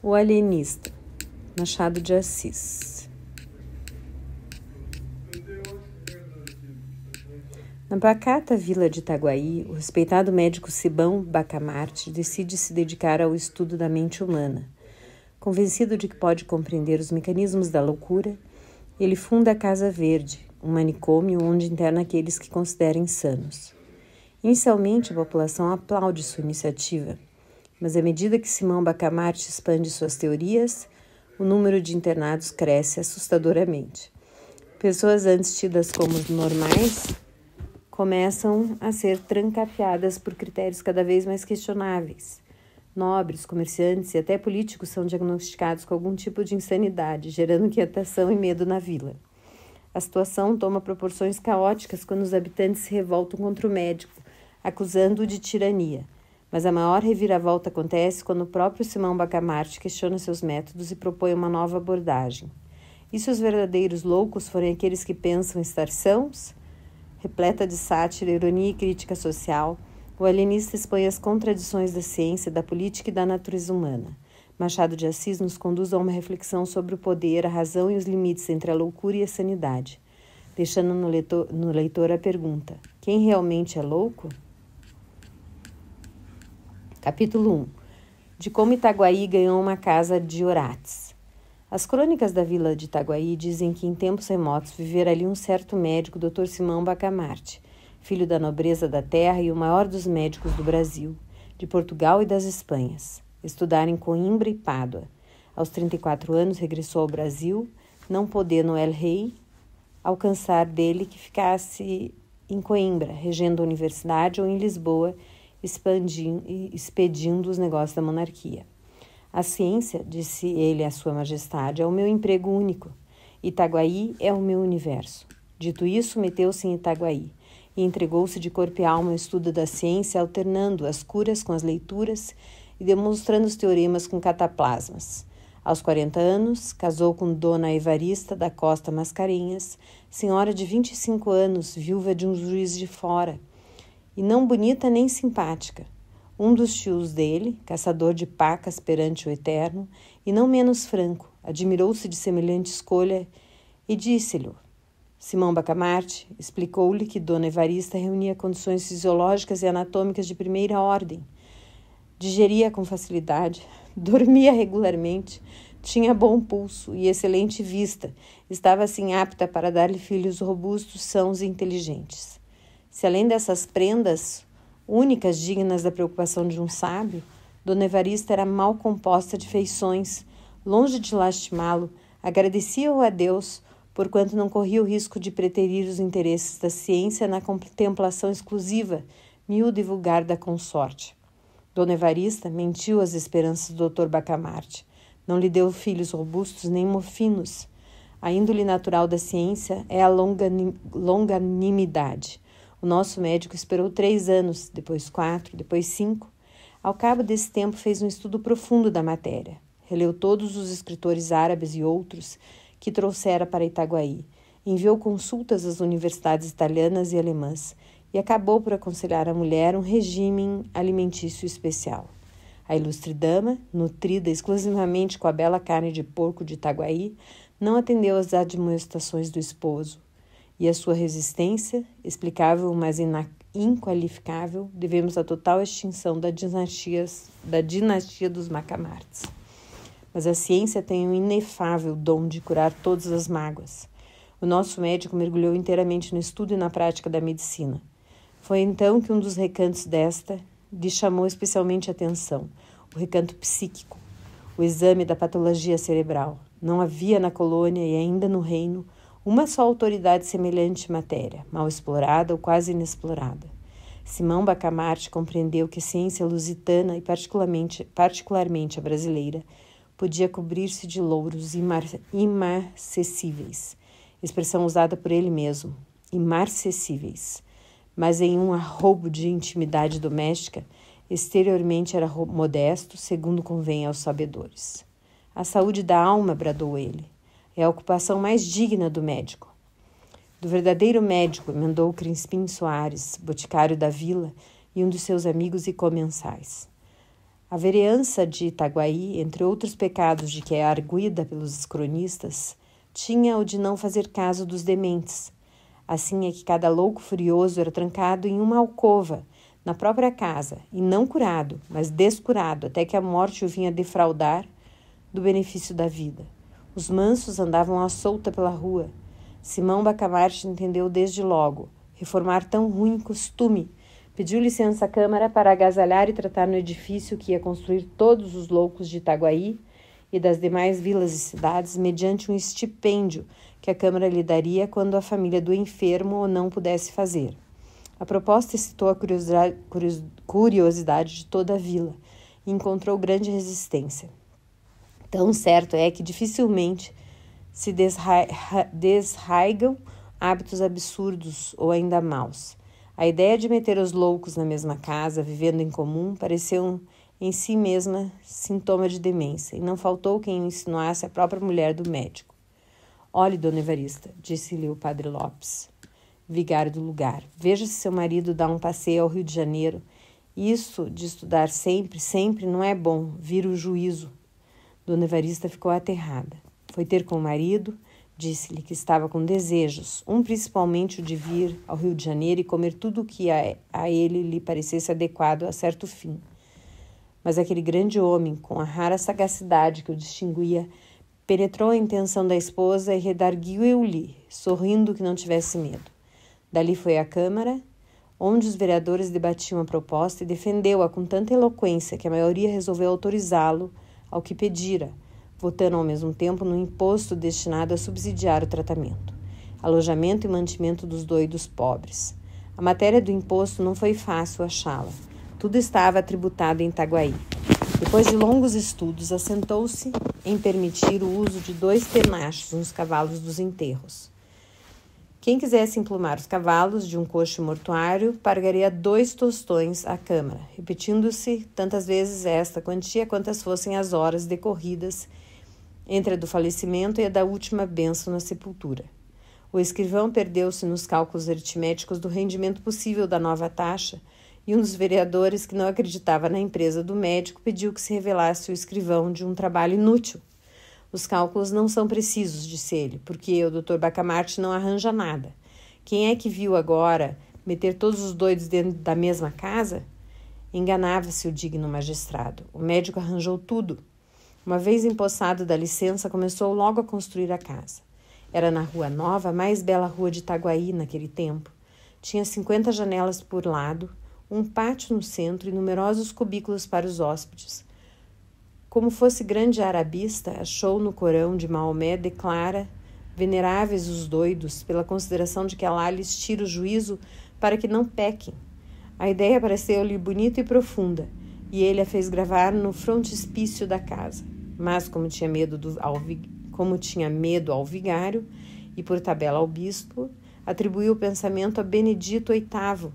O Alienista, Machado de Assis. Na pacata vila de Itaguaí, o respeitado médico Simão Bacamarte decide se dedicar ao estudo da mente humana. Convencido de que pode compreender os mecanismos da loucura, ele funda a Casa Verde, um manicômio onde interna aqueles que considera insanos. Inicialmente, a população aplaude sua iniciativa, mas à medida que Simão Bacamarte expande suas teorias, o número de internados cresce assustadoramente. Pessoas antes tidas como normais começam a ser trancafiadas por critérios cada vez mais questionáveis. Nobres, comerciantes e até políticos são diagnosticados com algum tipo de insanidade, gerando inquietação e medo na vila. A situação toma proporções caóticas quando os habitantes se revoltam contra o médico, acusando-o de tirania. Mas a maior reviravolta acontece quando o próprio Simão Bacamarte questiona seus métodos e propõe uma nova abordagem. E se os verdadeiros loucos forem aqueles que pensam estar sãos? Repleta de sátira, ironia e crítica social, o alienista expõe as contradições da ciência, da política e da natureza humana. Machado de Assis nos conduz a uma reflexão sobre o poder, a razão e os limites entre a loucura e a sanidade, deixando no leitor a pergunta: quem realmente é louco? Capítulo 1. De como Itaguaí ganhou uma casa de Orates. As crônicas da vila de Itaguaí dizem que em tempos remotos vivera ali um certo médico, Dr. Simão Bacamarte, filho da nobreza da terra e o maior dos médicos do Brasil, de Portugal e das Espanhas. Estudara em Coimbra e Pádua. Aos 34 anos regressou ao Brasil, não podendo el rei alcançar dele que ficasse em Coimbra, regendo a universidade, ou em Lisboa, expedindo os negócios da monarquia. A ciência, disse ele à sua majestade, é o meu emprego único. Itaguaí é o meu universo. Dito isso, meteu-se em Itaguaí e entregou-se de corpo e alma ao estudo da ciência, alternando as curas com as leituras e demonstrando os teoremas com cataplasmas. Aos 40 anos, casou com Dona Evarista da Costa Mascarenhas, senhora de 25 anos, viúva de um juiz de fora, e não bonita nem simpática. Um dos tios dele, caçador de pacas perante o Eterno, e não menos franco, admirou-se de semelhante escolha e disse-lhe: Simão Bacamarte explicou-lhe que Dona Evarista reunia condições fisiológicas e anatômicas de primeira ordem. Digeria com facilidade, dormia regularmente, tinha bom pulso e excelente vista, estava assim apta para dar-lhe filhos robustos, sãos e inteligentes. Se além dessas prendas, únicas dignas da preocupação de um sábio, Dona Evarista era mal composta de feições, longe de lastimá-lo, agradecia-o a Deus, porquanto não corria o risco de preterir os interesses da ciência na contemplação exclusiva, miúda e vulgar da consorte. Dona Evarista mentiu às esperanças do Dr. Bacamarte. Não lhe deu filhos robustos nem mofinos. A índole natural da ciência é a longanimidade. O nosso médico esperou 3 anos, depois 4, depois 5. Ao cabo desse tempo fez um estudo profundo da matéria. Releu todos os escritores árabes e outros que trouxera para Itaguaí. Enviou consultas às universidades italianas e alemãs e acabou por aconselhar à mulher um regime alimentício especial. A ilustre dama, nutrida exclusivamente com a bela carne de porco de Itaguaí, não atendeu às admoestações do esposo. E a sua resistência, explicável mas inqualificável, devemos à total extinção da dinastia dos Bacamartes. Mas a ciência tem um inefável dom de curar todas as mágoas. O nosso médico mergulhou inteiramente no estudo e na prática da medicina. Foi então que um dos recantos desta lhe chamou especialmente a atenção, o recanto psíquico, o exame da patologia cerebral. Não havia na colônia e ainda no reino uma só autoridade semelhante à matéria, mal explorada ou quase inexplorada. Simão Bacamarte compreendeu que a ciência lusitana e particularmente a brasileira podia cobrir-se de louros imarcessíveis, expressão usada por ele mesmo, imarcessíveis, mas em um arroubo de intimidade doméstica, exteriormente era modesto, segundo convém aos sabedores. A saúde da alma, bradou ele, é a ocupação mais digna do médico. Do verdadeiro médico, emendou Crispim Soares, boticário da vila e um dos seus amigos e comensais. A vereança de Itaguaí, entre outros pecados de que é arguida pelos cronistas, tinha o de não fazer caso dos dementes. Assim é que cada louco furioso era trancado em uma alcova, na própria casa, e não curado, mas descurado, até que a morte o vinha defraudar do benefício da vida. Os mansos andavam à solta pela rua. Simão Bacamarte entendeu desde logo reformar tão ruim costume. Pediu licença à Câmara para agasalhar e tratar no edifício que ia construir todos os loucos de Itaguaí e das demais vilas e cidades, mediante um estipêndio que a Câmara lhe daria quando a família do enfermo ou não pudesse fazer. A proposta excitou a curiosidade de toda a vila e encontrou grande resistência. Tão certo é que dificilmente se desraigam hábitos absurdos ou ainda maus. A ideia de meter os loucos na mesma casa, vivendo em comum, pareceu em si mesma sintoma de demência, e não faltou quem o insinuasse a própria mulher do médico. Olhe, dona Evarista, disse-lhe o padre Lopes, vigário do lugar, veja se seu marido dá um passeio ao Rio de Janeiro. Isso de estudar sempre, sempre não é bom, vira o juízo. Dona Evarista ficou aterrada. Foi ter com o marido, disse-lhe que estava com desejos, principalmente o de vir ao Rio de Janeiro e comer tudo o que a ele lhe parecesse adequado a certo fim. Mas aquele grande homem, com a rara sagacidade que o distinguia, penetrou a intenção da esposa e redarguiu-lhe, sorrindo que não tivesse medo. Dali foi à Câmara, onde os vereadores debatiam a proposta e defendeu-a com tanta eloquência que a maioria resolveu autorizá-lo ao que pedira, votando ao mesmo tempo no imposto destinado a subsidiar o tratamento, alojamento e mantimento dos doidos pobres. A matéria do imposto não foi fácil achá-la. Tudo estava tributado em Itaguaí. Depois de longos estudos, assentou-se em permitir o uso de 2 penachos nos cavalos dos enterros. Quem quisesse emplumar os cavalos de um coche mortuário pagaria 2 tostões à Câmara, repetindo-se tantas vezes esta quantia quantas fossem as horas decorridas entre a do falecimento e a da última bênção na sepultura. O escrivão perdeu-se nos cálculos aritméticos do rendimento possível da nova taxa, e um dos vereadores, que não acreditava na empresa do médico, pediu que se revelasse o escrivão de um trabalho inútil. Os cálculos não são precisos, disse ele, porque o Dr. Bacamarte não arranja nada. Quem é que viu agora meter todos os doidos dentro da mesma casa? Enganava-se o digno magistrado. O médico arranjou tudo. Uma vez empossado da licença, começou logo a construir a casa. Era na Rua Nova, a mais bela rua de Itaguaí naquele tempo. Tinha 50 janelas por lado, um pátio no centro e numerosos cubículos para os hóspedes. Como fosse grande arabista, achou no Corão de Maomé declara veneráveis os doidos pela consideração de que Alá lhes tira o juízo para que não pequem. A ideia pareceu-lhe bonita e profunda, e ele a fez gravar no frontispício da casa. Mas, como tinha medo ao vigário e por tabela ao bispo, atribuiu o pensamento a Benedito VIII,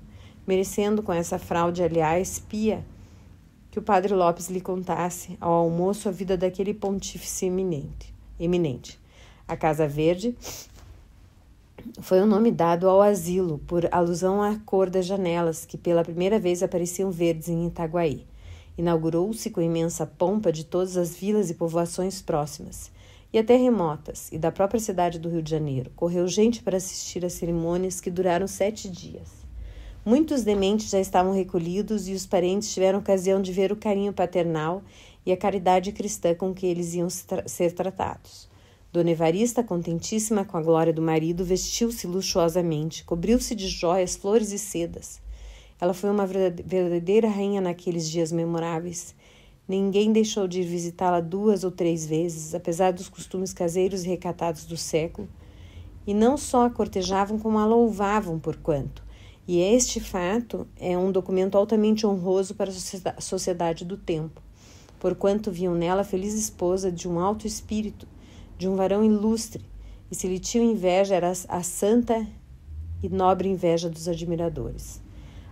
merecendo com essa fraude, aliás, pia, que o padre Lopes lhe contasse ao almoço a vida daquele pontífice eminente. A Casa Verde foi o nome dado ao asilo, por alusão à cor das janelas, que pela primeira vez apareciam verdes em Itaguaí. Inaugurou-se com imensa pompa de todas as vilas e povoações próximas, e até remotas, e da própria cidade do Rio de Janeiro. Correu gente para assistir às cerimônias que duraram 7 dias. Muitos dementes já estavam recolhidos e os parentes tiveram ocasião de ver o carinho paternal e a caridade cristã com que eles iam ser tratados. Dona Evarista, contentíssima com a glória do marido, vestiu-se luxuosamente, cobriu-se de joias, flores e sedas. Ela foi uma verdadeira rainha naqueles dias memoráveis. Ninguém deixou de ir visitá-la 2 ou 3 vezes, apesar dos costumes caseiros e recatados do século, e não só a cortejavam, como a louvavam por quanto. E este fato é um documento altamente honroso para a sociedade do tempo, porquanto viam nela a feliz esposa de um alto espírito, de um varão ilustre, e se lhe tinham inveja era a santa e nobre inveja dos admiradores.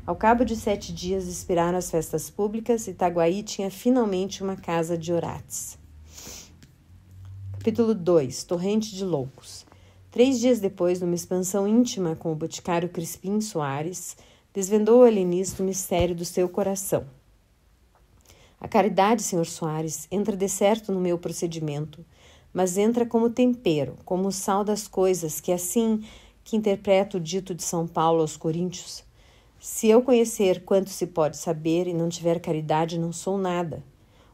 Ao cabo de 7 dias expiraram as festas públicas e Itaguaí tinha finalmente uma casa de orates. Capítulo 2. Torrente de Loucos. 3 dias depois, numa expansão íntima com o boticário Crispim Soares, desvendou o alienista o mistério do seu coração. A caridade, Sr. Soares, entra de certo no meu procedimento, mas entra como tempero, como o sal das coisas, que é assim que interpreto o dito de São Paulo aos Coríntios. Se eu conhecer quanto se pode saber e não tiver caridade, não sou nada.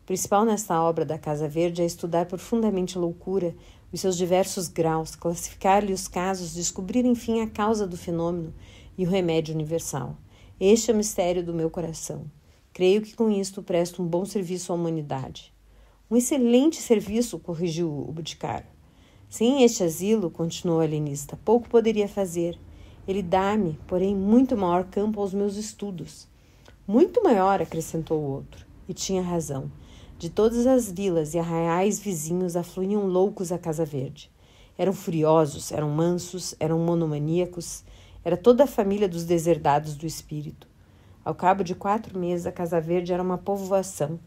O principal nesta obra da Casa Verde é estudar profundamente a loucura, os seus diversos graus, classificar-lhe os casos, descobrir, enfim, a causa do fenômeno e o remédio universal. Este é o mistério do meu coração. Creio que com isto presto um bom serviço à humanidade. Um excelente serviço, corrigiu o Boticário. Sem este asilo, continuou a alienista, pouco poderia fazer. Ele dá-me, porém, muito maior campo aos meus estudos. Muito maior, acrescentou o outro. E tinha razão. De todas as vilas e arraiais vizinhos afluíam loucos à Casa Verde. Eram furiosos, eram mansos, eram monomaníacos. Era toda a família dos deserdados do espírito. Ao cabo de 4 meses, a Casa Verde era uma povoação.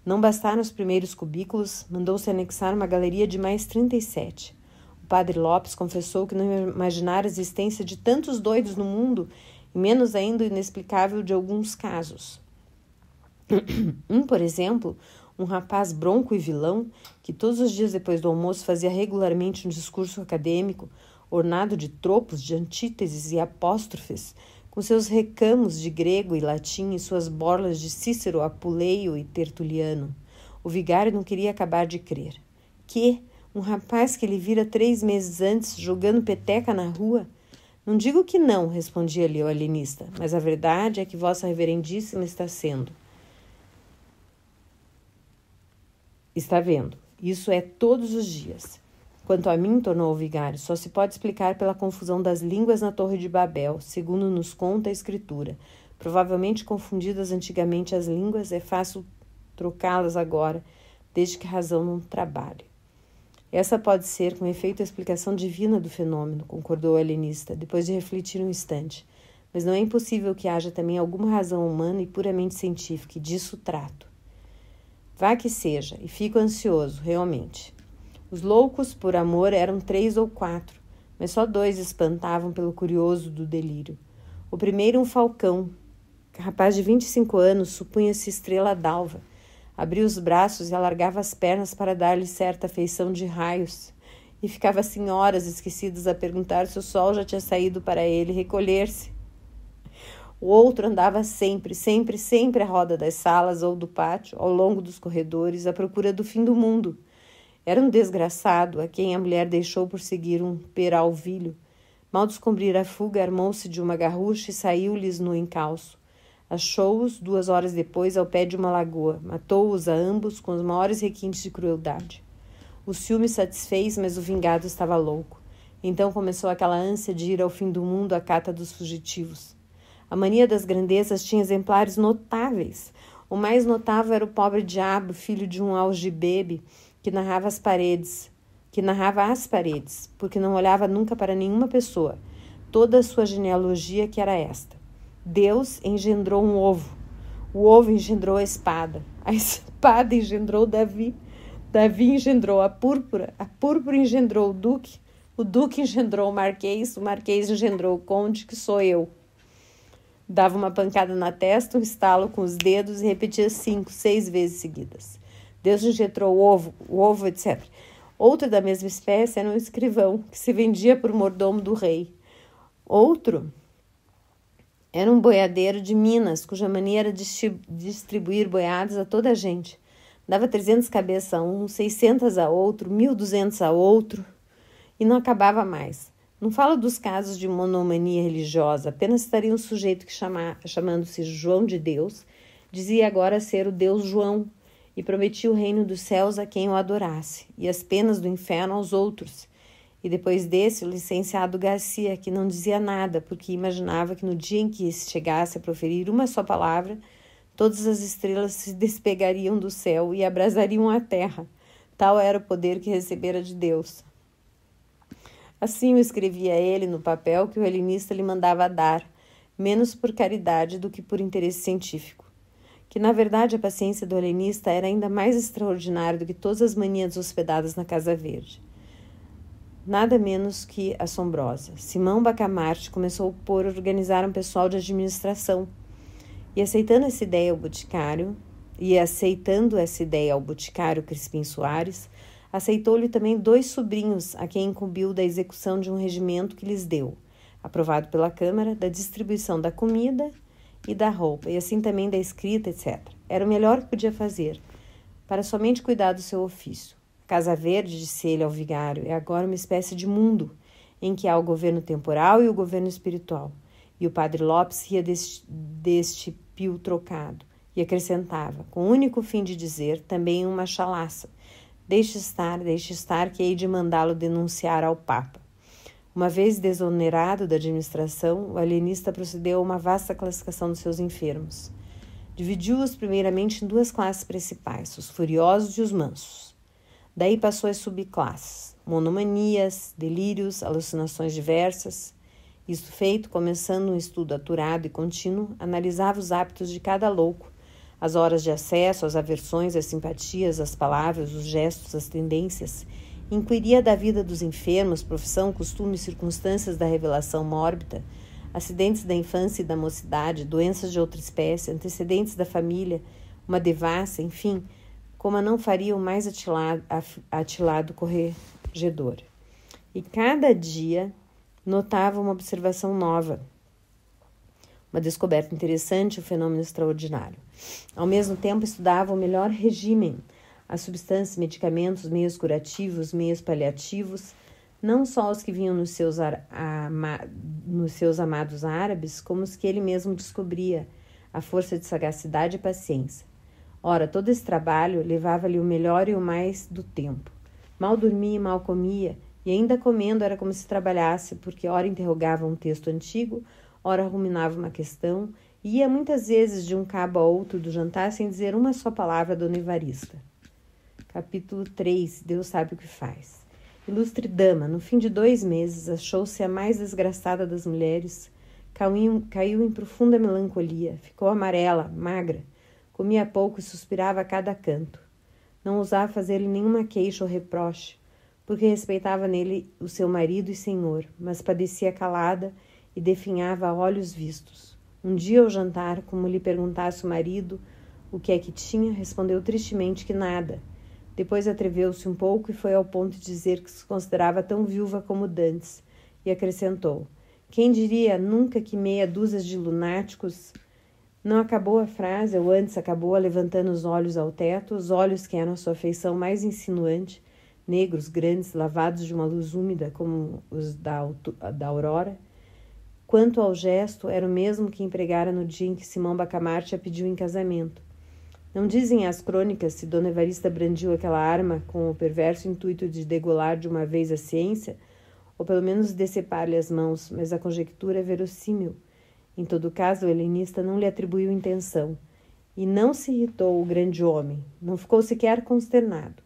Não bastaram os primeiros cubículos, mandou-se anexar uma galeria de mais 37. O padre Lopes confessou que não imaginara a existência de tantos doidos no mundo, e menos ainda o inexplicável de alguns casos. Por exemplo, um rapaz bronco e vilão, que todos os dias depois do almoço fazia regularmente um discurso acadêmico, ornado de tropos, de antíteses e apóstrofes, com seus recamos de grego e latim e suas borlas de Cícero, Apuleio e Tertuliano. O vigário não queria acabar de crer. Que? Um rapaz que ele vira 3 meses antes, jogando peteca na rua? Não digo que não, respondia-lhe o alienista, mas a verdade é que vossa reverendíssima está vendo. Isso é todos os dias. Quanto a mim, tornou o vigário, só se pode explicar pela confusão das línguas na Torre de Babel, segundo nos conta a Escritura. Provavelmente confundidas antigamente as línguas, é fácil trocá-las agora, desde que a razão não trabalhe. Essa pode ser, com efeito, a explicação divina do fenômeno, concordou o alienista, depois de refletir um instante. Mas não é impossível que haja também alguma razão humana e puramente científica, e disso trato. Vá que seja, e fico ansioso, realmente. Os loucos por amor eram 3 ou 4, mas só 2 espantavam pelo curioso do delírio. O primeiro, um falcão, rapaz de 25 anos, supunha-se estrela d'alva. Abria os braços e alargava as pernas para dar-lhe certa feição de raios, e ficava assim horas esquecidas a perguntar se o sol já tinha saído para ele recolher-se. O outro andava sempre à roda das salas ou do pátio, ao longo dos corredores, à procura do fim do mundo. Era um desgraçado a quem a mulher deixou por seguir um peralvilho. Mal descobrir a fuga, armou-se de uma garrucha e saiu-lhes no encalço. Achou-os 2 horas depois ao pé de uma lagoa. Matou-os a ambos com os maiores requintes de crueldade. O ciúme satisfez, mas o vingado estava louco. Então começou aquela ânsia de ir ao fim do mundo à cata dos fugitivos. A mania das grandezas tinha exemplares notáveis. O mais notável era o pobre diabo, filho de um algibebe, que narrava às paredes, porque não olhava nunca para nenhuma pessoa. Toda a sua genealogia que era esta. Deus engendrou um ovo. O ovo engendrou a espada engendrou Davi. Davi engendrou a púrpura engendrou o duque engendrou o marquês engendrou o conde, que sou eu. Dava uma pancada na testa, um estalo com os dedos e repetia 5, 6 vezes seguidas. Deus engendrou o ovo, etc. Outro da mesma espécie era um escrivão, que se vendia por mordomo do rei. Outro era um boiadeiro de Minas, cuja mania era distribuir boiadas a toda a gente. Dava 300 cabeças a um, 600 a outro, 1.200 a outro, e não acabava mais. Não falo dos casos de monomania religiosa, apenas estaria um sujeito que chamando-se João de Deus, dizia agora ser o Deus João, e prometia o reino dos céus a quem o adorasse, e as penas do inferno aos outros. E depois desse, o licenciado Garcia, que não dizia nada, porque imaginava que no dia em que chegasse a proferir uma só palavra, todas as estrelas se despegariam do céu e abrasariam a terra. Tal era o poder que recebera de Deus. Assim o escrevia ele no papel que o helenista lhe mandava dar, menos por caridade do que por interesse científico. Que, na verdade, a paciência do helenista era ainda mais extraordinária do que todas as manias hospedadas na Casa Verde. Nada menos que assombrosa. Simão Bacamarte começou por organizar um pessoal de administração. E, aceitando essa ideia, o Boticário e aceitando essa ideia ao boticário Crispim Soares, aceitou-lhe também 2 sobrinhos a quem incumbiu da execução de um regimento que lhes deu, aprovado pela Câmara, da distribuição da comida e da roupa, e assim também da escrita, etc. Era o melhor que podia fazer, para somente cuidar do seu ofício. Casa Verde, disse ele ao vigário, é agora uma espécie de mundo, em que há o governo temporal e o governo espiritual. E o padre Lopes ria deste pio trocado, e acrescentava, com o único fim de dizer, também uma chalaça, deixe estar, que hei de mandá-lo denunciar ao Papa. Uma vez desonerado da administração, o alienista procedeu a uma vasta classificação dos seus enfermos. Dividiu-os primeiramente em 2 classes principais, os furiosos e os mansos. Daí passou às subclasses, monomanias, delírios, alucinações diversas. Isto feito, começando um estudo aturado e contínuo, analisava os hábitos de cada louco, as horas de acesso, as aversões, as simpatias, as palavras, os gestos, as tendências, inquiria da vida dos enfermos, profissão, costumes, circunstâncias da revelação mórbida, acidentes da infância e da mocidade, doenças de outra espécie, antecedentes da família, uma devassa, enfim, como a não faria o mais atilado corregedor. E cada dia notava uma observação nova, uma descoberta interessante, um fenômeno extraordinário. Ao mesmo tempo, estudava o melhor regime, as substâncias, medicamentos, meios curativos, meios paliativos, não só os que vinham nos seus amados árabes, como os que ele mesmo descobria, a força de sagacidade e paciência. Ora, todo esse trabalho levava-lhe o melhor e o mais do tempo. Mal dormia e mal comia, e ainda comendo era como se trabalhasse, porque ora interrogava um texto antigo, ora ruminava uma questão, e ia muitas vezes de um cabo a outro do jantar sem dizer uma só palavra a Dona Evarista. Capítulo 3. Deus sabe o que faz. Ilustre dama, no fim de 2 meses, achou-se a mais desgraçada das mulheres, caiu em profunda melancolia, ficou amarela, magra, comia pouco e suspirava a cada canto. Não ousava fazer-lhe nenhuma queixa ou reproche, porque respeitava nele o seu marido e senhor, mas padecia calada e definhava a olhos vistos. Um dia ao jantar, como lhe perguntasse o marido o que é que tinha, respondeu tristemente que nada. Depois atreveu-se um pouco e foi ao ponto de dizer que se considerava tão viúva como dantes, e acrescentou, quem diria nunca que meia dúzia de lunáticos... Não acabou a frase, ou antes acabou levantando os olhos ao teto, os olhos que eram a sua feição mais insinuante, negros, grandes, lavados de uma luz úmida como os da aurora. Quanto ao gesto, era o mesmo que empregara no dia em que Simão Bacamarte a pediu em casamento. Não dizem as crônicas se Dona Evarista brandiu aquela arma com o perverso intuito de degolar de uma vez a ciência, ou pelo menos decepar-lhe as mãos, mas a conjectura é verossímil. Em todo caso, o helenista não lhe atribuiu intenção, e não se irritou o grande homem, não ficou sequer consternado.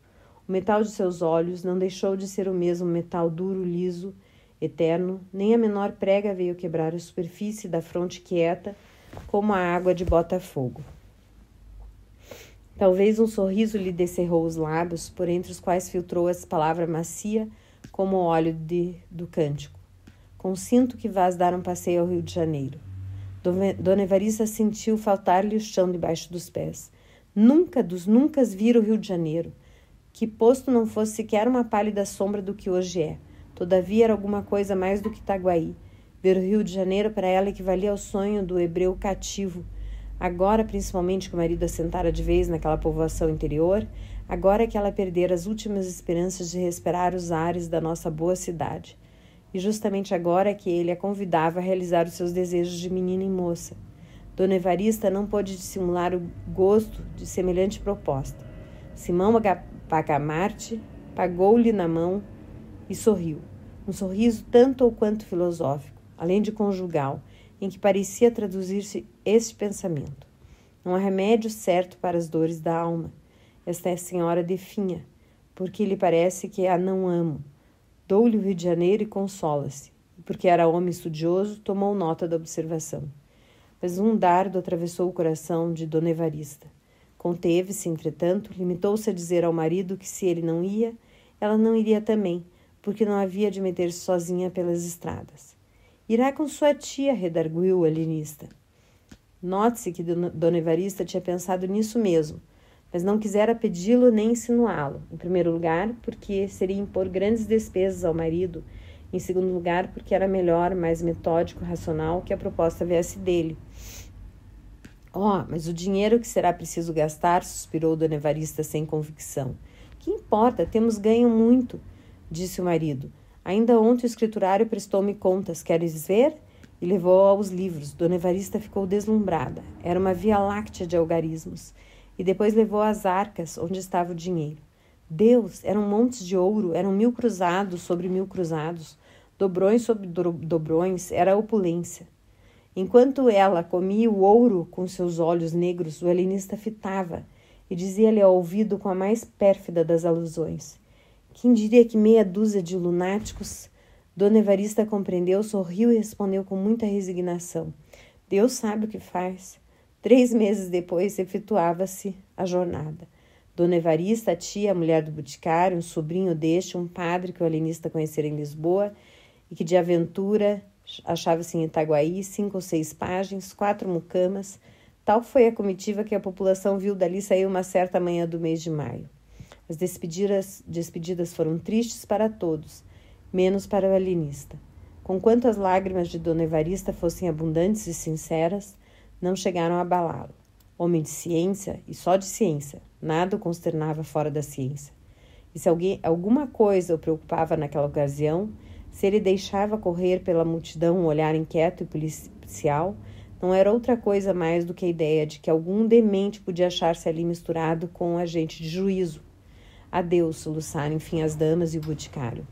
O metal de seus olhos não deixou de ser o mesmo metal duro, liso, eterno, nem a menor prega veio quebrar a superfície da fronte quieta, como a água de Botafogo. Talvez um sorriso lhe descerrou os lábios, por entre os quais filtrou essa palavra macia, como o óleo do cântico. Consinto que vás dar um passeio ao Rio de Janeiro. Dona Evarista sentiu faltar-lhe o chão debaixo dos pés. Nunca dos nunca vira o Rio de Janeiro, que posto não fosse sequer uma pálida sombra do que hoje é. Todavia era alguma coisa mais do que Itaguaí. Ver o Rio de Janeiro para ela equivalia ao sonho do hebreu cativo. Agora, principalmente que o marido assentara de vez naquela povoação interior, agora que ela perdera as últimas esperanças de respirar os ares da nossa boa cidade. E justamente agora que ele a convidava a realizar os seus desejos de menina e moça. Dona Evarista não pôde dissimular o gosto de semelhante proposta. Simão Bacamarte pagou-lhe na mão e sorriu. Um sorriso tanto ou quanto filosófico, além de conjugal, em que parecia traduzir-se este pensamento. Não há remédio certo para as dores da alma. Esta senhora definha, porque lhe parece que a não amo. Dou-lhe o Rio de Janeiro e consola-se. Porque era homem estudioso, tomou nota da observação. Mas um dardo atravessou o coração de Dona Evarista. Conteve-se, entretanto, limitou-se a dizer ao marido que se ele não ia, ela não iria também, porque não havia de meter-se sozinha pelas estradas. Irá com sua tia, redarguiu o alienista. Note-se que Dona Evarista tinha pensado nisso mesmo, mas não quisera pedi-lo nem insinuá-lo. Em primeiro lugar, porque seria impor grandes despesas ao marido. Em segundo lugar, porque era melhor, mais metódico, racional, que a proposta viesse dele. Mas o dinheiro que será preciso gastar, suspirou Dona Evarista sem convicção. Que importa, temos ganho muito, disse o marido. Ainda ontem o escriturário prestou-me contas, queres ver? E levou aos livros. Dona Evarista ficou deslumbrada. Era uma via láctea de algarismos. E depois levou às arcas, onde estava o dinheiro. Deus, eram montes de ouro, eram 1000 cruzados sobre 1000 cruzados, dobrões sobre dobrões, era a opulência. Enquanto ela comia o ouro com seus olhos negros, o alienista fitava e dizia-lhe ao ouvido com a mais pérfida das alusões. Quem diria que meia dúzia de lunáticos... Dona Evarista compreendeu, sorriu e respondeu com muita resignação. Deus sabe o que faz. 3 meses depois, efetuava-se a jornada. Dona Evarista, a tia, a mulher do boticário, um sobrinho deste, um padre que o alienista conhecera em Lisboa e que de aventura achava-se em Itaguaí, 5 ou 6 pajens, 4 mucamas. Tal foi a comitiva que a população viu dali sair uma certa manhã do mês de maio. As despedidas foram tristes para todos, menos para o alienista. Conquanto as lágrimas de Dona Evarista fossem abundantes e sinceras, não chegaram a abalá-lo. Homem de ciência, e só de ciência, nada o consternava fora da ciência. E se alguma coisa o preocupava naquela ocasião, se ele deixava correr pela multidão um olhar inquieto e policial, não era outra coisa mais do que a ideia de que algum demente podia achar-se ali misturado com um agente de juízo. Adeus, soluçaram enfim as damas e o boticário.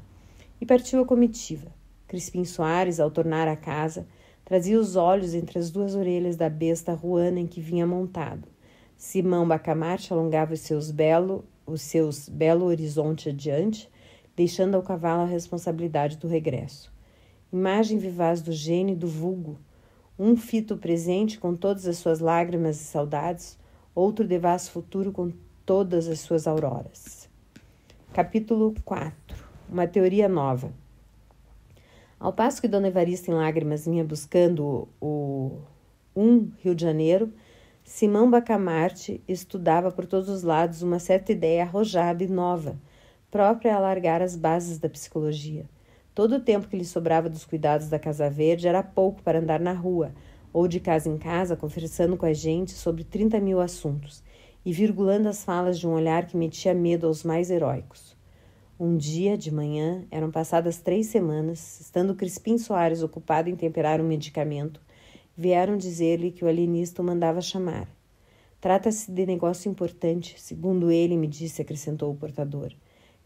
E partiu a comitiva. Crispim Soares, ao tornar à casa, trazia os olhos entre as 2 orelhas da besta ruana em que vinha montado. Simão Bacamarte alongava os seus belo horizonte adiante, deixando ao cavalo a responsabilidade do regresso. Imagem vivaz do gênio e do vulgo, um fito presente com todas as suas lágrimas e saudades, outro devasso futuro com todas as suas auroras. Capítulo 4. Uma teoria nova. Ao passo que Dona Evarista em lágrimas vinha buscando o Rio de Janeiro, Simão Bacamarte estudava por todos os lados uma certa ideia arrojada e nova, própria a alargar as bases da psicologia. Todo o tempo que lhe sobrava dos cuidados da Casa Verde era pouco para andar na rua, ou de casa em casa, conversando com a gente sobre 30.000 assuntos, e virgulando as falas de um olhar que metia medo aos mais heróicos. Um dia, de manhã, eram passadas 3 semanas, estando Crispim Soares ocupado em temperar um medicamento, vieram dizer-lhe que o alienista o mandava chamar. Trata-se de negócio importante, segundo ele me disse, acrescentou o portador.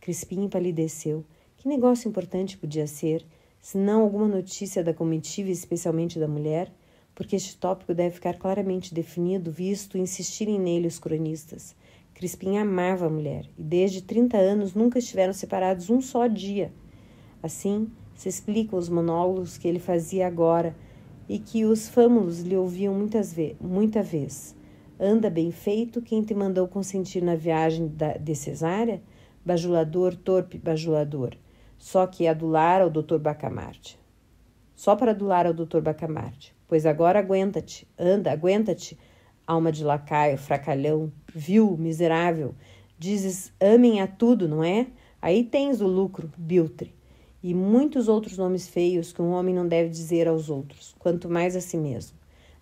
Crispim empalideceu. Que negócio importante podia ser, se não alguma notícia da comitiva, especialmente da mulher? Porque este tópico deve ficar claramente definido, visto insistirem nele os cronistas. Crispim amava a mulher, e desde 30 anos nunca estiveram separados um só dia. Assim, se explicam os monólogos que ele fazia agora, e que os fâmulos lhe ouviam muita vez. Anda bem feito quem te mandou consentir na viagem de Cesárea? Bajulador, torpe bajulador. Só que adular ao Dr. Bacamarte. Só para adular ao Dr. Bacamarte. Pois agora aguenta-te, anda, aguenta-te, alma de lacaio, fracalhão, vil, miserável. Dizes amem a tudo, não é? Aí tens o lucro, biltre. E muitos outros nomes feios que um homem não deve dizer aos outros, quanto mais a si mesmo.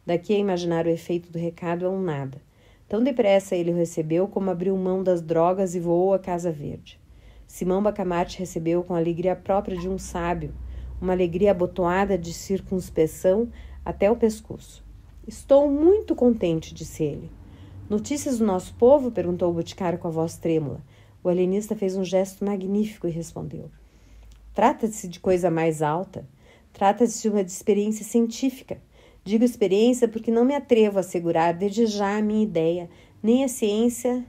Daqui a imaginar o efeito do recado é um nada. Tão depressa ele o recebeu como abriu mão das drogas e voou à Casa Verde. Simão Bacamarte recebeu com a alegria própria de um sábio, uma alegria abotoada de circunspeção até o pescoço. Estou muito contente, disse ele. Notícias do nosso povo? Perguntou o boticário com a voz trêmula. O alienista fez um gesto magnífico e respondeu. Trata-se de coisa mais alta. Trata-se de uma experiência científica. Digo experiência porque não me atrevo a assegurar desde já a minha ideia. Nem a ciência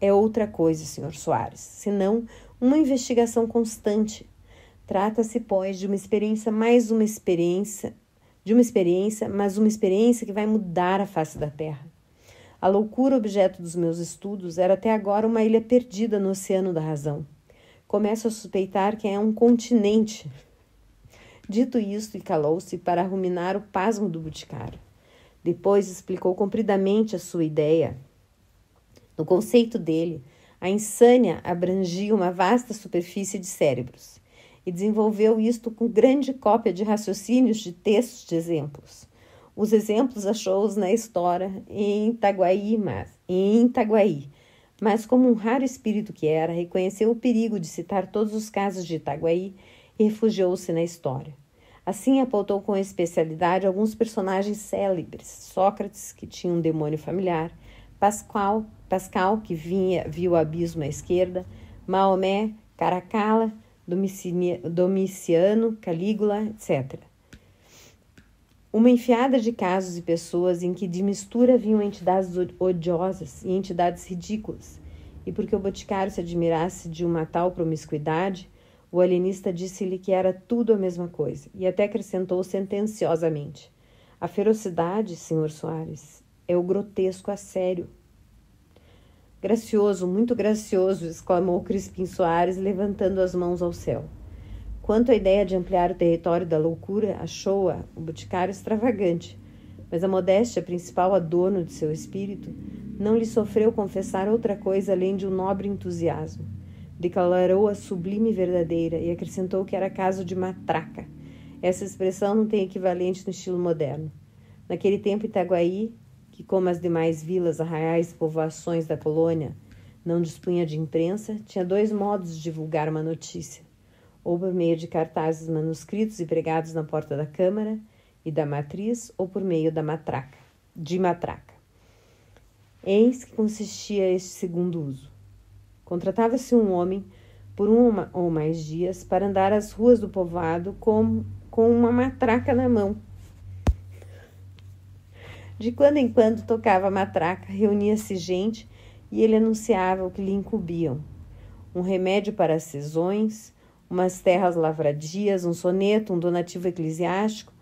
é outra coisa, Sr. Soares, senão uma investigação constante. Trata-se, pois, de uma experiência, mas uma experiência que vai mudar a face da Terra. A loucura, objeto dos meus estudos, era até agora uma ilha perdida no oceano da razão. Começo a suspeitar que é um continente. Dito isto, e calou-se para ruminar o pasmo do boticário. Depois explicou compridamente a sua ideia. No conceito dele, a insânia abrangia uma vasta superfície de cérebros e desenvolveu isto com grande cópia de raciocínios, de textos, de exemplos. Os exemplos achou-os na história em Itaguaí, mas como um raro espírito que era, reconheceu o perigo de citar todos os casos de Itaguaí e refugiou-se na história. Assim, apontou com especialidade alguns personagens célebres: Sócrates, que tinha um demônio familiar, Pascal, que viu o abismo à esquerda, Maomé, Caracalla, Domiciano, Calígula, etc. Uma enfiada de casos e pessoas em que de mistura vinham entidades odiosas e entidades ridículas. E porque o boticário se admirasse de uma tal promiscuidade, o alienista disse-lhe que era tudo a mesma coisa, e até acrescentou sentenciosamente: a ferocidade, Sr. Soares, é o grotesco a sério. Gracioso, muito gracioso, exclamou Crispim Soares, levantando as mãos ao céu. Quanto à ideia de ampliar o território da loucura, achou-a o boticário extravagante, mas a modéstia principal adorno de seu espírito não lhe sofreu confessar outra coisa além de um nobre entusiasmo. Declarou-a sublime e verdadeira e acrescentou que era caso de matraca. Essa expressão não tem equivalente no estilo moderno. Naquele tempo, Itaguaí, que como as demais vilas, arraiais e povoações da colônia não dispunha de imprensa, tinha dois modos de divulgar uma notícia: ou por meio de cartazes manuscritos e pregados na porta da Câmara e da Matriz, ou por meio de matraca. Eis que consistia este segundo uso. Contratava-se um homem por ou mais dias para andar às ruas do povoado com uma matraca na mão. De quando em quando tocava a matraca, reunia-se gente e ele anunciava o que lhe incumbiam: um remédio para as sezões, umas terras lavradias, um soneto, um donativo eclesiástico,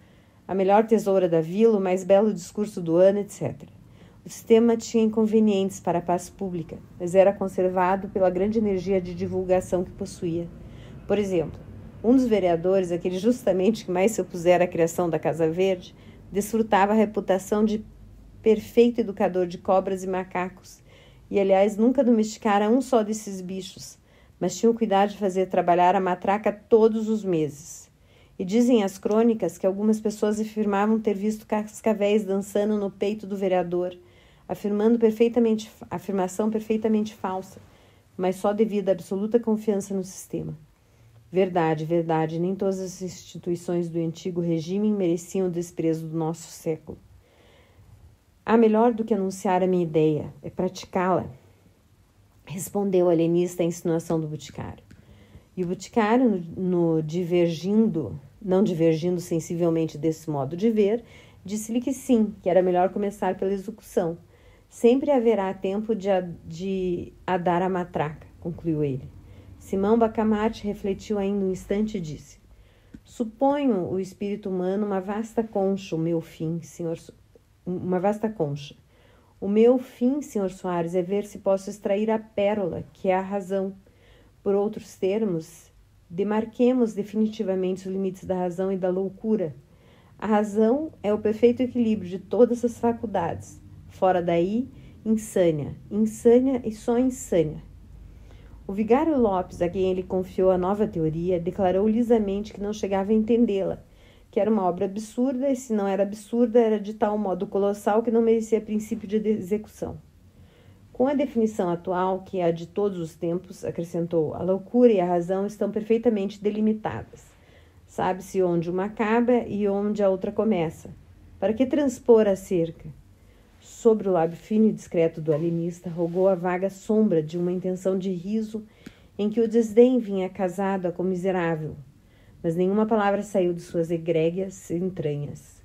a melhor tesoura da vila, o mais belo discurso do ano, etc. O sistema tinha inconvenientes para a paz pública, mas era conservado pela grande energia de divulgação que possuía. Por exemplo, um dos vereadores, aquele justamente que mais se opusera à criação da Casa Verde, desfrutava a reputação de perfeito educador de cobras e macacos, e, aliás, nunca domesticara um só desses bichos, mas tinha o cuidado de fazer trabalhar a matraca todos os meses. E dizem as crônicas que algumas pessoas afirmavam ter visto cascavéis dançando no peito do vereador, afirmação perfeitamente falsa, mas só devido à absoluta confiança no sistema. Verdade, verdade, nem todas as instituições do antigo regime mereciam o desprezo do nosso século. Há melhor do que anunciar a minha ideia, é praticá-la, respondeu o alienista à insinuação do boticário. E o boticário, não divergindo sensivelmente desse modo de ver, disse-lhe que sim, que era melhor começar pela execução. Sempre haverá tempo de dar a matraca, concluiu ele. Simão Bacamarte refletiu ainda um instante e disse: suponho o espírito humano uma vasta concha, o meu fim, senhor Soares, é ver se posso extrair a pérola, que é a razão. Por outros termos, demarquemos definitivamente os limites da razão e da loucura. A razão é o perfeito equilíbrio de todas as faculdades. Fora daí, insânia e só insânia. O vigário Lopes, a quem ele confiou a nova teoria, declarou lisamente que não chegava a entendê-la, que era uma obra absurda e, se não era absurda, era de tal modo colossal que não merecia princípio de execução. Com a definição atual, que é a de todos os tempos, acrescentou, a loucura e a razão estão perfeitamente delimitadas. Sabe-se onde uma acaba e onde a outra começa. Para que transpor a cerca? Sobre o lábio fino e discreto do alienista rogou a vaga sombra de uma intenção de riso em que o desdém vinha casado a comiserável, mas nenhuma palavra saiu de suas egrégias entranhas.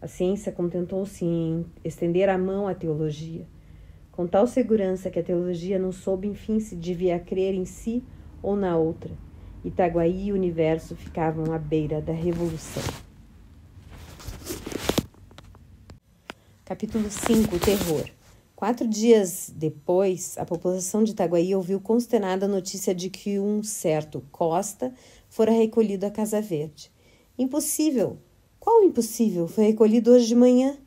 A ciência contentou-se em estender a mão à teologia, com tal segurança que a teologia não soube, enfim, se devia crer em si ou na outra. Itaguaí e o universo ficavam à beira da revolução. Capítulo 5. O terror. 4 dias depois, a população de Itaguaí ouviu consternada a notícia de que um certo Costa fora recolhido à Casa Verde. Impossível! Qual impossível? Foi recolhido hoje de manhã.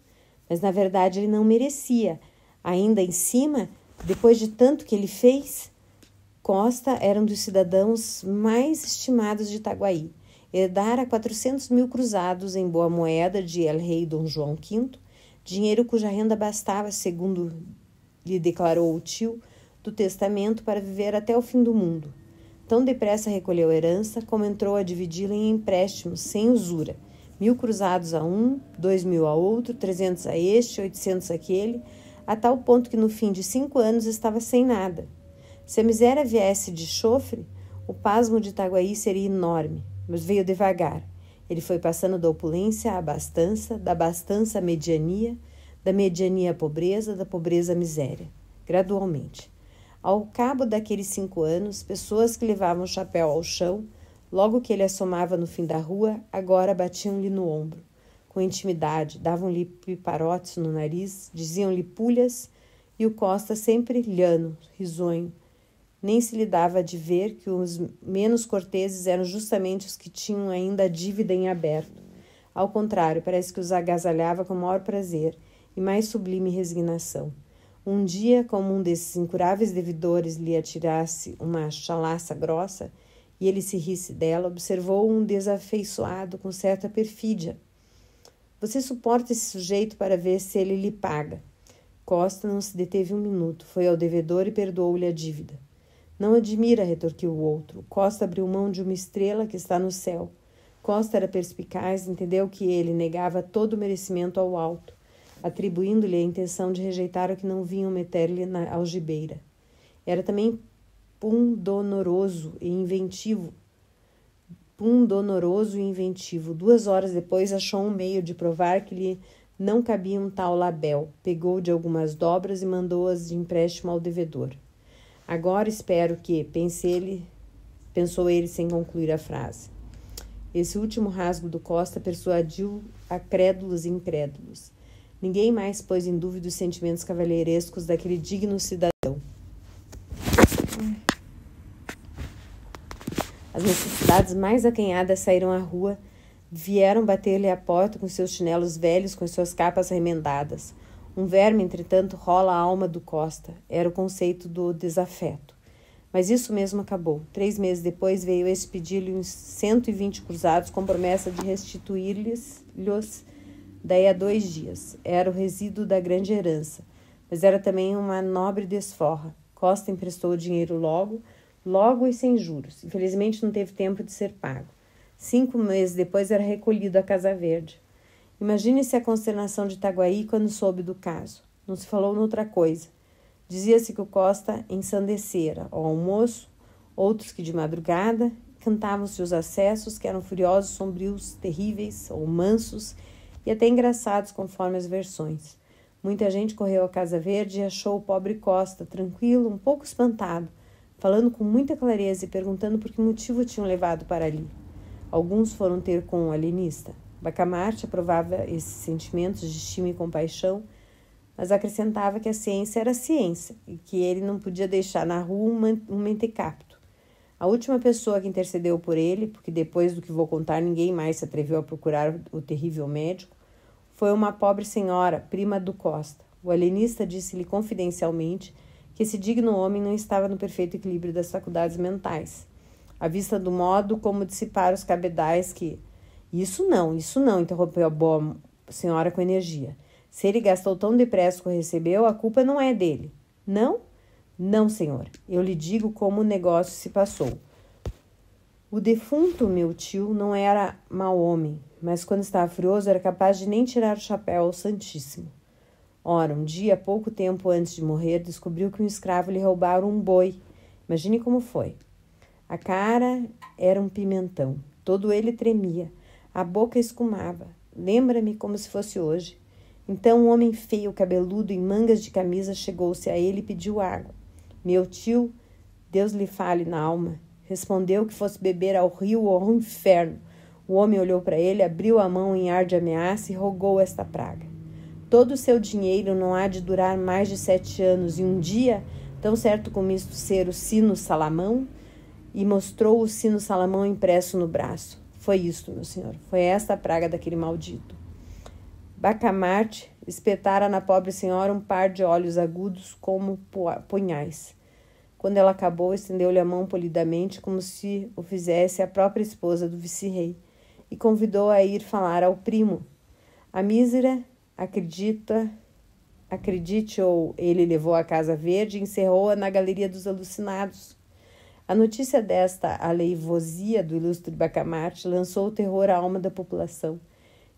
Mas, na verdade, ele não merecia. Ainda em cima, depois de tanto que ele fez, Costa era um dos cidadãos mais estimados de Itaguaí. Herdara 400 mil cruzados em boa moeda de el-rei Dom João V, dinheiro cuja renda bastava, segundo lhe declarou o tio, do testamento para viver até o fim do mundo. Tão depressa recolheu a herança, como entrou a dividi-la em empréstimos, sem usura. 1.000 cruzados a um, 2.000 a outro, 300 a este, 800 àquele, a tal ponto que no fim de 5 anos estava sem nada. Se a miséria viesse de chofre, o pasmo de Itaguaí seria enorme, mas veio devagar. Ele foi passando da opulência à abastança, da abastança à mediania, da mediania à pobreza, da pobreza à miséria, gradualmente. Ao cabo daqueles 5 anos, pessoas que levavam o chapéu ao chão, logo que ele assomava no fim da rua, agora batiam-lhe no ombro. Com intimidade, davam-lhe piparotes no nariz, diziam-lhe pulhas, e o Costa sempre lhano, risonho. Nem se lhe dava de ver que os menos corteses eram justamente os que tinham ainda a dívida em aberto. Ao contrário, parece que os agasalhava com maior prazer e mais sublime resignação. Um dia, como um desses incuráveis devedores lhe atirasse uma chalaça grossa e ele se risse dela, observou um desafeiçoado com certa perfídia. Você suporta esse sujeito para ver se ele lhe paga. Costa não se deteve um minuto, foi ao devedor e perdoou-lhe a dívida. Não admira, retorquiu o outro. Costa abriu mão de uma estrela que está no céu. Costa era perspicaz, entendeu que ele negava todo o merecimento ao alto, atribuindo-lhe a intenção de rejeitar o que não vinham meter-lhe na algibeira. Era também pundonoroso e inventivo. 2 horas depois achou um meio de provar que lhe não cabia um tal labéu. Pegou de algumas dobras e mandou-as de empréstimo ao devedor. Agora espero que, pensou ele sem concluir a frase. Esse último rasgo do Costa persuadiu a crédulos e incrédulos. Ninguém mais pôs em dúvida os sentimentos cavalheirescos daquele digno cidadão. As necessidades mais acanhadas saíram à rua, vieram bater-lhe à porta com seus chinelos velhos, com suas capas remendadas. Um verme, entretanto, rola a alma do Costa. Era o conceito do desafeto. Mas isso mesmo acabou. 3 meses depois veio este pedir-lhe uns 120 cruzados com promessa de restituir-lhes daí a 2 dias. Era o resíduo da grande herança, mas era também uma nobre desforra. Costa emprestou o dinheiro logo e sem juros. Infelizmente não teve tempo de ser pago. 5 meses depois era recolhido à Casa Verde. Imagine-se a consternação de Itaguaí quando soube do caso. Não se falou noutra coisa. Dizia-se que o Costa ensandecera ao almoço, outros que de madrugada, cantavam-se os acessos, que eram furiosos, sombrios, terríveis ou mansos, e até engraçados conforme as versões. Muita gente correu à Casa Verde e achou o pobre Costa, tranquilo, um pouco espantado, falando com muita clareza e perguntando por que motivo tinham levado para ali. Alguns foram ter com o alienista. Bacamarte aprovava esses sentimentos de estima e compaixão, mas acrescentava que a ciência era ciência e que ele não podia deixar na rua um mentecapto. A última pessoa que intercedeu por ele, porque depois do que vou contar ninguém mais se atreveu a procurar o terrível médico, foi uma pobre senhora, prima do Costa. O alienista disse-lhe confidencialmente que esse digno homem não estava no perfeito equilíbrio das faculdades mentais, à vista do modo como dissipar os cabedais que... Isso não, interrompeu a boa senhora com energia. Se ele gastou tão depressa que o recebeu, a culpa não é dele. Não? Não, senhor. Eu lhe digo como o negócio se passou. O defunto, meu tio, não era mau homem, mas quando estava furioso era capaz de nem tirar o chapéu ao Santíssimo. Ora, um dia, pouco tempo antes de morrer, descobriu que um escravo lhe roubara um boi. Imagine como foi. A cara era um pimentão. Todo ele tremia. A boca escumava. Lembra-me como se fosse hoje. Então um homem feio, cabeludo, em mangas de camisa, chegou-se a ele e pediu água. Meu tio, Deus lhe fale na alma, respondeu que fosse beber ao rio ou ao inferno. O homem olhou para ele, abriu a mão em ar de ameaça e rogou esta praga. Todo o seu dinheiro não há de durar mais de 7 anos, e um dia, tão certo como isto ser o sino Salamão, e mostrou o sino Salamão impresso no braço. Foi isto, meu senhor, foi esta a praga daquele maldito. Bacamarte espetara na pobre senhora um par de olhos agudos como punhais. Quando ela acabou, estendeu-lhe a mão polidamente, como se o fizesse a própria esposa do vice-rei, e convidou a ir falar ao primo. A mísera, acredite-ou, ele levou à Casa Verde e encerrou-a na Galeria dos Alucinados. A notícia desta aleivosia do ilustre Bacamarte lançou o terror à alma da população.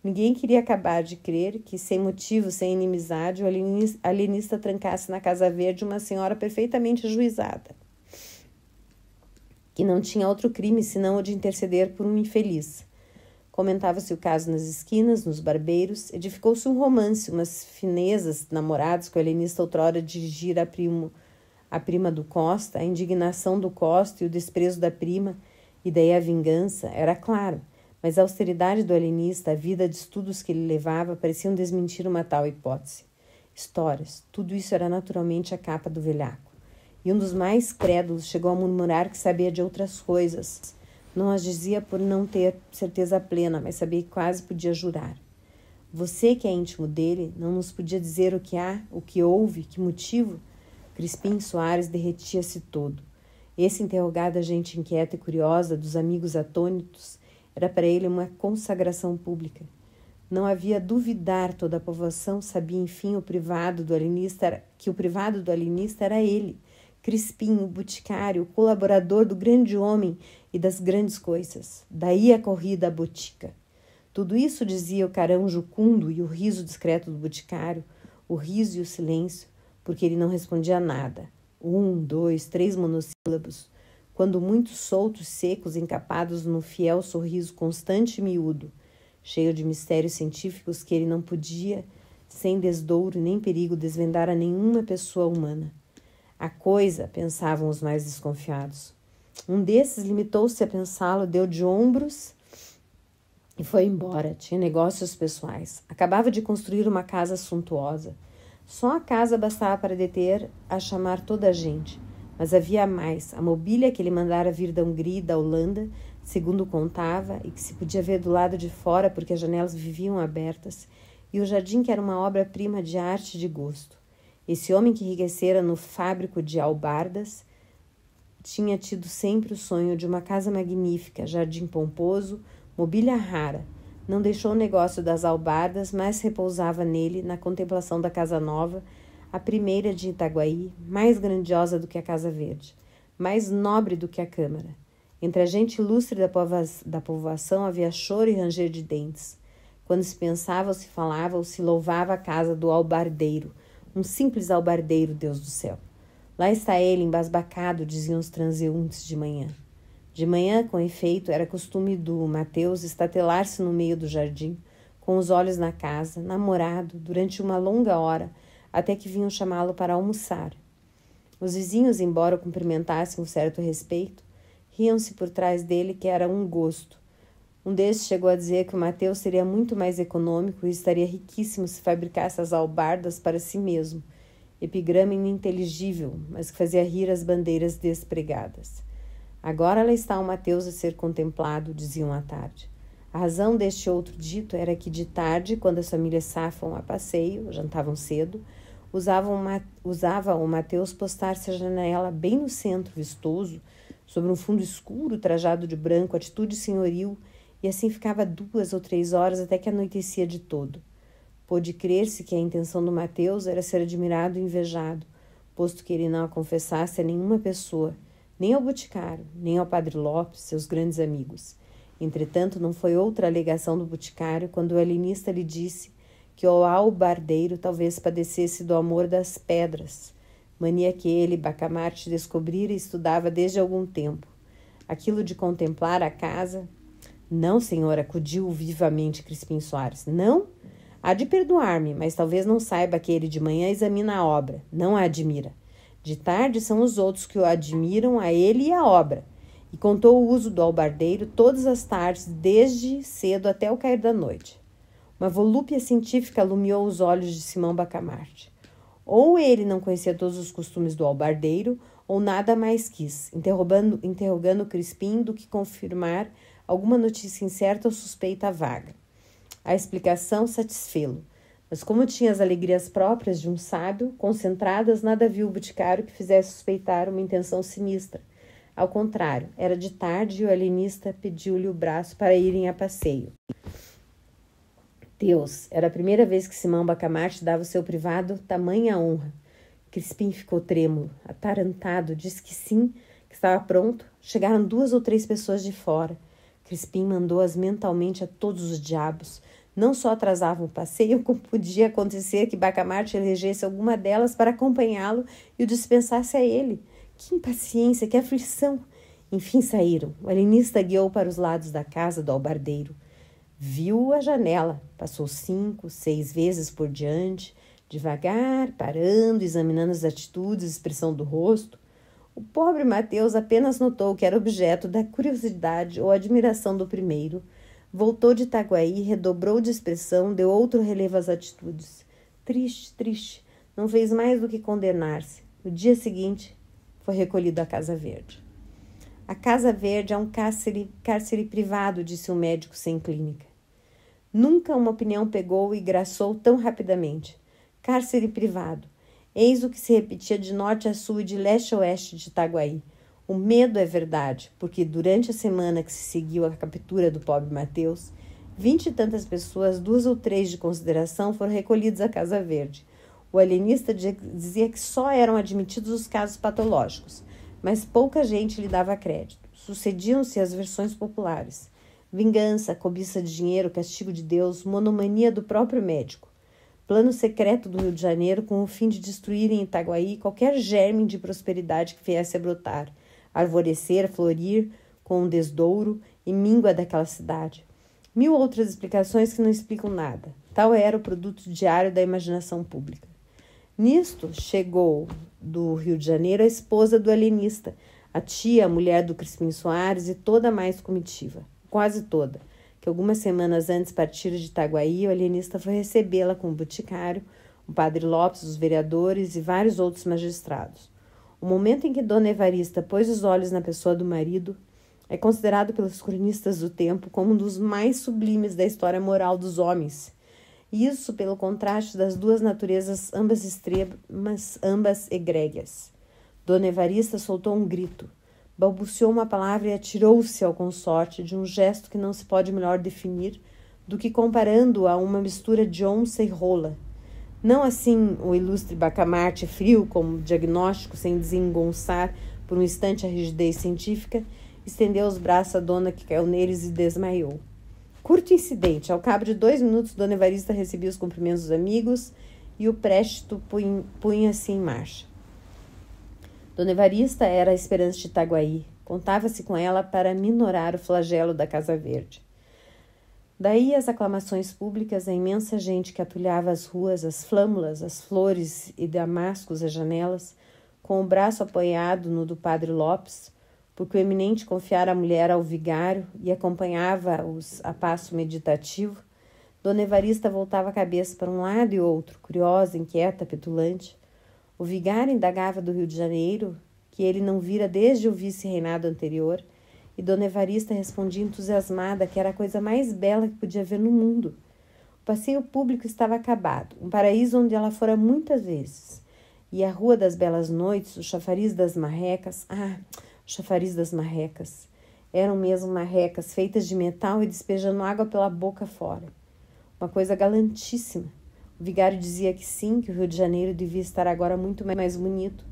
Ninguém queria acabar de crer que, sem motivo, sem inimizade, o alienista trancasse na Casa Verde uma senhora perfeitamente ajuizada, que não tinha outro crime senão o de interceder por um infeliz. Comentava-se o caso nas esquinas, nos barbeiros, edificou-se um romance, umas finezas namoradas que o alienista outrora dirigira a prima do Costa, a indignação do Costa e o desprezo da prima, e daí a vingança, era claro. Mas a austeridade do alienista, a vida de estudos que ele levava, pareciam desmentir uma tal hipótese. Histórias, tudo isso era naturalmente a capa do velhaco. E um dos mais crédulos chegou a murmurar que sabia de outras coisas. Não as dizia por não ter certeza plena, mas sabia que quase podia jurar. Você, que é íntimo dele, não nos podia dizer o que há, o que houve, que motivo? Crispim Soares derretia-se todo. Esse interrogar da gente inquieta e curiosa, dos amigos atônitos, era para ele uma consagração pública. Não havia duvidar, toda a povoação sabia, enfim, que o privado do alienista era ele, Crispim, o boticário, o colaborador do grande homem e das grandes coisas. Daí a corrida à botica. Tudo isso dizia o carão jucundo e o riso discreto do boticário, o riso e o silêncio, porque ele não respondia nada. 1, 2, 3 monossílabos, quando muito soltos, secos, encapados no fiel sorriso constante e miúdo, cheio de mistérios científicos que ele não podia, sem desdouro nem perigo, desvendar a nenhuma pessoa humana. A coisa, pensavam os mais desconfiados. Um desses limitou-se a pensá-lo, deu de ombros e foi embora. Tinha negócios pessoais. Acabava de construir uma casa suntuosa. Só a casa bastava para deter a chamar toda a gente. Mas havia mais. A mobília que ele mandara vir da Hungria e da Holanda, segundo contava, e que se podia ver do lado de fora porque as janelas viviam abertas, e o jardim que era uma obra-prima de arte e de gosto. Esse homem que enriquecera no fábrico de albardas tinha tido sempre o sonho de uma casa magnífica, jardim pomposo, mobília rara. Não deixou o negócio das albardas, mas repousava nele, na contemplação da casa nova, a primeira de Itaguaí, mais grandiosa do que a Casa Verde, mais nobre do que a Câmara. Entre a gente ilustre da povoação havia choro e ranger de dentes. Quando se pensava ou se falava ou se louvava a casa do albardeiro, um simples albardeiro, Deus do céu. Lá está ele, embasbacado, diziam os transeuntes de manhã. De manhã, com efeito, era costume do Mateus estatelar-se no meio do jardim, com os olhos na casa, namorado, durante uma longa hora, até que vinham chamá-lo para almoçar. Os vizinhos, embora o cumprimentassem com certo respeito, riam-se por trás dele que era um gosto. Um desses chegou a dizer que o Mateus seria muito mais econômico e estaria riquíssimo se fabricasse as albardas para si mesmo. Epigrama ininteligível, mas que fazia rir as bandeiras despregadas. Agora lá está o Mateus a ser contemplado, diziam à tarde. A razão deste outro dito era que de tarde, quando as famílias safam a passeio, jantavam cedo, usava o Mateus postar-se à janela bem no centro, vistoso, sobre um fundo escuro, trajado de branco, atitude senhoril, e assim ficava 2 ou 3 horas até que anoitecia de todo. Pôde crer-se que a intenção do Mateus era ser admirado e invejado, posto que ele não a confessasse a nenhuma pessoa, nem ao boticário, nem ao padre Lopes, seus grandes amigos. Entretanto, não foi outra alegação do boticário quando o alienista lhe disse que o albardeiro talvez padecesse do amor das pedras, mania que ele, Bacamarte, descobrira e estudava desde algum tempo. Aquilo de contemplar a casa... Não, senhor, acudiu vivamente Crispim Soares. Não? Há de perdoar-me, mas talvez não saiba que ele de manhã examina a obra, não a admira. De tarde são os outros que o admiram a ele e a obra. E contou o uso do albardeiro todas as tardes, desde cedo até o cair da noite. Uma volúpia científica alumiou os olhos de Simão Bacamarte. Ou ele não conhecia todos os costumes do albardeiro, ou nada mais quis, interrogando Crispim do que confirmar alguma notícia incerta ou suspeita vaga. A explicação satisfê-lo. Mas como tinha as alegrias próprias de um sábio, concentradas, nada viu o boticário que fizesse suspeitar uma intenção sinistra. Ao contrário, era de tarde e o alienista pediu-lhe o braço para irem a passeio. Deus, era a primeira vez que Simão Bacamarte dava ao seu privado tamanha honra. Crispim ficou trêmulo, atarantado, disse que sim, que estava pronto. Chegaram 2 ou 3 pessoas de fora. Crispim mandou-as mentalmente a todos os diabos. Não só atrasavam o passeio, como podia acontecer que Bacamarte elegesse alguma delas para acompanhá-lo e o dispensasse a ele. Que impaciência, que aflição! Enfim saíram. O alienista guiou para os lados da casa do albardeiro. Viu a janela, passou 5, 6 vezes por diante, devagar, parando, examinando as atitudes, expressão do rosto. O pobre Mateus apenas notou que era objeto da curiosidade ou admiração do primeiro. Voltou de Itaguaí, redobrou de expressão, deu outro relevo às atitudes. Triste, triste, não fez mais do que condenar-se. No dia seguinte, foi recolhido à Casa Verde. A Casa Verde é um cárcere privado, disse o médico sem clínica. Nunca uma opinião pegou e graçou tão rapidamente. Cárcere privado. Eis o que se repetia de norte a sul e de leste a oeste de Itaguaí. O medo é verdade, porque durante a semana que se seguiu à captura do pobre Mateus, 20 e tantas pessoas, 2 ou 3 de consideração, foram recolhidas à Casa Verde. O alienista dizia que só eram admitidos os casos patológicos, mas pouca gente lhe dava crédito. Sucediam-se as versões populares. Vingança, cobiça de dinheiro, castigo de Deus, monomania do próprio médico. Plano secreto do Rio de Janeiro com o fim de destruir em Itaguaí qualquer germe de prosperidade que viesse a brotar, arvorecer, florir com o desdouro e míngua daquela cidade. 1000 outras explicações que não explicam nada. Tal era o produto diário da imaginação pública. Nisto chegou do Rio de Janeiro a esposa do alienista, a tia, a mulher do Crispim Soares e toda a mais comitiva, quase toda, que algumas semanas antes partira de Itaguaí, o alienista foi recebê-la com o boticário, o padre Lopes, os vereadores e vários outros magistrados. O momento em que Dona Evarista pôs os olhos na pessoa do marido é considerado pelos cronistas do tempo como um dos mais sublimes da história moral dos homens. Isso pelo contraste das 2 naturezas, ambas extremas, ambas egrégias. Dona Evarista soltou um grito, balbuciou uma palavra e atirou-se ao consorte de um gesto que não se pode melhor definir do que comparando-o a uma mistura de onça e rola. Não assim o ilustre Bacamarte, frio como diagnóstico, sem desengonçar por um instante a rigidez científica, estendeu os braços à dona que caiu neles e desmaiou. Curto incidente. Ao cabo de 2 minutos, Dona Evarista recebia os cumprimentos dos amigos e o préstito punha-se em marcha. Dona Evarista era a esperança de Itaguaí. Contava-se com ela para minorar o flagelo da Casa Verde. Daí as aclamações públicas, a imensa gente que atulhava as ruas, as flâmulas, as flores e damascos às janelas, com o braço apoiado no do padre Lopes, porque o eminente confiara a mulher ao vigário e acompanhava-os a passo meditativo. Dona Evarista voltava a cabeça para um lado e outro, curiosa, inquieta, petulante. O vigário indagava do Rio de Janeiro, que ele não vira desde o vice-reinado anterior, e Dona Evarista respondia entusiasmada que era a coisa mais bela que podia ver no mundo. O passeio público estava acabado, um paraíso onde ela fora muitas vezes. E a Rua das Belas Noites, o chafariz das marrecas... o chafariz das marrecas. Eram mesmo marrecas, feitas de metal e despejando água pela boca fora. Uma coisa galantíssima. O vigário dizia que sim, que o Rio de Janeiro devia estar agora muito mais bonito.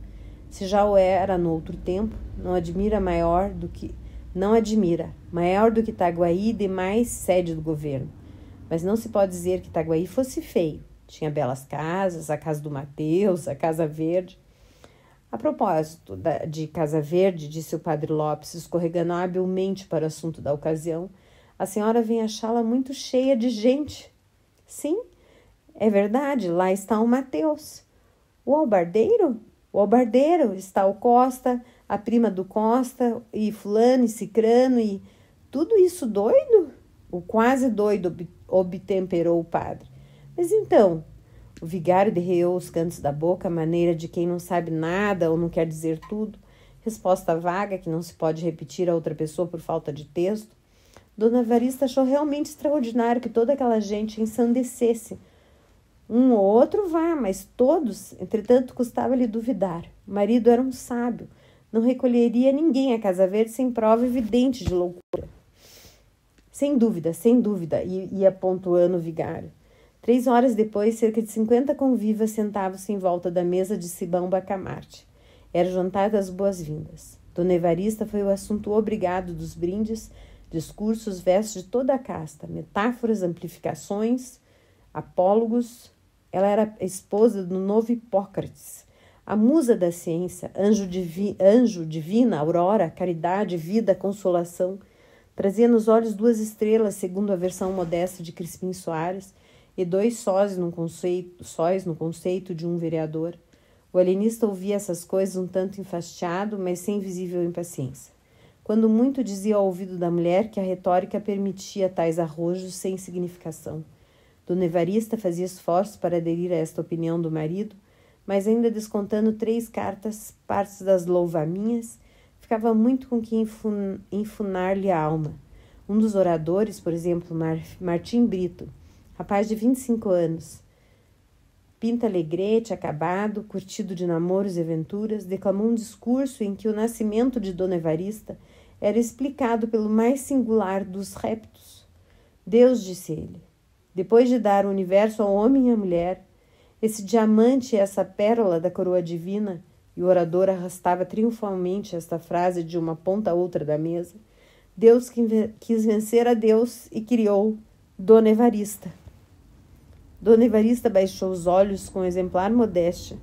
Se já o era no outro tempo, maior do que Itaguaí e demais sede do governo. Mas não se pode dizer que Itaguaí fosse feio. Tinha belas casas, a casa do Mateus, a Casa Verde. A propósito de Casa Verde, disse o padre Lopes, escorregando habilmente para o assunto da ocasião, a senhora vem achá-la muito cheia de gente. Sim, é verdade, lá está o Mateus. O albardeiro? O albardeiro, está o Costa, a prima do Costa, e fulano e cicrano, e tudo isso doido? O quase doido obtemperou o padre. Mas então, o vigário derreou os cantos da boca, a maneira de quem não sabe nada ou não quer dizer tudo, resposta vaga que não se pode repetir a outra pessoa por falta de texto. Dona Evarista achou realmente extraordinário que toda aquela gente ensandecesse. Um ou outro vá, mas todos, entretanto, custava-lhe duvidar. O marido era um sábio, não recolheria ninguém à Casa Verde sem prova evidente de loucura. Sem dúvida, ia pontuando o vigário. 3 horas depois, cerca de 50 convivas sentavam-se em volta da mesa de Simão Bacamarte. Era o jantar das boas-vindas. Dona Evarista foi o assunto obrigado dos brindes, discursos, versos de toda a casta, metáforas, amplificações, apólogos. Ela era a esposa do novo Hipócrates, a musa da ciência, anjo divina, aurora, caridade, vida, consolação. Trazia nos olhos 2 estrelas, segundo a versão modesta de Crispim Soares, e 2 sóis no conceito de um vereador. O alienista ouvia essas coisas um tanto enfastiado, mas sem visível impaciência. Quando muito dizia ao ouvido da mulher que a retórica permitia tais arrojos sem significação. Dona Evarista fazia esforços para aderir a esta opinião do marido, mas ainda descontando 3 cartas, partes das louvaminhas, ficava muito com que enfunar-lhe a alma. Um dos oradores, por exemplo, Martim Brito, rapaz de 25 anos, pinta alegrete, acabado, curtido de namoros e aventuras, declamou um discurso em que o nascimento de Dona Evarista era explicado pelo mais singular dos reptos. Deus, disse ele, depois de dar o universo ao homem e à mulher, esse diamante e essa pérola da coroa divina, e o orador arrastava triunfalmente esta frase de uma ponta a outra da mesa, Deus quis vencer a Deus e criou Dona Evarista. Dona Evarista baixou os olhos com exemplar modéstia.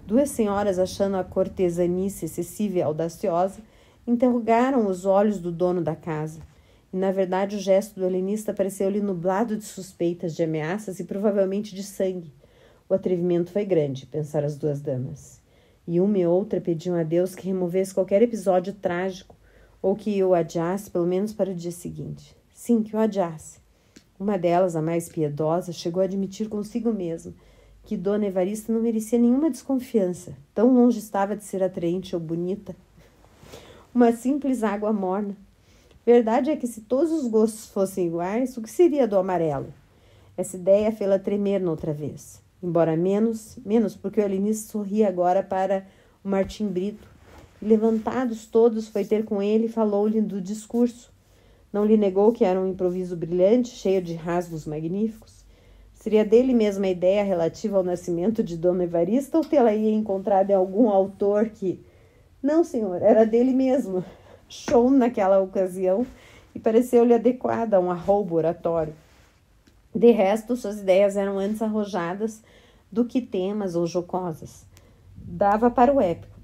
2 senhoras, achando a cortesanice excessiva e audaciosa, interrogaram os olhos do dono da casa. E, na verdade, o gesto do alienista pareceu-lhe nublado de suspeitas, de ameaças e provavelmente de sangue. O atrevimento foi grande, pensaram as 2 damas. E uma e outra pediam a Deus que removesse qualquer episódio trágico ou que o adiasse pelo menos para o dia seguinte. Sim, que o adiasse. Uma delas, a mais piedosa, chegou a admitir consigo mesma que Dona Evarista não merecia nenhuma desconfiança. Tão longe estava de ser atraente ou bonita. Uma simples água morna. Verdade é que se todos os gostos fossem iguais, o que seria do amarelo? Essa ideia fê-la tremer noutra vez. Embora menos porque o alienista sorria agora para o Martim Brito. Levantados todos, foi ter com ele e falou-lhe do discurso. Não lhe negou que era um improviso brilhante, cheio de rasgos magníficos? Seria dele mesma a ideia relativa ao nascimento de Dona Evarista ou tê-la ia encontrado em algum autor que... Não, senhor, era dele mesmo. Show naquela ocasião e pareceu-lhe adequada a um arroubo oratório. De resto, suas ideias eram antes arrojadas do que temas ou jocosas. Dava para o épico.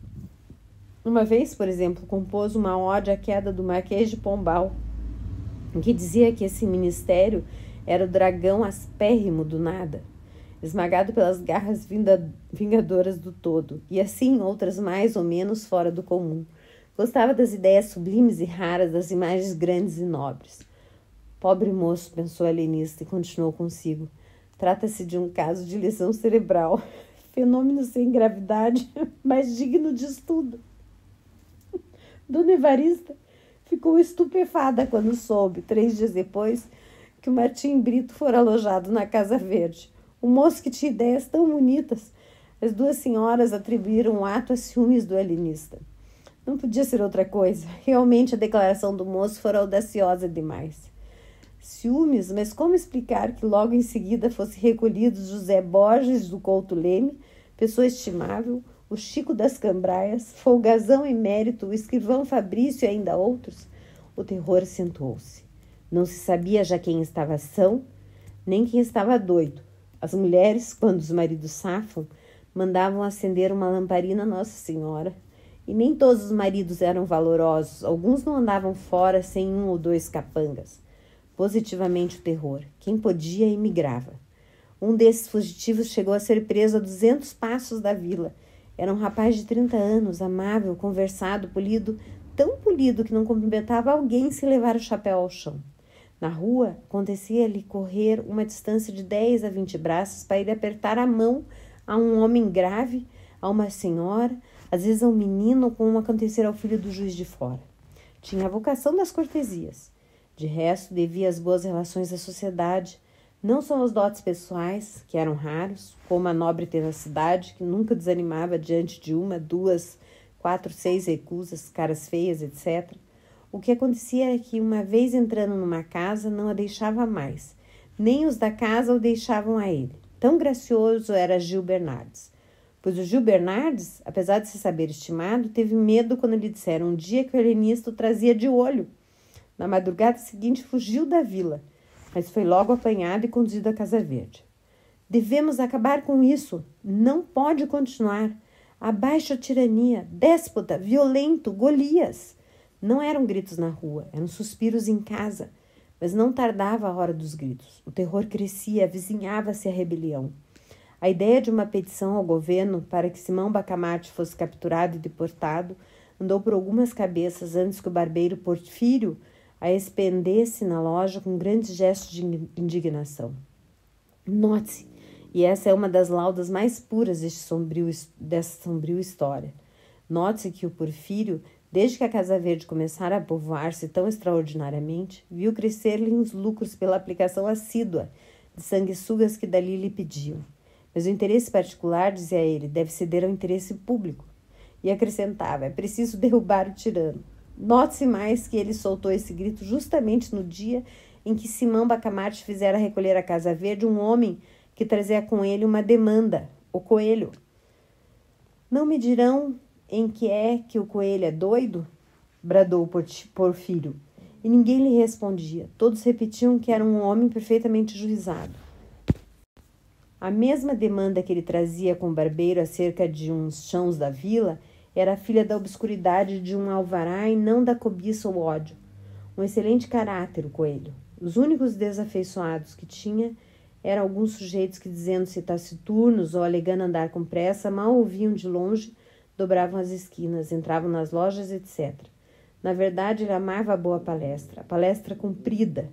Uma vez, por exemplo, compôs uma ode à queda do Marquês de Pombal, em que dizia que esse ministério era o dragão aspérrimo do nada, esmagado pelas garras vingadoras do todo, e assim outras mais ou menos fora do comum. Gostava das ideias sublimes e raras, das imagens grandes e nobres. Pobre moço, pensou a alienista e continuou consigo. Trata-se de um caso de lesão cerebral. Fenômeno sem gravidade, mas digno de estudo. Dona Evarista ficou estupefada quando soube, 3 dias depois, que o Martim Brito fora alojado na Casa Verde. O moço que tinha ideias tão bonitas. As 2 senhoras atribuíram o ato a ciúmes do alienista. Não podia ser outra coisa. Realmente a declaração do moço fora audaciosa demais. Ciúmes, mas como explicar que logo em seguida fosse recolhido José Borges do Couto Leme, pessoa estimável, o Chico das Cambraias, folgazão emérito, o escrivão Fabrício e ainda outros? O terror acentuou-se. Não se sabia já quem estava são, nem quem estava doido. As mulheres, quando os maridos safam, mandavam acender uma lamparina Nossa Senhora. E nem todos os maridos eram valorosos, alguns não andavam fora sem 1 ou 2 capangas. Positivamente o terror. Quem podia, emigrava. Um desses fugitivos chegou a ser preso a 200 passos da vila. Era um rapaz de 30 anos, amável, conversado, polido, tão polido que não cumprimentava alguém se levar o chapéu ao chão. Na rua, acontecia-lhe correr uma distância de 10 a 20 braços para ir apertar a mão a um homem grave, a uma senhora, às vezes a um menino, como acontecer ao filho do Juiz de Fora. Tinha a vocação das cortesias. De resto, devia as boas relações da sociedade. Não são os dotes pessoais, que eram raros, como a nobre tenacidade, que nunca desanimava diante de uma, duas, 4, 6 recusas, caras feias, etc. O que acontecia era que, uma vez entrando numa casa, não a deixava mais. Nem os da casa o deixavam a ele. Tão gracioso era Gil Bernardes. Pois o Gil Bernardes, apesar de se saber estimado, teve medo quando lhe disseram um dia que o helenista o trazia de olho. Na madrugada seguinte fugiu da vila, mas foi logo apanhado e conduzido à Casa Verde. Devemos acabar com isso. Não pode continuar. Abaixo a tirania, déspota, violento, Golias. Não eram gritos na rua, eram suspiros em casa. Mas não tardava a hora dos gritos. O terror crescia, avizinhava-se a rebelião. A ideia de uma petição ao governo para que Simão Bacamarte fosse capturado e deportado andou por algumas cabeças antes que o barbeiro Porfírio a expendesse na loja com grandes gestos de indignação. Note-se, e essa é uma das laudas mais puras dessa sombria história, note-se que o Porfírio, desde que a Casa Verde começara a povoar-se tão extraordinariamente, viu crescer-lhe os lucros pela aplicação assídua de sanguessugas que dali lhe pediam. Mas o interesse particular, dizia ele, deve ceder ao interesse público. E acrescentava, é preciso derrubar o tirano. Note-se mais que ele soltou esse grito justamente no dia em que Simão Bacamarte fizera recolher à Casa Verde um homem que trazia com ele uma demanda, o coelho. Não me dirão em que é que o coelho é doido? Bradou o Porfírio. E ninguém lhe respondia. Todos repetiam que era um homem perfeitamente juizado. A mesma demanda que ele trazia com o barbeiro acerca de uns chãos da vila era a filha da obscuridade de um alvará e não da cobiça ou ódio. Um excelente caráter, o coelho. Os únicos desafeiçoados que tinha eram alguns sujeitos que, dizendo-se taciturnos ou alegando andar com pressa, mal ouviam de longe, dobravam as esquinas, entravam nas lojas, etc. Na verdade, ele amava a boa palestra, a palestra comprida.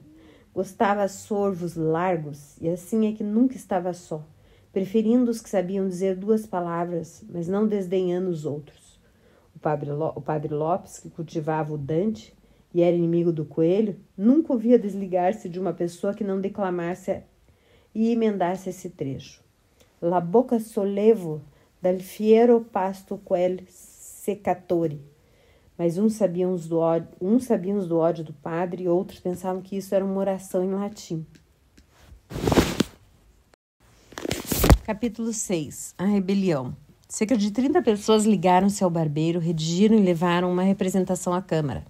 Gostava sorvos largos, e assim é que nunca estava só, preferindo os que sabiam dizer 2 palavras, mas não desdenhando os outros. O padre Lopes, que cultivava o Dante e era inimigo do coelho, nunca ouvia desligar-se de uma pessoa que não declamasse e emendasse esse trecho. La boca solevo dal fiero pasto quel secatore. Mas uns sabiam do ódio do padre e outros pensavam que isso era uma oração em latim. Capítulo 6. A rebelião. Cerca de 30 pessoas ligaram-se ao barbeiro, redigiram e levaram uma representação à Câmara.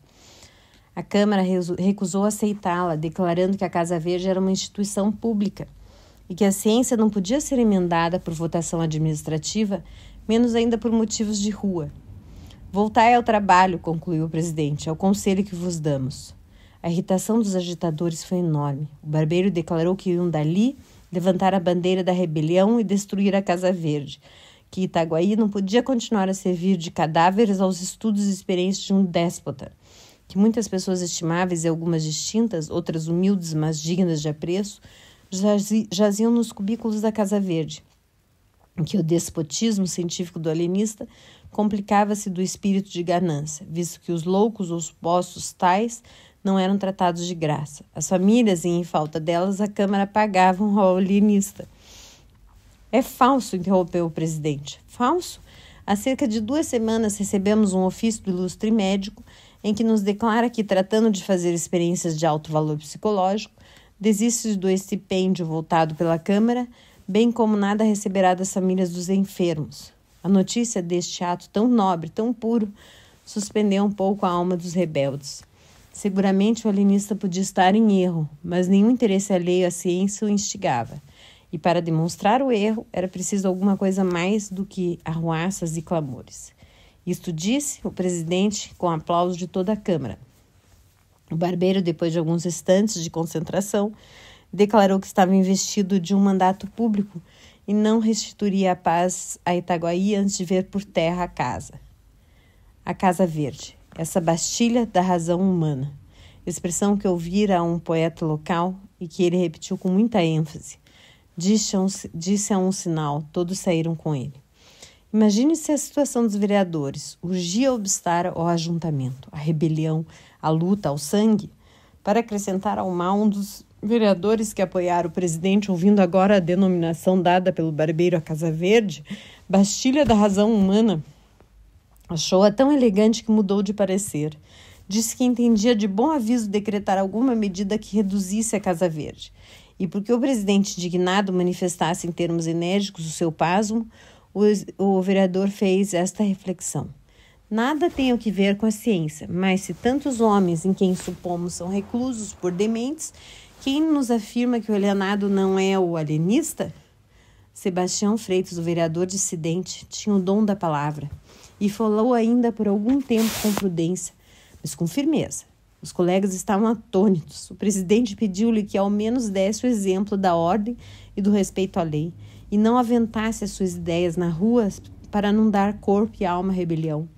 A Câmara recusou aceitá-la, declarando que a Casa Verde era uma instituição pública e que a ciência não podia ser emendada por votação administrativa, menos ainda por motivos de rua. Voltai ao trabalho, concluiu o presidente, ao conselho que vos damos. A irritação dos agitadores foi enorme. O barbeiro declarou que iam dali levantar a bandeira da rebelião e destruir a Casa Verde, que Itaguaí não podia continuar a servir de cadáveres aos estudos e experiências de um déspota, que muitas pessoas estimáveis e algumas distintas, outras humildes, mas dignas de apreço, jaziam nos cubículos da Casa Verde, em que o despotismo científico do alienista complicava-se do espírito de ganância, visto que os loucos ou supostos tais não eram tratados de graça. As famílias, e em falta delas, a Câmara pagavam ao alienista. É falso, interrompeu o presidente. Falso? Há cerca de 2 semanas recebemos um ofício do ilustre médico em que nos declara que, tratando de fazer experiências de alto valor psicológico, desiste do estipêndio voltado pela Câmara, bem como nada receberá das famílias dos enfermos. A notícia deste ato tão nobre, tão puro, suspendeu um pouco a alma dos rebeldes. Seguramente o alienista podia estar em erro, mas nenhum interesse alheio à ciência o instigava. E para demonstrar o erro, era preciso alguma coisa mais do que arruaças e clamores. Isto disse o presidente com aplauso de toda a Câmara. O barbeiro, depois de alguns instantes de concentração, declarou que estava investido de um mandato público e não restituiria a paz a Itaguaí antes de ver por terra a casa. A Casa Verde, essa bastilha da razão humana, expressão que ouvira a um poeta local e que ele repetiu com muita ênfase. Disse a um sinal, todos saíram com ele. Imagine-se a situação dos vereadores. Urgia obstar ao ajuntamento, à rebelião, à luta, ao sangue, para acrescentar ao mal um dos vereadores que apoiaram o presidente, ouvindo agora a denominação dada pelo barbeiro à Casa Verde, Bastilha da Razão Humana, achou-a tão elegante que mudou de parecer. Disse que entendia de bom aviso decretar alguma medida que reduzisse a Casa Verde. E porque o presidente indignado manifestasse em termos enérgicos o seu pasmo, o vereador fez esta reflexão. Nada tem o que ver com a ciência, mas se tantos homens em quem supomos são reclusos por dementes, quem nos afirma que o alienado não é o alienista? Sebastião Freitas, o vereador dissidente, tinha o dom da palavra e falou ainda por algum tempo com prudência, mas com firmeza. Os colegas estavam atônitos. O presidente pediu-lhe que ao menos desse o exemplo da ordem e do respeito à lei e não aventasse as suas ideias na rua para não dar corpo e alma à rebelião,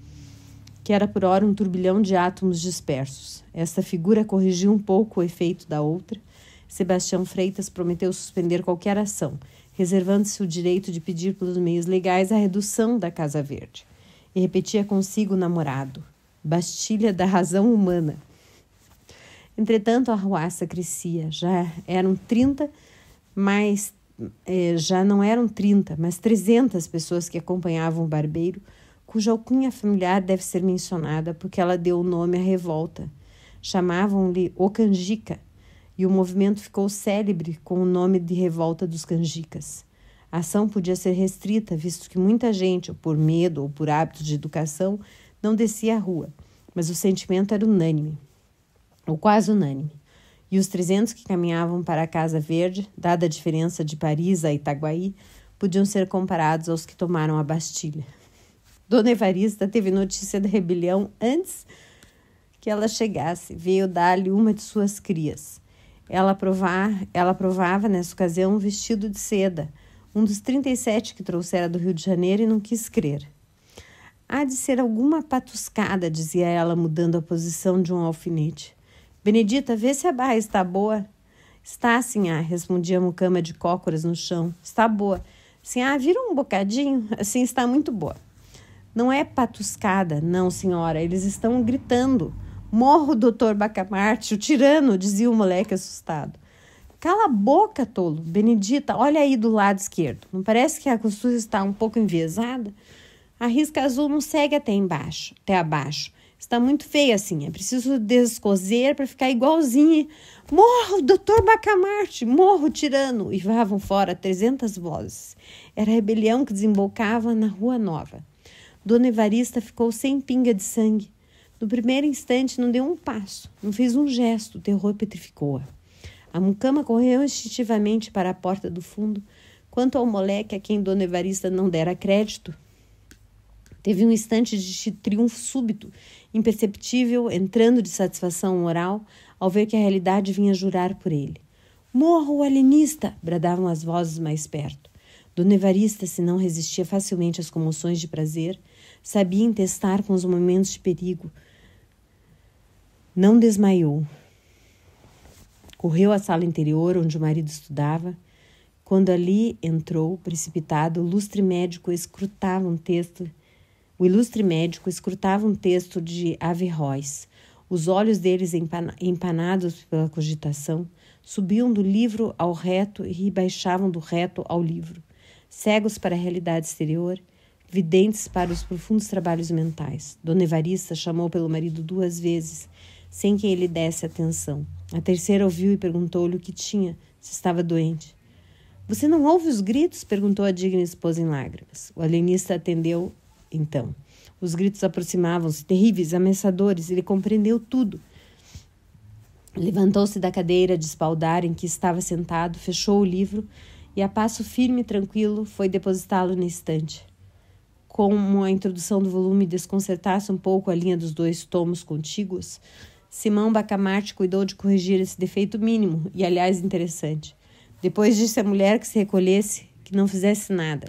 que era por ora um turbilhão de átomos dispersos. Esta figura corrigiu um pouco o efeito da outra. Sebastião Freitas prometeu suspender qualquer ação, reservando-se o direito de pedir pelos meios legais a redução da Casa Verde. E repetia consigo o namorado, Bastilha da Razão Humana. Entretanto, a arruaça crescia. Já não eram 30, mas 300 pessoas que acompanhavam o barbeiro, cuja alcunha familiar deve ser mencionada porque ela deu o nome à revolta. Chamavam-lhe o Canjica, e o movimento ficou célebre com o nome de Revolta dos Canjicas. A ação podia ser restrita, visto que muita gente, ou por medo ou por hábitos de educação, não descia à rua, mas o sentimento era unânime, ou quase unânime. E os 300 que caminhavam para a Casa Verde, dada a diferença de Paris a Itaguaí, podiam ser comparados aos que tomaram a Bastilha. Dona Evarista teve notícia da rebelião antes que ela chegasse. Veio dar-lhe uma de suas crias. Ela provava, nessa ocasião, um vestido de seda, um dos 37 que trouxera do Rio de Janeiro, e não quis crer. Há de ser alguma patuscada, dizia ela, mudando a posição de um alfinete. Benedita, vê se a barra está boa. Está, sinhá, respondia a mucama de cócoras no chão. Está boa. Sinhá, vira um bocadinho? Assim está muito boa. Não é patuscada, não, senhora. Eles estão gritando. Morro, doutor Bacamarte, o tirano, dizia o moleque assustado. Cala a boca, tolo. Benedita, olha aí do lado esquerdo. Não parece que a costura está um pouco enviesada? A risca azul não segue até abaixo. Está muito feia assim. É preciso descoser para ficar igualzinha. Morro, doutor Bacamarte, morro, tirano. E vavam fora 300 vozes. Era a rebelião que desembocava na Rua Nova. Dona Evarista ficou sem pinga de sangue. No primeiro instante não deu um passo, não fez um gesto, o terror petrificou-a. A mucama correu instintivamente para a porta do fundo. Quanto ao moleque a quem Dona Evarista não dera crédito, teve um instante de triunfo súbito, imperceptível, entrando de satisfação moral, ao ver que a realidade vinha jurar por ele. Morra o alienista! Bradavam as vozes mais perto. Dona Evarista, se não resistia facilmente às comoções de prazer, sabia entestar com os momentos de perigo. Não desmaiou. Correu à sala interior, onde o marido estudava. Quando ali entrou, precipitado, o ilustre médico escrutava um texto de Averroes. Os olhos deles, empanados pela cogitação, subiam do livro ao reto e baixavam do reto ao livro. Cegos para a realidade exterior, videntes para os profundos trabalhos mentais. Dona Evarista chamou pelo marido 2 vezes, sem que ele desse atenção. A terceira ouviu e perguntou-lhe o que tinha, se estava doente. Você não ouve os gritos? Perguntou a digna esposa em lágrimas. O alienista atendeu, então. Os gritos aproximavam-se, terríveis, ameaçadores. Ele compreendeu tudo. Levantou-se da cadeira de espaldar em que estava sentado, fechou o livro e, a passo firme e tranquilo, foi depositá-lo na estante. Como a introdução do volume desconcertasse um pouco a linha dos 2 tomos contíguos, Simão Bacamarte cuidou de corrigir esse defeito mínimo e, aliás, interessante. Depois disse à mulher que se recolhesse, que não fizesse nada.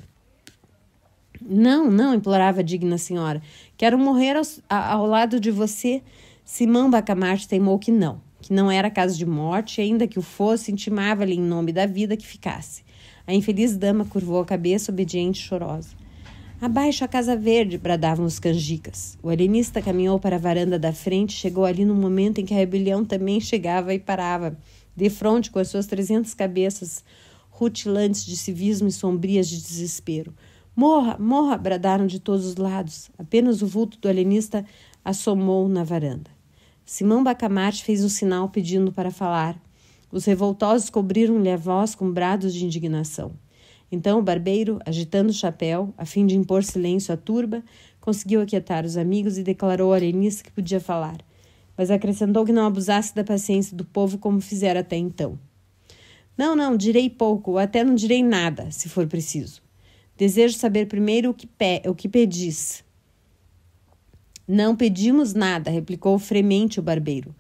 Não, implorava a digna senhora. Quero morrer ao lado de você. Simão Bacamarte teimou que não era caso de morte, e ainda que o fosse, intimava-lhe em nome da vida que ficasse. A infeliz dama curvou a cabeça, obediente e chorosa. Abaixo a Casa Verde, bradavam os canjicas. O alienista caminhou para a varanda da frente, chegou ali no momento em que a rebelião também chegava e parava, Defronte, com as suas 300 cabeças rutilantes de civismo e sombrias de desespero. Morra, morra! Bradaram de todos os lados. Apenas o vulto do alienista assomou na varanda. Simão Bacamarte fez um sinal pedindo para falar. Os revoltosos cobriram-lhe a voz com brados de indignação. Então o barbeiro, agitando o chapéu, a fim de impor silêncio à turba, conseguiu aquietar os amigos e declarou ao alienista que podia falar, mas acrescentou que não abusasse da paciência do povo como fizera até então. Não, direi pouco, ou até não direi nada, se for preciso. Desejo saber primeiro o que pedis. Não pedimos nada, replicou fremente o barbeiro.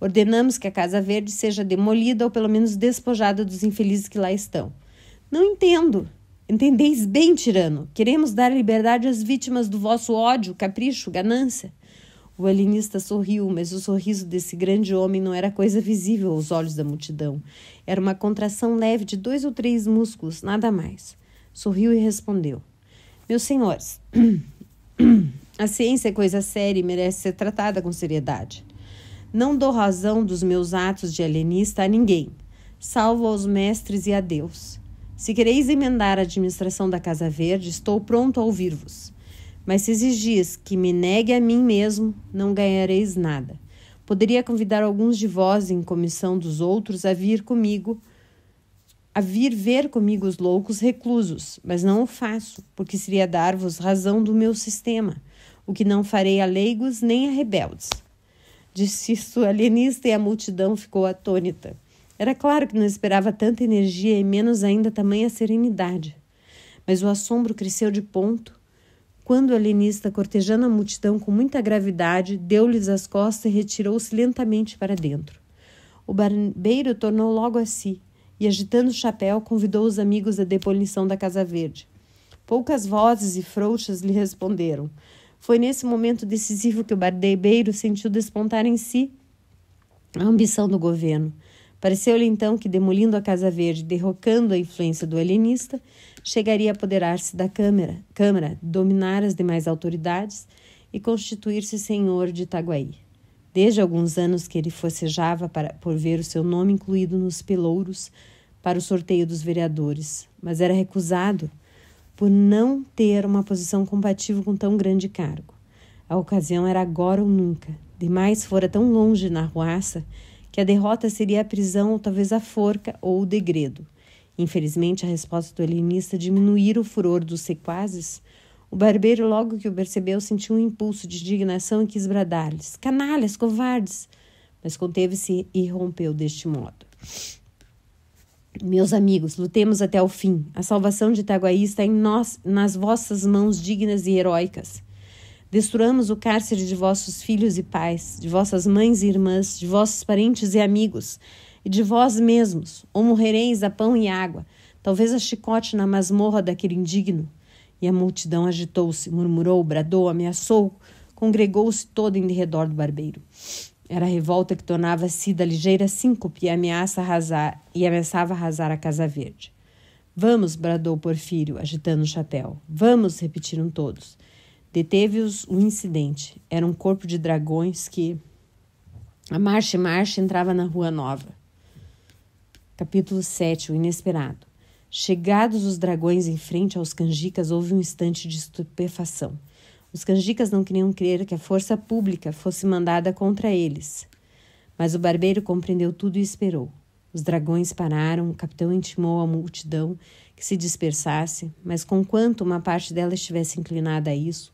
Ordenamos que a Casa Verde seja demolida ou pelo menos despojada dos infelizes que lá estão. Não entendo. Entendeis bem, tirano. Queremos dar liberdade às vítimas do vosso ódio, capricho, ganância. O alienista sorriu, mas o sorriso desse grande homem não era coisa visível aos olhos da multidão. Era uma contração leve de 2 ou 3 músculos, nada mais. Sorriu e respondeu. Meus senhores, a ciência é coisa séria e merece ser tratada com seriedade. Não dou razão dos meus atos de alienista a ninguém, salvo aos mestres e a Deus. Se quereis emendar a administração da Casa Verde, estou pronto a ouvir-vos. Mas se exigis que me negue a mim mesmo, não ganhareis nada. Poderia convidar alguns de vós, em comissão dos outros, a vir ver comigo os loucos reclusos, mas não o faço, porque seria dar-vos razão do meu sistema, o que não farei a leigos nem a rebeldes. Disse isso o alienista e a multidão ficou atônita. Era claro que não esperava tanta energia e menos ainda tamanha serenidade. Mas o assombro cresceu de ponto quando o alienista, cortejando a multidão com muita gravidade, deu-lhes as costas e retirou-se lentamente para dentro. O barbeiro tornou logo a si e, agitando o chapéu, convidou os amigos à demolição da Casa Verde. Poucas vozes e frouxas lhe responderam. Foi nesse momento decisivo que o barbeiro sentiu despontar em si a ambição do governo. Pareceu-lhe então que, demolindo a Casa Verde, derrocando a influência do alienista, chegaria a apoderar-se da Câmara, dominar as demais autoridades e constituir-se senhor de Itaguaí. Desde alguns anos que ele forcejava por ver o seu nome incluído nos pelouros para o sorteio dos vereadores, mas era recusado por não ter uma posição compatível com tão grande cargo. A ocasião era agora ou nunca. Demais fora tão longe na arruaça que a derrota seria a prisão ou talvez a forca ou o degredo. Infelizmente, a resposta do alienista diminuíra o furor dos sequazes. O barbeiro, logo que o percebeu, sentiu um impulso de indignação e quis bradar-lhes: canalhas, covardes! Mas conteve-se e rompeu deste modo. Meus amigos, lutemos até o fim. A salvação de Itaguaí está em nós, nas vossas mãos dignas e heróicas. Destruamos o cárcere de vossos filhos e pais, de vossas mães e irmãs, de vossos parentes e amigos, e de vós mesmos, ou morrereis a pão e água, talvez a chicote na masmorra daquele indigno. E a multidão agitou-se, murmurou, bradou, ameaçou, congregou-se toda em redor do barbeiro. Era a revolta que tornava-se da ligeira síncope e ameaçava arrasar a Casa Verde. Vamos, bradou Porfírio, agitando o chapéu. Vamos, repetiram todos. Deteve-os um incidente. Era um corpo de dragões que, a marcha entrava na Rua Nova. Capítulo 7. O inesperado. Chegados os dragões em frente aos canjicas, houve um instante de estupefação. Os canjicas não queriam crer que a força pública fosse mandada contra eles. Mas o barbeiro compreendeu tudo e esperou. Os dragões pararam, o capitão intimou à multidão que se dispersasse, mas conquanto uma parte dela estivesse inclinada a isso,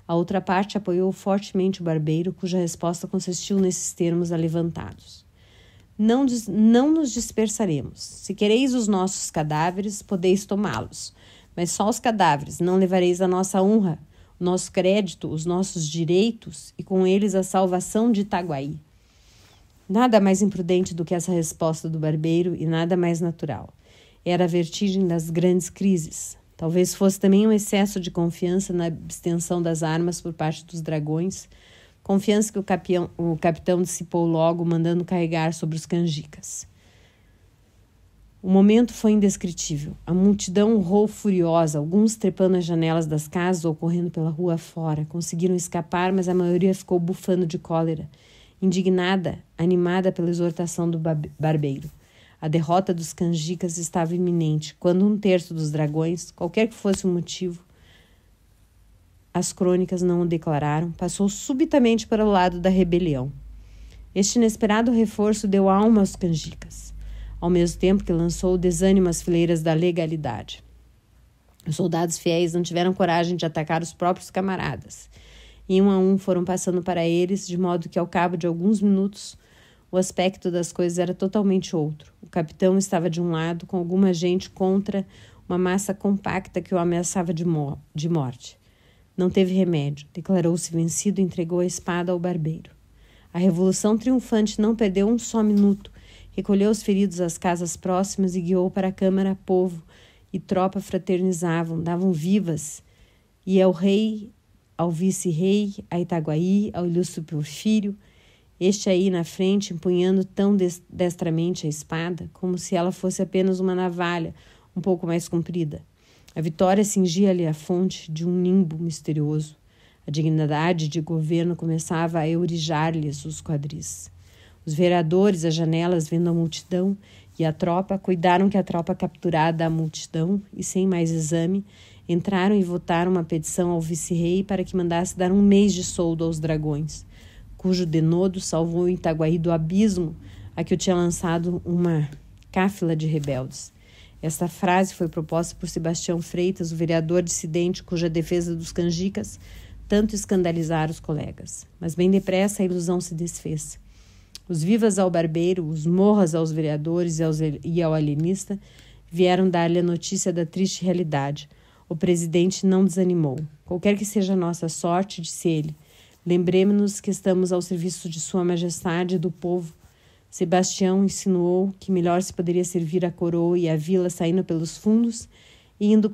a outra parte apoiou fortemente o barbeiro, cuja resposta consistiu nesses termos alevantados. Não nos dispersaremos. Se quereis os nossos cadáveres, podeis tomá-los. Mas só os cadáveres, não levareis a nossa honra, o nosso crédito, os nossos direitos e com eles a salvação de Itaguaí. Nada mais imprudente do que essa resposta do barbeiro e nada mais natural. Era a vertigem das grandes crises. Talvez fosse também um excesso de confiança na abstenção das armas por parte dos dragões, confiança que o capitão dissipou logo, mandando carregar sobre os canjicas. O momento foi indescritível. A multidão urrou furiosa, alguns trepando as janelas das casas ou correndo pela rua fora. Conseguiram escapar, mas a maioria ficou bufando de cólera, indignada, animada pela exortação do barbeiro. A derrota dos canjicas estava iminente, quando 1/3 dos dragões, qualquer que fosse o motivo, as crônicas não o declararam, passou subitamente para o lado da rebelião. Este inesperado reforço deu alma aos canjicas, ao mesmo tempo que lançou o desânimo às fileiras da legalidade. Os soldados fiéis não tiveram coragem de atacar os próprios camaradas, e um a um foram passando para eles, de modo que ao cabo de alguns minutos o aspecto das coisas era totalmente outro. O capitão estava de um lado, com alguma gente contra uma massa compacta que o ameaçava de morte. Não teve remédio, declarou-se vencido e entregou a espada ao barbeiro. A revolução triunfante não perdeu um só minuto, recolheu os feridos às casas próximas e guiou para a câmara povo e tropa fraternizavam, davam vivas, e ao rei, ao vice-rei, a Itaguaí, ao ilustre Porfírio, este aí na frente, empunhando tão destramente a espada, como se ela fosse apenas uma navalha, um pouco mais comprida. A vitória cingia-lhe a fonte de um nimbo misterioso. A dignidade de governo começava a eurijar-lhes os quadris. Os vereadores às janelas, vendo a multidão e a tropa, cuidaram que a tropa capturada a multidão e, sem mais exame, entraram e votaram uma petição ao vice-rei para que mandasse dar 1 mês de soldo aos dragões, cujo denodo salvou Itaguaí do abismo a que o tinha lançado uma cáfila de rebeldes. Esta frase foi proposta por Sebastião Freitas, o vereador dissidente cuja defesa dos canjicas tanto escandalizara os colegas. Mas bem depressa a ilusão se desfez. Os vivas ao barbeiro, os morras aos vereadores e ao alienista vieram dar-lhe a notícia da triste realidade. O presidente não desanimou. Qualquer que seja a nossa sorte, disse ele, lembremos-nos que estamos ao serviço de Sua Majestade e do povo. Sebastião insinuou que melhor se poderia servir a coroa e a vila saindo pelos fundos e indo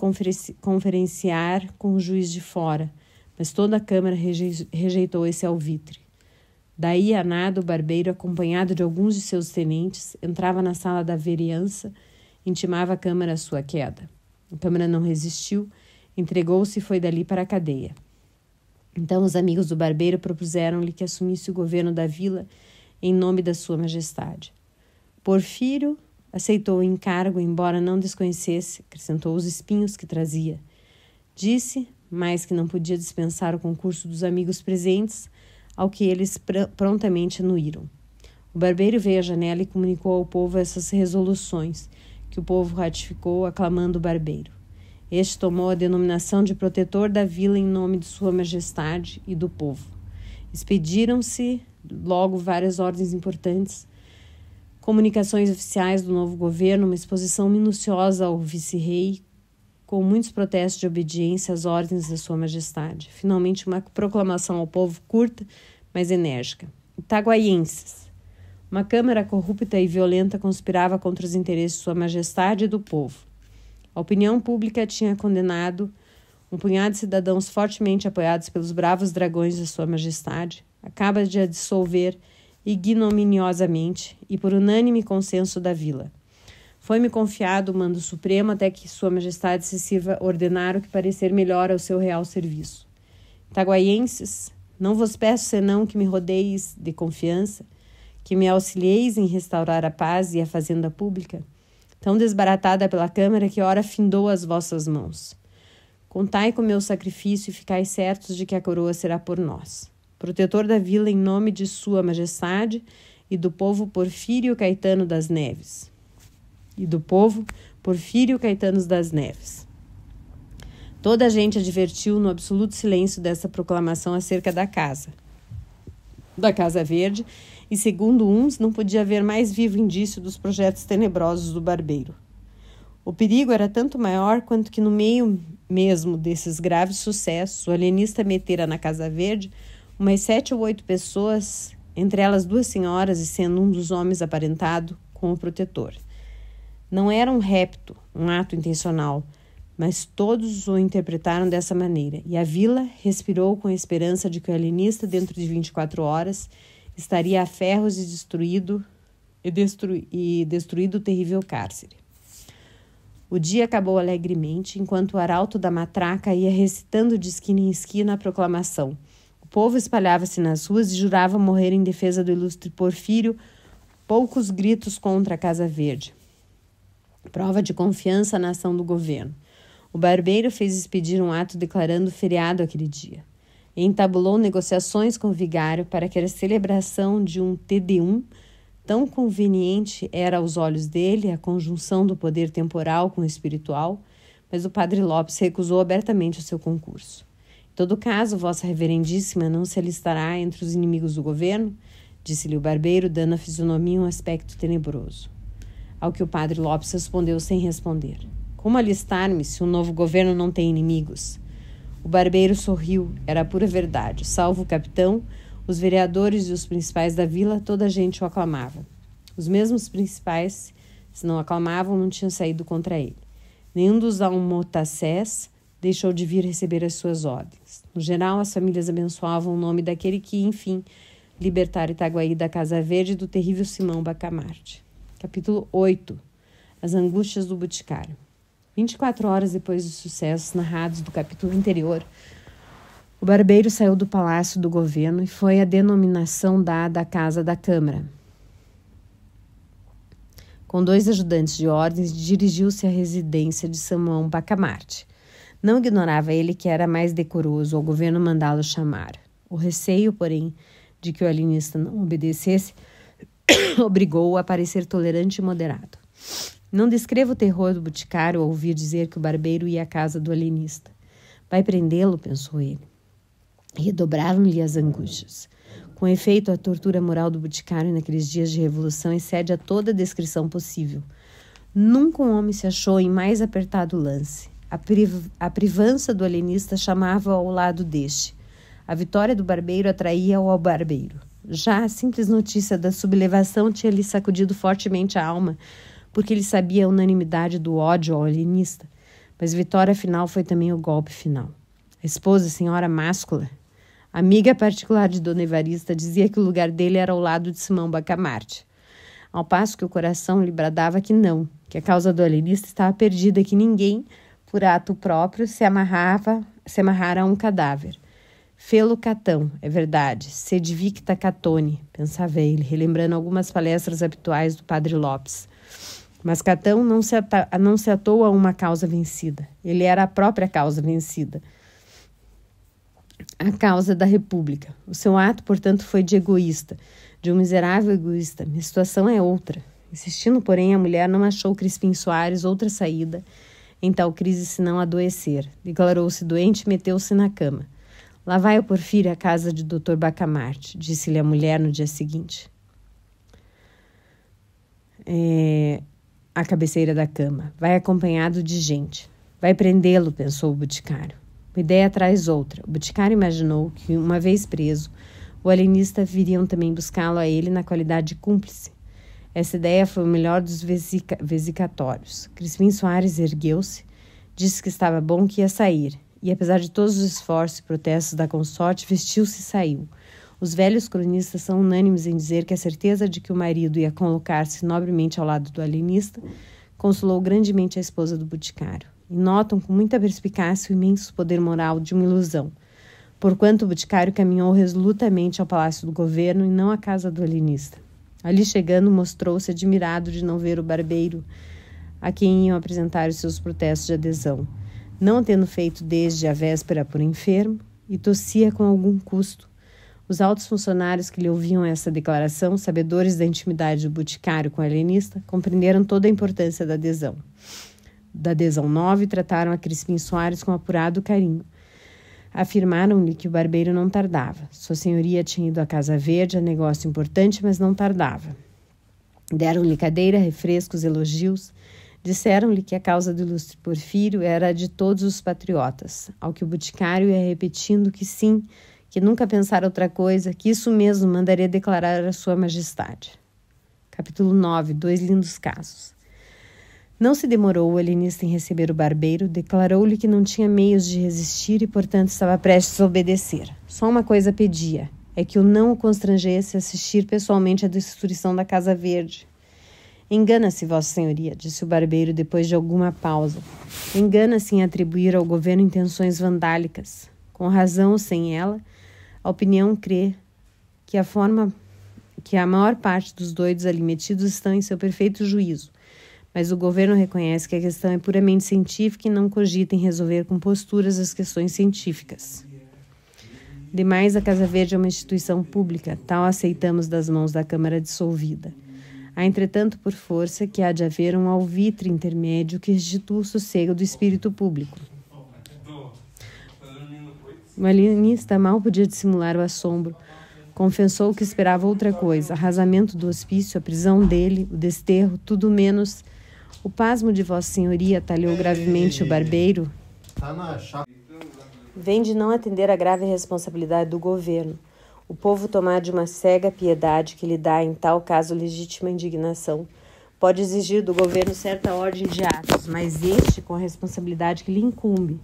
conferenciar com o juiz de fora, mas toda a Câmara rejeitou esse alvitre. Daí a nada o barbeiro, acompanhado de alguns de seus tenentes, entrava na sala da vereança e intimava a Câmara a sua queda. A Câmara não resistiu, entregou-se e foi dali para a cadeia. Então os amigos do barbeiro propuseram-lhe que assumisse o governo da vila em nome da Sua Majestade. Porfírio aceitou o encargo, embora não desconhecesse, acrescentou os espinhos que trazia. Disse, mas que não podia dispensar o concurso dos amigos presentes, ao que eles prontamente anuíram. O barbeiro veio à janela e comunicou ao povo essas resoluções, que o povo ratificou, aclamando o barbeiro. Este tomou a denominação de protetor da vila em nome de Sua Majestade e do povo. Expediram-se logo várias ordens importantes, comunicações oficiais do novo governo, uma exposição minuciosa ao vice-rei, com muitos protestos de obediência às ordens da Sua Majestade. Finalmente, uma proclamação ao povo curta, mas enérgica. Itaguaienses. Uma Câmara corrupta e violenta conspirava contra os interesses de Sua Majestade e do povo. A opinião pública tinha condenado um punhado de cidadãos fortemente apoiados pelos bravos dragões de Sua Majestade, acaba de a dissolver ignominiosamente e por unânime consenso da vila. Foi-me confiado o mando supremo até que Sua Majestade se sirva ordenar o que parecer melhor ao seu real serviço. Itaguaienses, não vos peço senão que me rodeis de confiança, que me auxilieis em restaurar a paz e a fazenda pública, tão desbaratada pela Câmara que ora findou as vossas mãos. Contai com meu sacrifício e ficai certos de que a coroa será por nós. Protetor da vila em nome de Sua Majestade e do povo Porfírio Caetano das Neves. Toda a gente advertiu no absoluto silêncio dessa proclamação acerca da Casa Verde, e segundo uns, não podia haver mais vivo indício dos projetos tenebrosos do barbeiro. O perigo era tanto maior quanto que no meio mesmo desses graves sucessos, o alienista metera na Casa Verde umas 7 ou 8 pessoas, entre elas 2 senhoras e sendo um dos homens aparentado com o protetor. Não era um rapto, um ato intencional, mas todos o interpretaram dessa maneira, e a vila respirou com a esperança de que o alienista, dentro de 24 horas, estaria a ferros e destruído o terrível cárcere. O dia acabou alegremente, enquanto o arauto da matraca ia recitando de esquina em esquina a proclamação. O povo espalhava-se nas ruas e jurava morrer em defesa do ilustre Porfírio, poucos gritos contra a Casa Verde. prova de confiança na ação do governo. O barbeiro fez expedir um ato declarando feriado aquele dia. E entabulou negociações com o vigário para que a celebração de um Te-Deum, tão conveniente era aos olhos dele a conjunção do poder temporal com o espiritual, mas o padre Lopes recusou abertamente o seu concurso. Em todo caso, vossa reverendíssima não se alistará entre os inimigos do governo? Disse-lhe o barbeiro, dando à fisionomia um aspecto tenebroso. Ao que o padre Lopes respondeu sem responder. Como alistar-me se o novo governo não tem inimigos? O barbeiro sorriu, era a pura verdade. Salvo o capitão, os vereadores e os principais da vila, toda a gente o aclamava. Os mesmos principais, se não aclamavam, não tinham saído contra ele. Nenhum dos almotacés deixou de vir receber as suas ordens. No geral, as famílias abençoavam o nome daquele que, enfim, libertara Itaguaí da Casa Verde e do terrível Simão Bacamarte. Capítulo 8. As angústias do Boticário. 24 horas depois dos sucessos narrados do capítulo anterior, o barbeiro saiu do palácio do governo e foi a denominação dada à Casa da Câmara. Com 2 ajudantes de ordens, dirigiu-se à residência de Simão Bacamarte. Não ignorava ele que era mais decoroso ao governo mandá-lo chamar. O receio, porém, de que o alienista não obedecesse, obrigou-o a parecer tolerante e moderado. Não descreva o terror do boticário ao ouvir dizer que o barbeiro ia à casa do alienista. Vai prendê-lo, pensou ele. E redobraram-lhe as angústias. Com efeito, a tortura moral do boticário naqueles dias de revolução excede a toda a descrição possível. Nunca um homem se achou em mais apertado lance. A privança do alienista chamava-o ao lado deste. A vitória do barbeiro atraía-o ao barbeiro. Já a simples notícia da sublevação tinha-lhe sacudido fortemente a alma, porque ele sabia a unanimidade do ódio ao alienista. Mas a vitória final foi também o golpe final. A esposa, a senhora Máscula, amiga particular de Dona Evarista, dizia que o lugar dele era ao lado de Simão Bacamarte. Ao passo que o coração lhe bradava que não, que a causa do alienista estava perdida, que ninguém, por ato próprio, se amarrara a um cadáver. Fê-lo catão, é verdade, sed victa catone, pensava ele, relembrando algumas palestras habituais do padre Lopes. Mas Catão não se atou a uma causa vencida. Ele era a própria causa vencida. A causa da República. O seu ato, portanto, foi de egoísta, de um miserável egoísta. Minha situação é outra. Insistindo, porém, a mulher não achou Crispim Soares outra saída em tal crise senão adoecer. Declarou-se doente e meteu-se na cama. Lá vai o Porfírio à casa de Dr. Bacamarte, disse-lhe a mulher no dia seguinte. À cabeceira da cama. Vai acompanhado de gente. Vai prendê-lo, pensou o boticário. Uma ideia traz outra. O boticário imaginou que, uma vez preso, o alienista viriam também buscá-lo a ele na qualidade de cúmplice. Essa ideia foi o melhor dos vesicatórios. Crispim Soares ergueu-se, disse que estava bom, que ia sair, e, apesar de todos os esforços e protestos da consorte, vestiu-se e saiu. Os velhos cronistas são unânimes em dizer que a certeza de que o marido ia colocar-se nobremente ao lado do alienista consolou grandemente a esposa do boticário. E notam com muita perspicácia o imenso poder moral de uma ilusão, porquanto o boticário caminhou resolutamente ao palácio do governo e não à casa do alienista. Ali chegando, mostrou-se admirado de não ver o barbeiro, a quem iam apresentar os seus protestos de adesão, não tendo feito desde a véspera por enfermo, e tossia com algum custo. Os altos funcionários que lhe ouviam essa declaração, sabedores da intimidade do boticário com o alienista, compreenderam toda a importância da adesão. Da adesão nova, e trataram a Crispim Soares com apurado carinho. Afirmaram-lhe que o barbeiro não tardava. Sua senhoria tinha ido à Casa Verde, a negócio importante, mas não tardava. Deram-lhe cadeira, refrescos, elogios. Disseram-lhe que a causa do ilustre Porfírio era a de todos os patriotas, ao que o boticário ia repetindo que sim, que nunca pensara outra coisa, que isso mesmo mandaria declarar a sua majestade. Capítulo 9. 2 lindos casos. Não se demorou o alienista em receber o barbeiro, declarou-lhe que não tinha meios de resistir e, portanto, estava prestes a obedecer. Só uma coisa pedia, é que o não o constrangesse a assistir pessoalmente à destruição da Casa Verde. Engana-se, Vossa Senhoria, disse o barbeiro depois de alguma pausa. Engana-se em atribuir ao governo intenções vandálicas. Com razão ou sem ela, a opinião crê que a maior parte dos doidos ali metidos estão em seu perfeito juízo, Mas o governo reconhece que a questão é puramente científica e não cogita em resolver com posturas as questões científicas. Demais, a Casa Verde é uma instituição pública, tal aceitamos das mãos da Câmara dissolvida. Há, entretanto, por força, que há de haver um alvitre intermédio que restitua o sossego do espírito público. O alienista mal podia dissimular o assombro. Confessou que esperava outra coisa, arrasamento do hospício, a prisão dele, o desterro, tudo menos. O pasmo de Vossa Senhoria, talhou gravemente o barbeiro, vem de não atender à grave responsabilidade do governo. O povo tomar de uma cega piedade que lhe dá, em tal caso, legítima indignação. Pode exigir do governo certa ordem de atos, mas este, com a responsabilidade que lhe incumbe,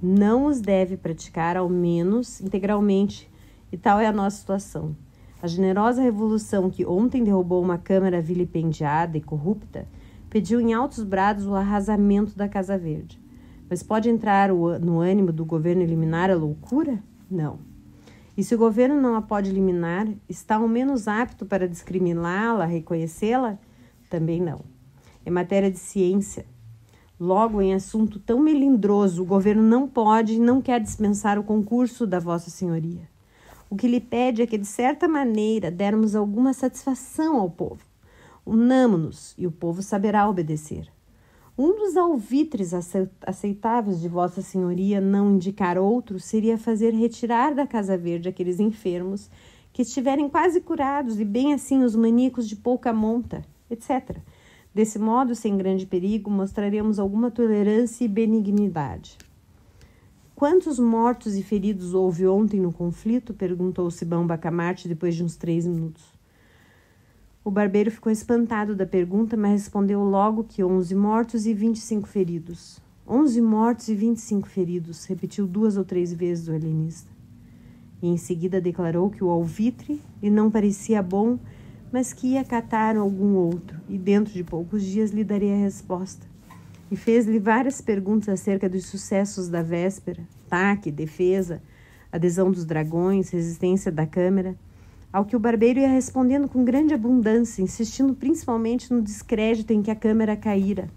não os deve praticar, ao menos, integralmente. E tal é a nossa situação. A generosa revolução que ontem derrubou uma Câmara vilipendiada e corrupta pediu em altos brados o arrasamento da Casa Verde. Mas pode entrar no ânimo do governo eliminar a loucura? Não. E se o governo não a pode eliminar, está ao menos apto para discriminá-la, reconhecê-la? Também não. É matéria de ciência. Logo, em assunto tão melindroso, o governo não pode e não quer dispensar o concurso da Vossa Senhoria. O que lhe pede é que, de certa maneira, dermos alguma satisfação ao povo. Unamo-nos e o povo saberá obedecer. Um dos alvitres aceitáveis de Vossa Senhoria, não indicar outro, seria fazer retirar da Casa Verde aqueles enfermos que estiverem quase curados e bem assim os maníacos de pouca monta, etc. Desse modo, sem grande perigo, mostraremos alguma tolerância e benignidade. Quantos mortos e feridos houve ontem no conflito? Perguntou Simão Bacamarte depois de uns 3 minutos. O barbeiro ficou espantado da pergunta, mas respondeu logo que 11 mortos e 25 feridos. 11 mortos e 25 feridos, repetiu 2 ou 3 vezes o alienista. E em seguida declarou que o alvitre lhe não parecia bom, mas que ia catar algum outro, e dentro de poucos dias lhe daria a resposta. E fez-lhe várias perguntas acerca dos sucessos da véspera, ataque, defesa, adesão dos dragões, resistência da Câmara, ao que o barbeiro ia respondendo com grande abundância, insistindo principalmente no descrédito em que a Câmara caíra.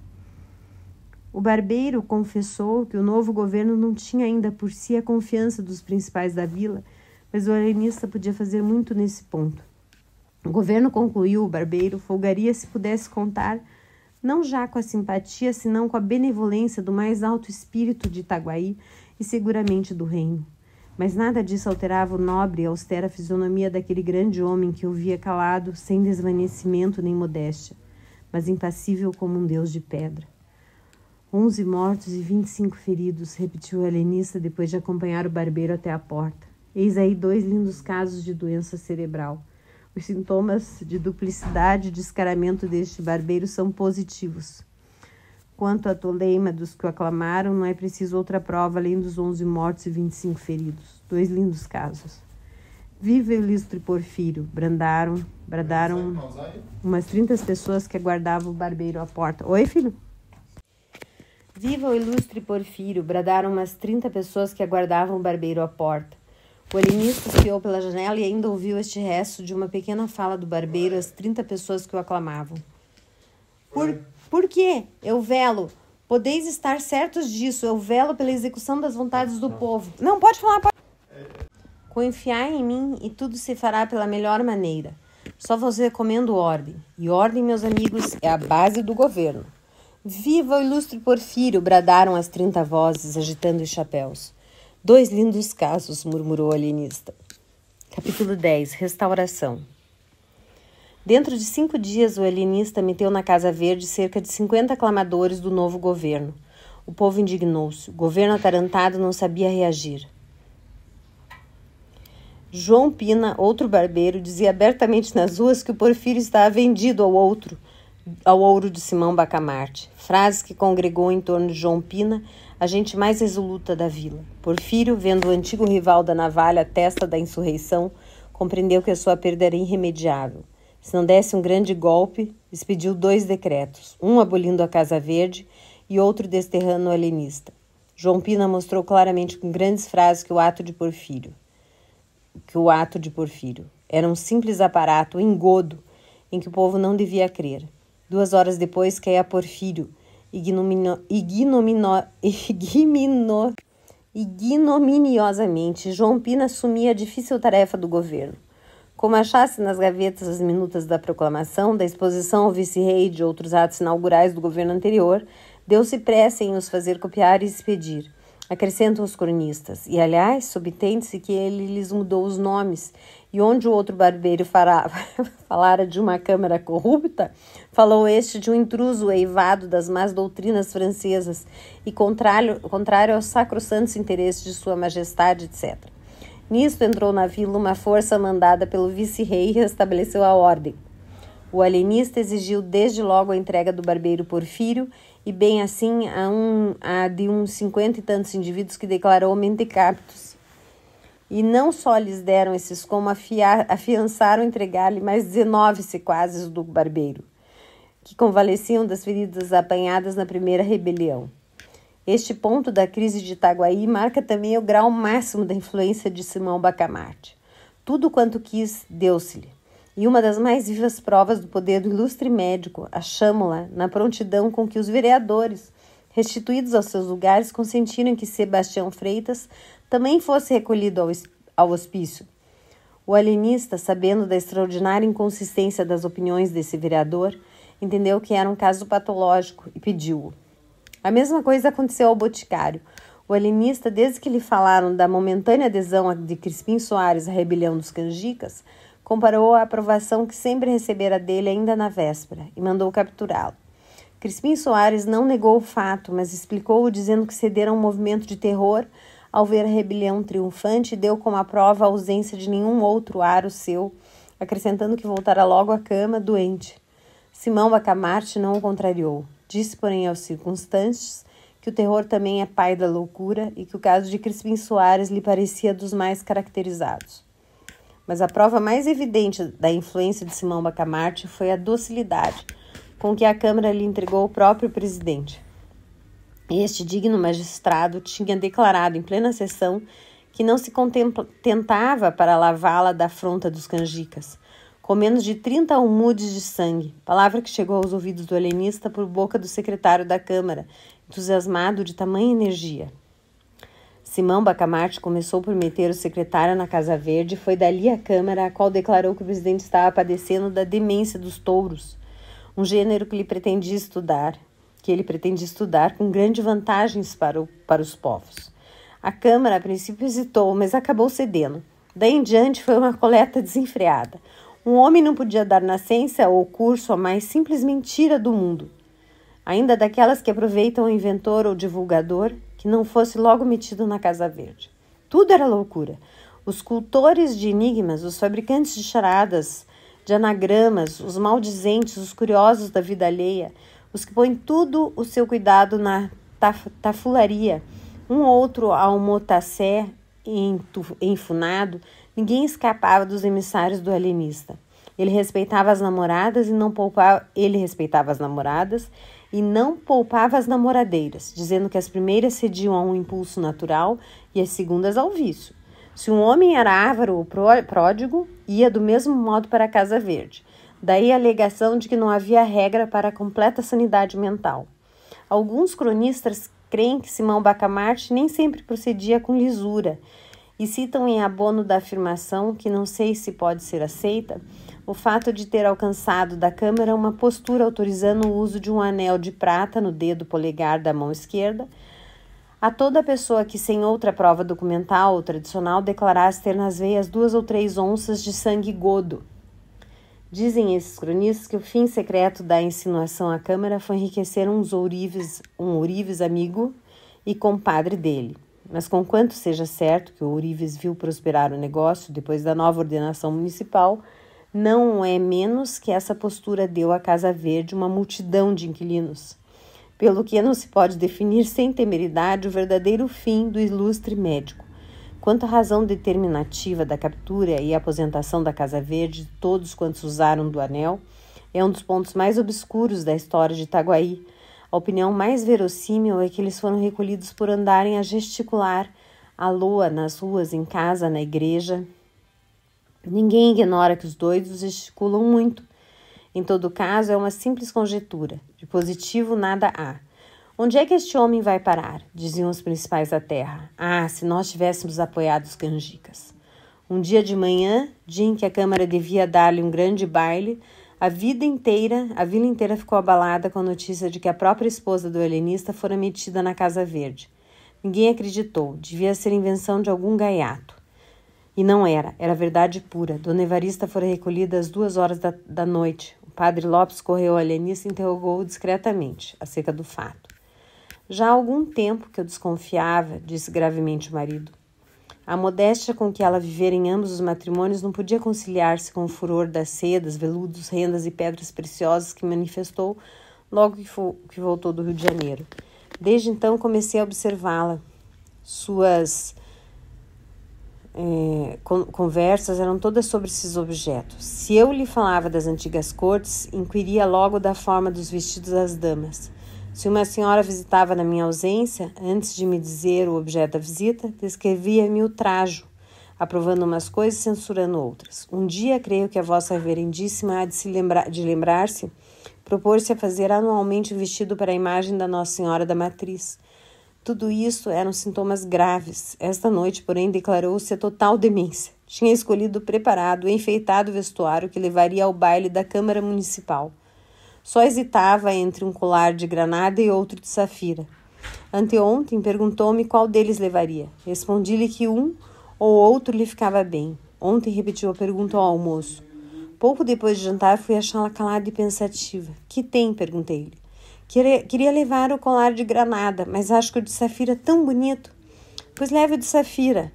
O barbeiro confessou que o novo governo não tinha ainda por si a confiança dos principais da vila, mas o alienista podia fazer muito nesse ponto. O governo, concluiu o barbeiro, folgaria se pudesse contar, não já com a simpatia, senão com a benevolência do mais alto espírito de Itaguaí e seguramente do reino. Mas nada disso alterava o nobre e austera fisionomia daquele grande homem que ouvia calado, sem desvanecimento nem modéstia, mas impassível como um deus de pedra. 11 mortos e 25 feridos, repetiu o alienista depois de acompanhar o barbeiro até a porta. Eis aí 2 lindos casos de doença cerebral. Os sintomas de duplicidade e descaramento deste barbeiro são positivos. Quanto à toleima dos que o aclamaram, não é preciso outra prova além dos 11 mortos e 25 feridos. 2 lindos casos. Viva o ilustre Porfírio! Bradaram umas 30 pessoas que aguardavam o barbeiro à porta. Oi, filho? Viva o ilustre Porfírio! Bradaram umas 30 pessoas que aguardavam o barbeiro à porta. O alienista espiou pela janela e ainda ouviu este resto de uma pequena fala do barbeiro às 30 pessoas que o aclamavam. Por quê? Eu velo. Podeis estar certos disso. Eu velo pela execução das vontades do povo. Não, pode falar. Confiai em mim e tudo se fará pela melhor maneira. Só vos recomendo ordem. E ordem, meus amigos, é a base do governo. Viva o ilustre Porfírio! Bradaram as 30 vozes, agitando os chapéus. 2 lindos casos, murmurou o alienista. Capítulo 10. Restauração. Dentro de 5 dias, o alienista meteu na Casa Verde cerca de 50 aclamadores do novo governo. O povo indignou-se. O governo atarantado não sabia reagir. João Pina, outro barbeiro, dizia abertamente nas ruas que o Porfírio estava vendido ao ouro de Simão Bacamarte. Frase que congregou em torno de João Pina a gente mais resoluta da vila. Porfírio, vendo o antigo rival da navalha à testa da insurreição, compreendeu que a sua perda era irremediável. Se não desse um grande golpe, expediu 2 decretos, um abolindo a Casa Verde e outro desterrando o alienista. João Pina mostrou claramente com grandes frases que o ato de Porfírio era um simples aparato, um engodo, em que o povo não devia crer. 2 horas depois caía Porfírio, ignominiosamente. João Pina assumia a difícil tarefa do governo. Como achasse nas gavetas as minutas da proclamação, da exposição ao vice-rei e de outros atos inaugurais do governo anterior, deu-se pressa em os fazer copiar e expedir. Acrescentam os cronistas. E, aliás, subtende-se que ele lhes mudou os nomes. E onde o outro barbeiro falara de uma câmara corrupta, falou este de um intruso eivado das más doutrinas francesas e contrário aos sacrossantos interesses de sua majestade, etc. Nisto entrou na vila uma força mandada pelo vice-rei e restabeleceu a ordem. O alienista exigiu desde logo a entrega do barbeiro Porfírio e bem assim a de uns 50 e tantos indivíduos que declarou mentecaptos. E não só lhes deram esses, como afiançaram entregar-lhe mais 19 sequazes do barbeiro, que convalesciam das feridas apanhadas na primeira rebelião. Este ponto da crise de Itaguaí marca também o grau máximo da influência de Simão Bacamarte. Tudo quanto quis, deu-se-lhe. E uma das mais vivas provas do poder do ilustre médico, achamo-la na prontidão com que os vereadores, restituídos aos seus lugares, consentiram que Sebastião Freitas também fosse recolhido ao hospício. O alienista, sabendo da extraordinária inconsistência das opiniões desse vereador, entendeu que era um caso patológico e pediu-o. A mesma coisa aconteceu ao boticário. O alienista, desde que lhe falaram da momentânea adesão de Crispim Soares à rebelião dos canjicas, comparou a aprovação que sempre recebera dele ainda na véspera e mandou capturá-lo. Crispim Soares não negou o fato, mas explicou-o dizendo que cedera a um movimento de terror ao ver a rebelião triunfante e deu como a prova a ausência de nenhum outro aro seu, acrescentando que voltara logo à cama, doente. Simão Bacamarte não o contrariou. Disse, porém, aos circunstantes que o terror também é pai da loucura e que o caso de Crispim Soares lhe parecia dos mais caracterizados. Mas a prova mais evidente da influência de Simão Bacamarte foi a docilidade com que a Câmara lhe entregou o próprio presidente. Este digno magistrado tinha declarado em plena sessão que não se contentava para lavá-la da afronta dos canjicas, com menos de 30 almudes de sangue, palavra que chegou aos ouvidos do alienista por boca do secretário da Câmara, entusiasmado de tamanha energia. Simão Bacamarte começou por meter o secretário na Casa Verde e foi dali à Câmara, a qual declarou que o presidente estava padecendo da demência dos touros, um gênero que ele pretendia estudar com grandes vantagens para os povos. A Câmara, a princípio, hesitou, mas acabou cedendo. Daí em diante foi uma coleta desenfreada. Um homem não podia dar nascença ou curso à mais simples mentira do mundo, ainda daquelas que aproveitam o inventor ou divulgador, que não fosse logo metido na Casa Verde. Tudo era loucura. Os cultores de enigmas, os fabricantes de charadas, de anagramas, os maldizentes, os curiosos da vida alheia, os que põem tudo o seu cuidado na tafularia, um outro almotacé enfunado, ninguém escapava dos emissários do alienista. Ele respeitava as namoradas e não poupava as namoradeiras, dizendo que as primeiras cediam a um impulso natural e as segundas ao vício. Se um homem era avaro ou pródigo, ia do mesmo modo para a Casa Verde. Daí a alegação de que não havia regra para a completa sanidade mental. Alguns cronistas creem que Simão Bacamarte nem sempre procedia com lisura e citam em abono da afirmação, que não sei se pode ser aceita, o fato de ter alcançado da Câmara uma postura autorizando o uso de um anel de prata no dedo polegar da mão esquerda a toda pessoa que, sem outra prova documental ou tradicional, declarasse ter nas veias 2 ou 3 onças de sangue godo. Dizem esses cronistas que o fim secreto da insinuação à Câmara foi enriquecer um ourives amigo e compadre dele. Mas conquanto seja certo que o ourives viu prosperar o negócio depois da nova ordenação municipal, não é menos que essa postura deu à Casa Verde uma multidão de inquilinos, pelo que não se pode definir sem temeridade o verdadeiro fim do ilustre médico. Quanto à razão determinativa da captura e aposentação da Casa Verde de todos quantos usaram do anel, é um dos pontos mais obscuros da história de Itaguaí. A opinião mais verossímil é que eles foram recolhidos por andarem a gesticular à loa nas ruas, em casa, na igreja. Ninguém ignora que os doidos gesticulam muito. Em todo caso, é uma simples conjectura. De positivo, nada há. Onde é que este homem vai parar? Diziam os principais da terra. Ah, se nós tivéssemos apoiado os canjicas. Um dia de manhã, dia em que a Câmara devia dar-lhe um grande baile, a vila inteira ficou abalada com a notícia de que a própria esposa do helenista fora metida na Casa Verde. Ninguém acreditou, devia ser invenção de algum gaiato. E não era verdade pura. Dona Evarista fora recolhida às 2h da noite. O padre Lopes correu ao helenista e interrogou-o discretamente, acerca do fato. Já há algum tempo que eu desconfiava, disse gravemente o marido. A modéstia com que ela vivera em ambos os matrimônios não podia conciliar-se com o furor das sedas, veludos, rendas e pedras preciosas que manifestou logo que voltou do Rio de Janeiro. Desde então comecei a observá-la. Suas conversas eram todas sobre esses objetos. Se eu lhe falava das antigas cortes, inquiria logo da forma dos vestidos das damas. Se uma senhora visitava na minha ausência, antes de me dizer o objeto da visita, descrevia-me o trajo, aprovando umas coisas e censurando outras. Um dia, creio que a vossa reverendíssima há de lembrar-se, propôs-se a fazer anualmente um vestido para a imagem da Nossa Senhora da Matriz. Tudo isso eram sintomas graves. Esta noite, porém, declarou-se a total demência. Tinha escolhido preparado e enfeitado vestuário que levaria ao baile da Câmara Municipal. Só hesitava entre um colar de granada e outro de safira. Anteontem perguntou-me qual deles levaria. Respondi-lhe que um ou outro lhe ficava bem. Ontem repetiu a pergunta ao almoço. Pouco depois de jantar fui achá-la calada e pensativa. Que tem? Perguntei-lhe. Queria levar o colar de granada, mas acho que o de safira é tão bonito. Pois leve o de safira.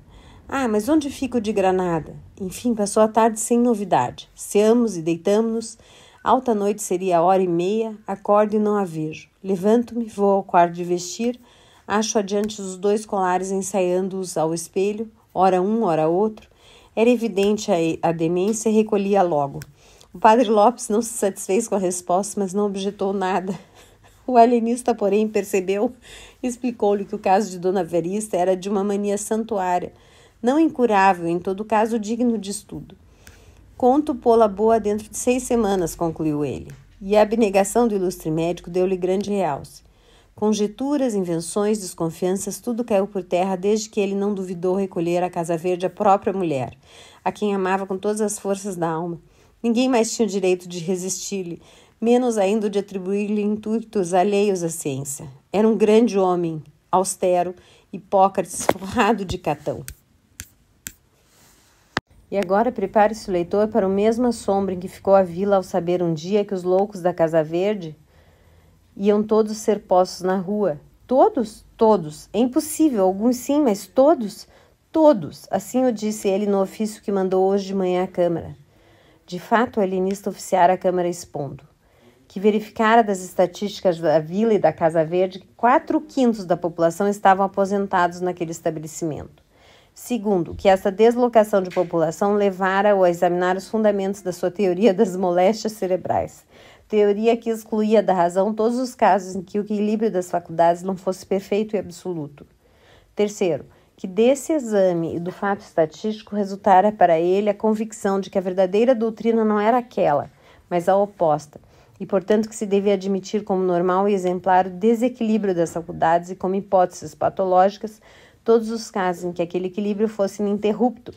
Ah, mas onde fica o de granada? Enfim, passou a tarde sem novidade. Ceamos e deitamo-nos. Alta noite seria a 1h30, acordo e não a vejo. Levanto-me, vou ao quarto de vestir, acho adiante os 2 colares ensaiando-os ao espelho, ora um, ora outro. Era evidente a demência e recolhia logo. O padre Lopes não se satisfez com a resposta, mas não objetou nada. O alienista, porém, percebeu e explicou-lhe que o caso de Dona Evarista era de uma mania santuária, não incurável, em todo caso digno de estudo. Conto pô-la boa dentro de 6 semanas, concluiu ele. E a abnegação do ilustre médico deu-lhe grande realce. Conjecturas, invenções, desconfianças, tudo caiu por terra desde que ele não duvidou recolher à Casa Verde a própria mulher, a quem amava com todas as forças da alma. Ninguém mais tinha o direito de resistir-lhe, menos ainda de atribuir-lhe intuitos alheios à ciência. Era um grande homem, austero, Hipócrates, forrado de catão. E agora prepare-se o leitor para o mesmo assombro em que ficou a vila ao saber um dia que os loucos da Casa Verde iam todos ser postos na rua. Todos? Todos. É impossível. Alguns sim, mas todos? Todos. Assim o disse ele no ofício que mandou hoje de manhã à Câmara. De fato, o alienista oficiara a Câmara expondo que verificara das estatísticas da vila e da Casa Verde que 4/5 da população estavam aposentados naquele estabelecimento. Segundo, que essa deslocação de população levara-o a examinar os fundamentos da sua teoria das moléstias cerebrais, teoria que excluía da razão todos os casos em que o equilíbrio das faculdades não fosse perfeito e absoluto. Terceiro, que desse exame e do fato estatístico resultara para ele a convicção de que a verdadeira doutrina não era aquela, mas a oposta, e portanto que se devia admitir como normal e exemplar o desequilíbrio das faculdades e como hipóteses patológicas todos os casos em que aquele equilíbrio fosse ininterrupto.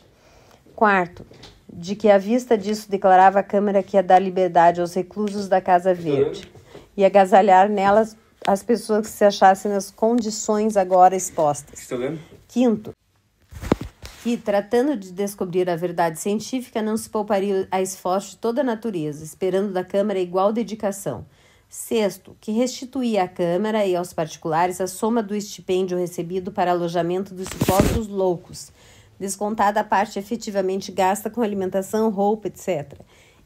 Quarto, de que à vista disso declarava a Câmara que ia dar liberdade aos reclusos da Casa Verde e agasalhar nelas as pessoas que se achassem nas condições agora expostas. Quinto, que, tratando de descobrir a verdade científica, não se pouparia a esforço de toda a natureza, esperando da Câmara igual dedicação. Sexto, que restituía à Câmara e aos particulares a soma do estipêndio recebido para alojamento dos supostos loucos, descontada a parte efetivamente gasta com alimentação, roupa, etc.,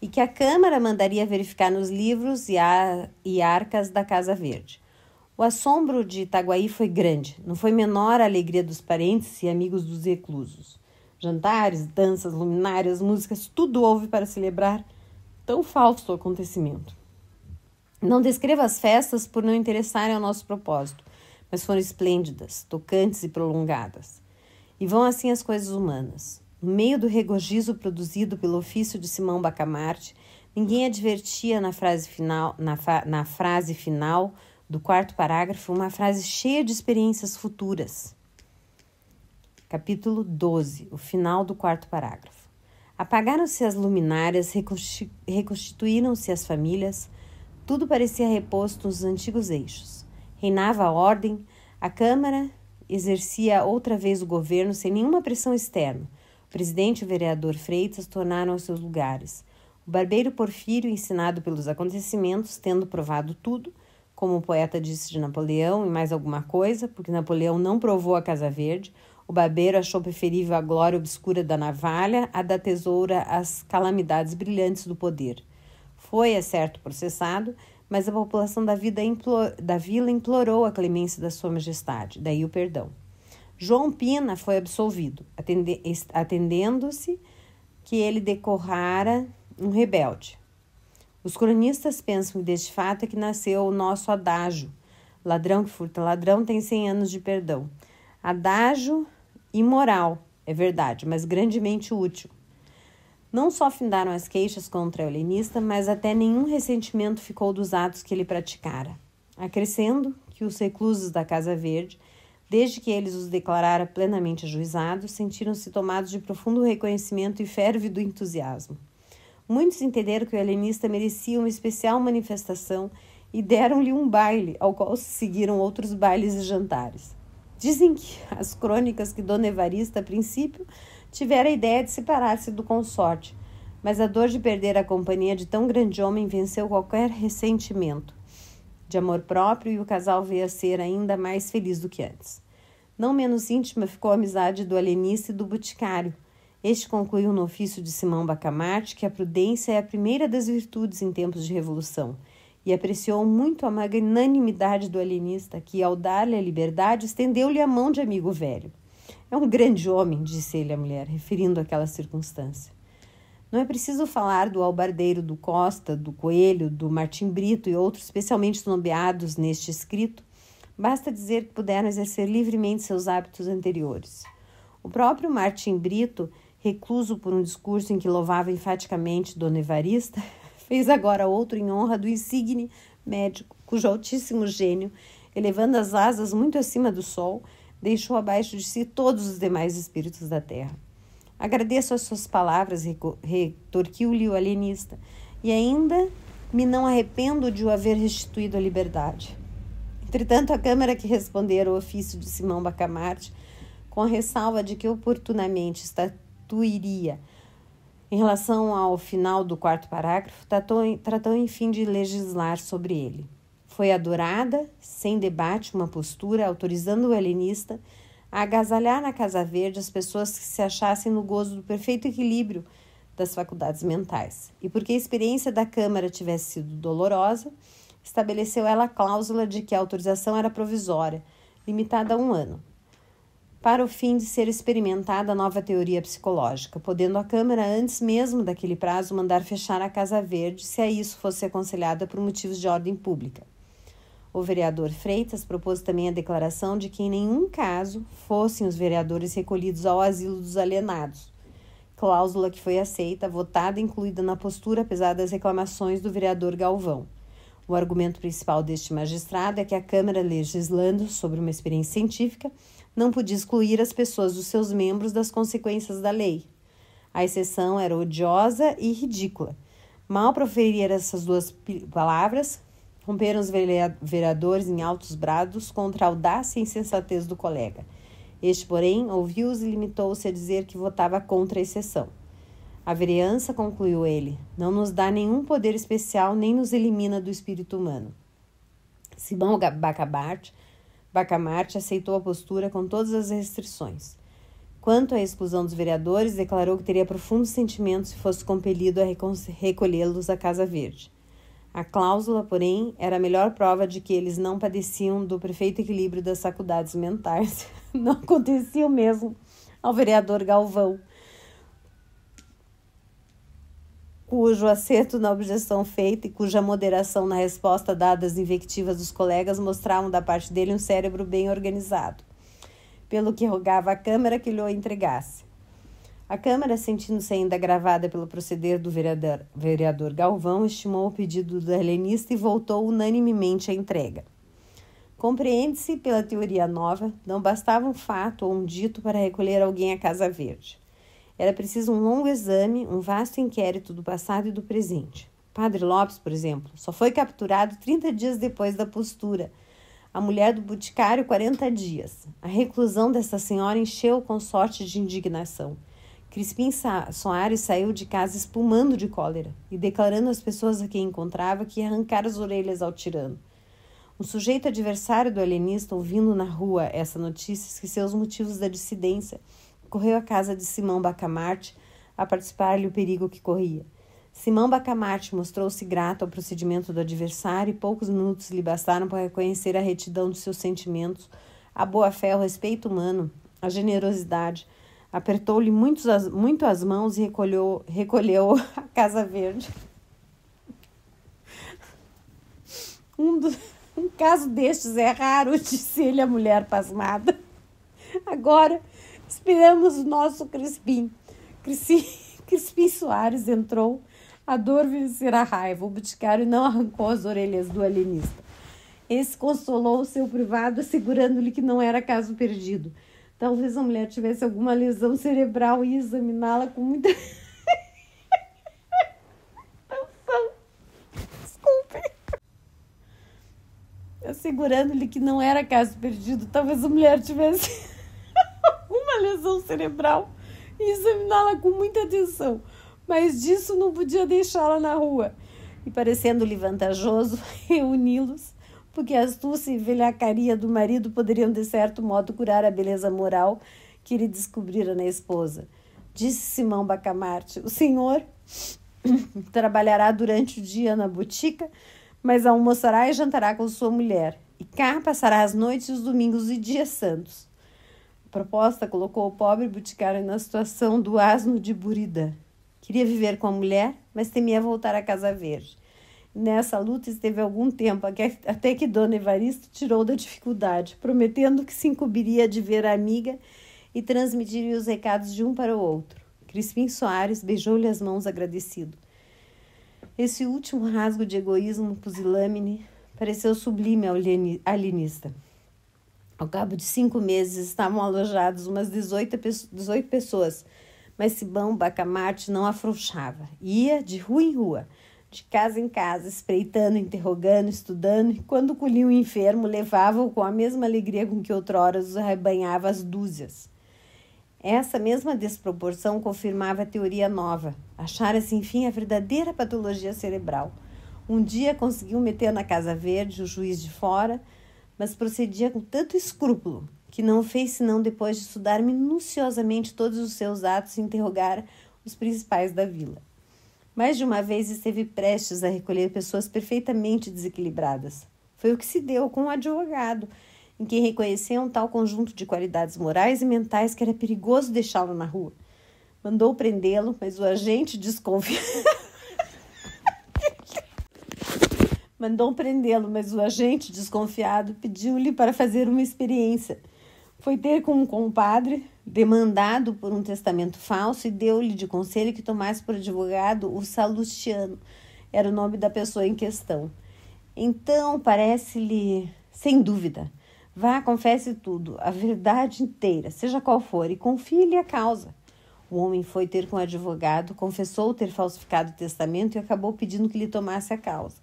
e que a Câmara mandaria verificar nos livros e arcas da Casa Verde. O assombro de Itaguaí foi grande, não foi menor a alegria dos parentes e amigos dos reclusos. Jantares, danças, luminárias, músicas, tudo houve para celebrar tão falso acontecimento. Não descreva as festas por não interessarem ao nosso propósito, mas foram esplêndidas, tocantes e prolongadas. E vão assim as coisas humanas. No meio do regozijo produzido pelo ofício de Simão Bacamarte, Ninguém advertia na frase final do quarto parágrafo uma frase cheia de experiências futuras. Capítulo 12, o final do quarto parágrafo. Apagaram-se as luminárias, reconstituíram-se as famílias, tudo parecia reposto nos antigos eixos. Reinava a ordem, a Câmara exercia outra vez o governo sem nenhuma pressão externa. O presidente e o vereador Freitas tornaram aos seus lugares. O barbeiro Porfírio, ensinado pelos acontecimentos, tendo provado tudo, como o poeta disse de Napoleão e mais alguma coisa, porque Napoleão não provou a Casa Verde, o barbeiro achou preferível a glória obscura da navalha à da tesoura às calamidades brilhantes do poder. Foi, é certo, processado, mas a população da vila implorou a clemência da sua majestade, daí o perdão. João Pina foi absolvido, atendendo-se que ele decorara um rebelde. Os cronistas pensam que deste fato é que nasceu o nosso adágio. Ladrão que furta ladrão tem 100 anos de perdão. Adágio imoral, é verdade, mas grandemente útil. Não só findaram as queixas contra o alienista, mas até nenhum ressentimento ficou dos atos que ele praticara. Acrescendo que os reclusos da Casa Verde, desde que eles os declarara plenamente ajuizados, sentiram-se tomados de profundo reconhecimento e férvido entusiasmo. Muitos entenderam que o alienista merecia uma especial manifestação e deram-lhe um baile, ao qual se seguiram outros bailes e jantares. Dizem que as crônicas que Dona Evarista, a princípio, tivera a ideia de separar-se do consorte, mas a dor de perder a companhia de tão grande homem venceu qualquer ressentimento de amor próprio e o casal veio a ser ainda mais feliz do que antes. Não menos íntima ficou a amizade do alienista e do boticário. Este concluiu no ofício de Simão Bacamarte que a prudência é a primeira das virtudes em tempos de revolução, e apreciou muito a magnanimidade do alienista, que, ao dar-lhe a liberdade, estendeu-lhe a mão de amigo velho. É um grande homem, disse ele à mulher, referindo àquela circunstância. Não é preciso falar do albardeiro do Costa, do Coelho, do Martim Brito e outros especialmente nomeados neste escrito. Basta dizer que puderam exercer livremente seus hábitos anteriores. O próprio Martim Brito, recluso por um discurso em que louvava enfaticamente Dona Evarista, fez agora outro em honra do insigne médico, cujo altíssimo gênio, elevando as asas muito acima do sol, deixou abaixo de si todos os demais espíritos da terra. Agradeço as suas palavras, retorquiu-lhe o alienista, e ainda me não arrependo de o haver restituído à liberdade. Entretanto, a Câmara que respondera ao ofício de Simão Bacamarte, com a ressalva de que oportunamente estatuiria em relação ao final do quarto parágrafo, tratou enfim de legislar sobre ele. Foi adorada, sem debate, uma postura, autorizando o alienista a agasalhar na Casa Verde as pessoas que se achassem no gozo do perfeito equilíbrio das faculdades mentais. E porque a experiência da Câmara tivesse sido dolorosa, estabeleceu ela a cláusula de que a autorização era provisória, limitada a 1 ano, para o fim de ser experimentada a nova teoria psicológica, podendo a Câmara, antes mesmo daquele prazo, mandar fechar a Casa Verde, se a isso fosse aconselhada por motivos de ordem pública. O vereador Freitas propôs também a declaração de que em nenhum caso fossem os vereadores recolhidos ao asilo dos alienados, cláusula que foi aceita, votada e incluída na postura, apesar das reclamações do vereador Galvão. O argumento principal deste magistrado é que a Câmara, legislando sobre uma experiência científica, não podia excluir as pessoas dos seus membros das consequências da lei. A exceção era odiosa e ridícula. Mal proferir essas duas palavras, romperam os vereadores em altos brados contra a audácia e insensatez do colega. Este, porém, ouviu-os e limitou-se a dizer que votava contra a exceção. A vereança, concluiu ele, não nos dá nenhum poder especial nem nos elimina do espírito humano. Simão Bacamarte aceitou a postura com todas as restrições. Quanto à exclusão dos vereadores, declarou que teria profundos sentimentos se fosse compelido a recolhê-los à Casa Verde. A cláusula, porém, era a melhor prova de que eles não padeciam do perfeito equilíbrio das faculdades mentais. Não acontecia o mesmo ao vereador Galvão, cujo acerto na objeção feita e cuja moderação na resposta dada às invectivas dos colegas mostravam da parte dele um cérebro bem organizado, pelo que rogava à Câmara que lhe o entregasse. A Câmara, sentindo-se ainda agravada pelo proceder do vereador Galvão, estimou o pedido do alienista e voltou unanimemente à entrega. Compreende-se, pela teoria nova, não bastava um fato ou um dito para recolher alguém à Casa Verde. Era preciso um longo exame, um vasto inquérito do passado e do presente. Padre Lopes, por exemplo, só foi capturado 30 dias depois da postura. A mulher do boticário, 40 dias. A reclusão dessa senhora encheu o consorte de indignação. Crispim Soares saiu de casa espumando de cólera e declarando às pessoas a quem encontrava que ia arrancar as orelhas ao tirano. Um sujeito adversário do alienista, ouvindo na rua essa notícia, esqueceu os motivos da dissidência. Correu à casa de Simão Bacamarte a participar-lhe o perigo que corria. Simão Bacamarte mostrou-se grato ao procedimento do adversário e poucos minutos lhe bastaram para reconhecer a retidão dos seus sentimentos, a boa-fé, o respeito humano, a generosidade. Apertou-lhe muito as mãos e recolheu a Casa Verde. Um caso destes é raro, disse ele à mulher pasmada. Agora esperamos o nosso Crispim. Crispim Soares entrou. A dor vencer a raiva. O boticário não arrancou as orelhas do alienista. Esse consolou o seu privado, assegurando-lhe que não era caso perdido. Talvez a mulher tivesse alguma lesão cerebral e examiná-la com muita... Desculpe. Assegurando-lhe que não era caso perdido. Talvez a mulher tivesse alguma lesão cerebral e examiná-la com muita atenção. Mas disso não podia deixá-la na rua. E parecendo-lhe vantajoso reuni-los, porque a astúcia e velhacaria do marido poderiam de certo modo curar a beleza moral que ele descobrira na esposa. Disse Simão Bacamarte: o senhor trabalhará durante o dia na botica, mas almoçará e jantará com sua mulher, e cá passará as noites, os domingos e dias santos. A proposta colocou o pobre boticário na situação do asno de Burida. Queria viver com a mulher, mas temia voltar à Casa Verde. Nessa luta esteve algum tempo, até que Dona Evaristo tirou da dificuldade, prometendo que se incumbiria de ver a amiga e transmitiria os recados de um para o outro. Crispim Soares beijou-lhe as mãos agradecido. Esse último rasgo de egoísmo pusilânime pareceu sublime ao alienista. Ao cabo de 5 meses estavam alojados umas 18 pessoas, mas Simão Bacamarte não afrouxava. Ia de rua em rua, de casa em casa, espreitando, interrogando, estudando, e quando colhia um enfermo, levava-o com a mesma alegria com que outrora os arrebanhava às dúzias. Essa mesma desproporção confirmava a teoria nova. Achara-se, enfim, a verdadeira patologia cerebral. Um dia conseguiu meter na Casa Verde o juiz de fora, mas procedia com tanto escrúpulo que não fez senão, depois de estudar minuciosamente todos os seus atos, interrogar os principais da vila. Mais de uma vez esteve prestes a recolher pessoas perfeitamente desequilibradas. Foi o que se deu com um advogado, em quem reconheceu um tal conjunto de qualidades morais e mentais que era perigoso deixá-lo na rua. Mandou prendê-lo, mas o agente desconfiado pediu-lhe para fazer uma experiência. Foi ter com um compadre, demandado por um testamento falso, e deu-lhe de conselho que tomasse por advogado o Salustiano. Era o nome da pessoa em questão. Então, parece-lhe, sem dúvida, vá, confesse tudo, a verdade inteira, seja qual for, e confie-lhe a causa. O homem foi ter com o advogado, confessou ter falsificado o testamento e acabou pedindo que lhe tomasse a causa.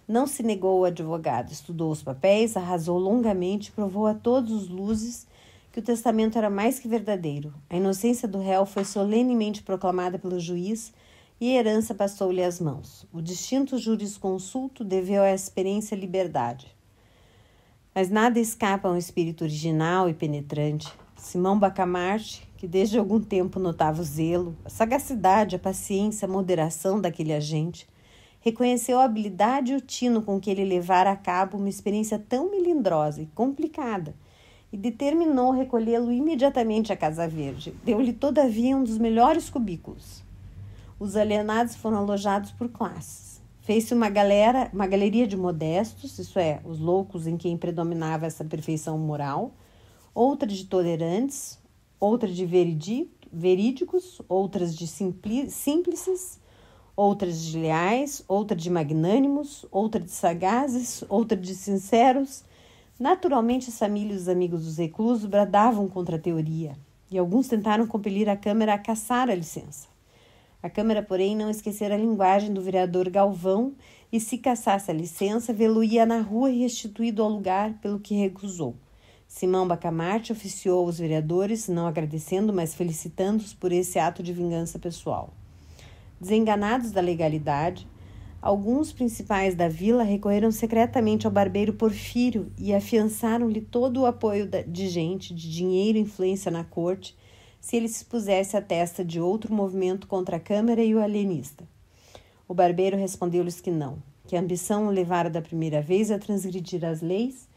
Não se negou o advogado, estudou os papéis, arrasou longamente, provou a todos os luzes que o testamento era mais que verdadeiro. A inocência do réu foi solenemente proclamada pelo juiz e a herança passou-lhe às mãos. O distinto jurisconsulto deveu à experiência liberdade. Mas nada escapa a um espírito original e penetrante. Simão Bacamarte, que desde algum tempo notava o zelo, a sagacidade, a paciência, a moderação daquele agente, reconheceu a habilidade e o tino com que ele levara a cabo uma experiência tão melindrosa e complicada e determinou recolhê-lo imediatamente à Casa Verde. Deu-lhe, todavia, um dos melhores cubículos. Os alienados foram alojados por classes. Fez-se uma galeria de modestos, isso é, os loucos em quem predominava essa perfeição moral, outra de tolerantes, outra de verídicos, outras de símplices, outras de leais, outra de magnânimos, outra de sagazes, outra de sinceros. Naturalmente, as famílias e os amigos dos reclusos bradavam contra a teoria, e alguns tentaram compelir a Câmara a cassar a licença. A Câmara, porém, não esquecera a linguagem do vereador Galvão, e se cassasse a licença, vê-lo-ia na rua e restituído ao lugar, pelo que recusou. Simão Bacamarte oficiou aos vereadores, não agradecendo, mas felicitando-os por esse ato de vingança pessoal. Desenganados da legalidade, alguns principais da vila recorreram secretamente ao barbeiro Porfírio e afiançaram-lhe todo o apoio de gente, de dinheiro e influência na corte, se ele se pusesse à testa de outro movimento contra a Câmara e o alienista. O barbeiro respondeu-lhes que não, que a ambição o levara da primeira vez a transgredir as leis,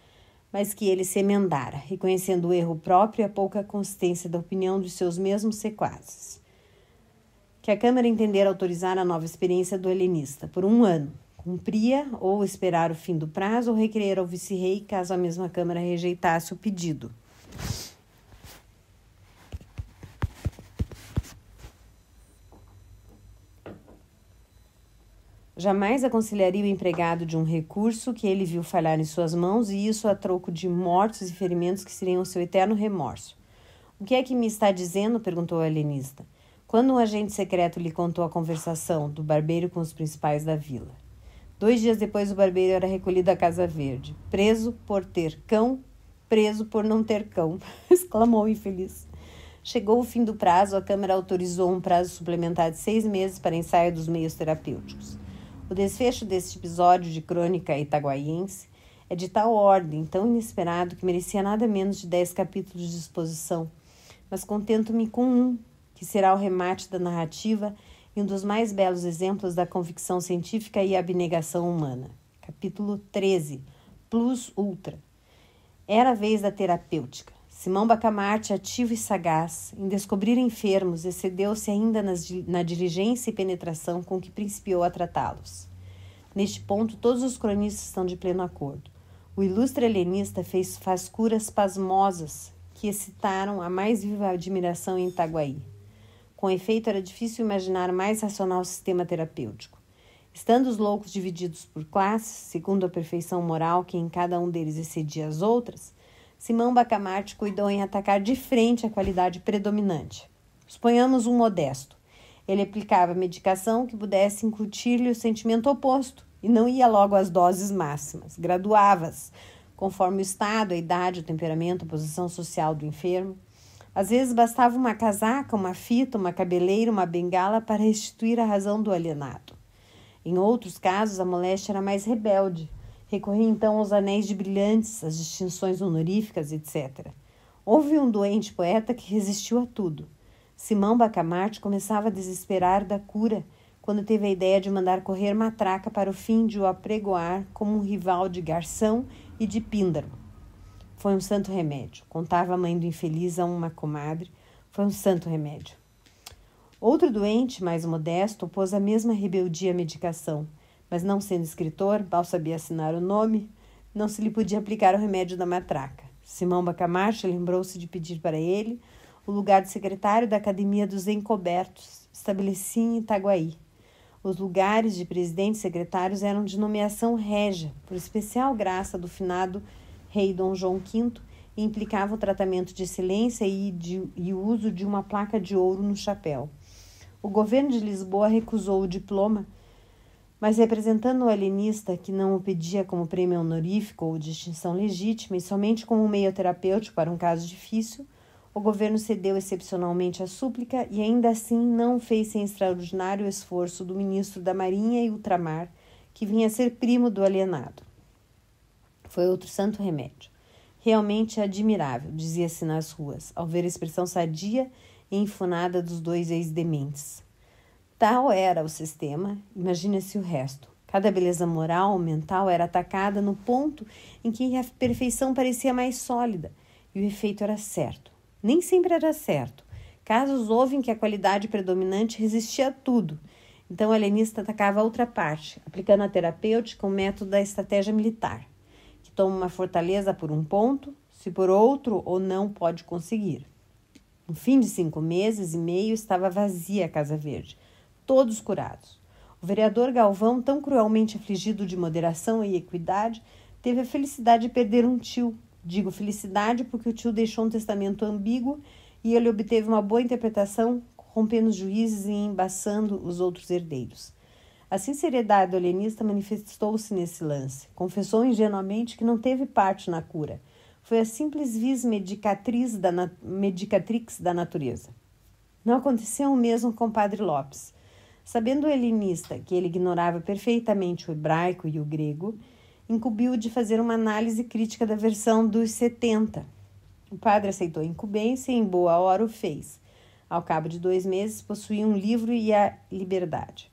mas que ele se emendara, reconhecendo o erro próprio e a pouca consistência da opinião dos seus mesmos sequazes. Que a Câmara entendera autorizar a nova experiência do alienista por 1 ano, cumpria ou esperar o fim do prazo ou requerer ao vice-rei caso a mesma Câmara rejeitasse o pedido. Jamais aconselharia o empregado de um recurso que ele viu falhar em suas mãos, e isso a troco de mortos e ferimentos que seriam o seu eterno remorso. O que é que me está dizendo? Perguntou o alienista, quando um agente secreto lhe contou a conversação do barbeiro com os principais da vila. 2 dias depois, o barbeiro era recolhido à Casa Verde. Preso por ter cão, preso por não ter cão, exclamou o infeliz. Chegou o fim do prazo, a Câmara autorizou um prazo suplementar de 6 meses para ensaio dos meios terapêuticos. O desfecho deste episódio de crônica itaguaiense é de tal ordem, tão inesperado, que merecia nada menos de 10 capítulos de exposição, mas contento-me com um, que será o remate da narrativa e um dos mais belos exemplos da convicção científica e abnegação humana. Capítulo 13, Plus Ultra. Era a vez da terapêutica. Simão Bacamarte, ativo e sagaz, em descobrir enfermos, excedeu-se ainda na diligência e penetração com que principiou a tratá-los. Neste ponto, todos os cronistas estão de pleno acordo. O ilustre alienista faz curas pasmosas que excitaram a mais viva admiração em Itaguaí. Com efeito, era difícil imaginar mais racional sistema terapêutico. Estando os loucos divididos por classes, segundo a perfeição moral que em cada um deles excedia as outras, Simão Bacamarte cuidou em atacar de frente a qualidade predominante. Suponhamos um modesto. Ele aplicava medicação que pudesse incutir-lhe o sentimento oposto e não ia logo às doses máximas, graduava-as, conforme o estado, a idade, o temperamento, a posição social do enfermo. Às vezes bastava uma casaca, uma fita, uma cabeleira, uma bengala para restituir a razão do alienado. Em outros casos, a moléstia era mais rebelde. Recorria então aos anéis de brilhantes, às distinções honoríficas, etc. Houve um doente poeta que resistiu a tudo. Simão Bacamarte começava a desesperar da cura, quando teve a ideia de mandar correr matraca para o fim de o apregoar como um rival de Garção e de Píndaro. Foi um santo remédio, contava a mãe do infeliz a uma comadre, foi um santo remédio. Outro doente, mais modesto, opôs a mesma rebeldia à medicação, mas não sendo escritor, mal sabia assinar o nome, não se lhe podia aplicar o remédio da matraca. Simão Bacamarte lembrou-se de pedir para ele o lugar de secretário da Academia dos Encobertos, estabelecido em Itaguaí. Os lugares de presidentes e secretários eram de nomeação régia, por especial graça do finado rei Dom João V, e implicavam o tratamento de excelência e o uso de uma placa de ouro no chapéu. O governo de Lisboa recusou o diploma, mas representando o alienista que não o pedia como prêmio honorífico ou distinção legítima e somente como meio terapêutico para um caso difícil, o governo cedeu excepcionalmente à súplica e ainda assim não fez sem extraordinário esforço do ministro da Marinha e Ultramar, que vinha a ser primo do alienado. Foi outro santo remédio. Realmente admirável, dizia-se nas ruas, ao ver a expressão sadia e enfunada dos 2 ex-dementes. Tal era o sistema, imagine-se o resto. Cada beleza moral ou mental era atacada no ponto em que a perfeição parecia mais sólida, e o efeito era certo. Nem sempre era certo. Casos houve em que a qualidade predominante resistia a tudo. Então o alienista atacava a outra parte, aplicando a terapêutica o método da estratégia militar, que toma uma fortaleza por um ponto, se por outro ou não pode conseguir. No fim de 5 meses e meio estava vazia a Casa Verde, todos curados. O vereador Galvão, tão cruelmente afligido de moderação e equidade, teve a felicidade de perder um tio. Digo felicidade porque o tio deixou um testamento ambíguo e ele obteve uma boa interpretação, rompendo os juízes e embaçando os outros herdeiros. A sinceridade do alienista manifestou-se nesse lance. Confessou ingenuamente que não teve parte na cura. Foi a simples vis medicatrix da natureza. Não aconteceu o mesmo com o padre Lopes. Sabendo o helenista que ele ignorava perfeitamente o hebraico e o grego, incumbiu-o de fazer uma análise crítica da versão dos 70. O padre aceitou a incumbência e em boa hora o fez. Ao cabo de 2 meses, possuía um livro e a liberdade.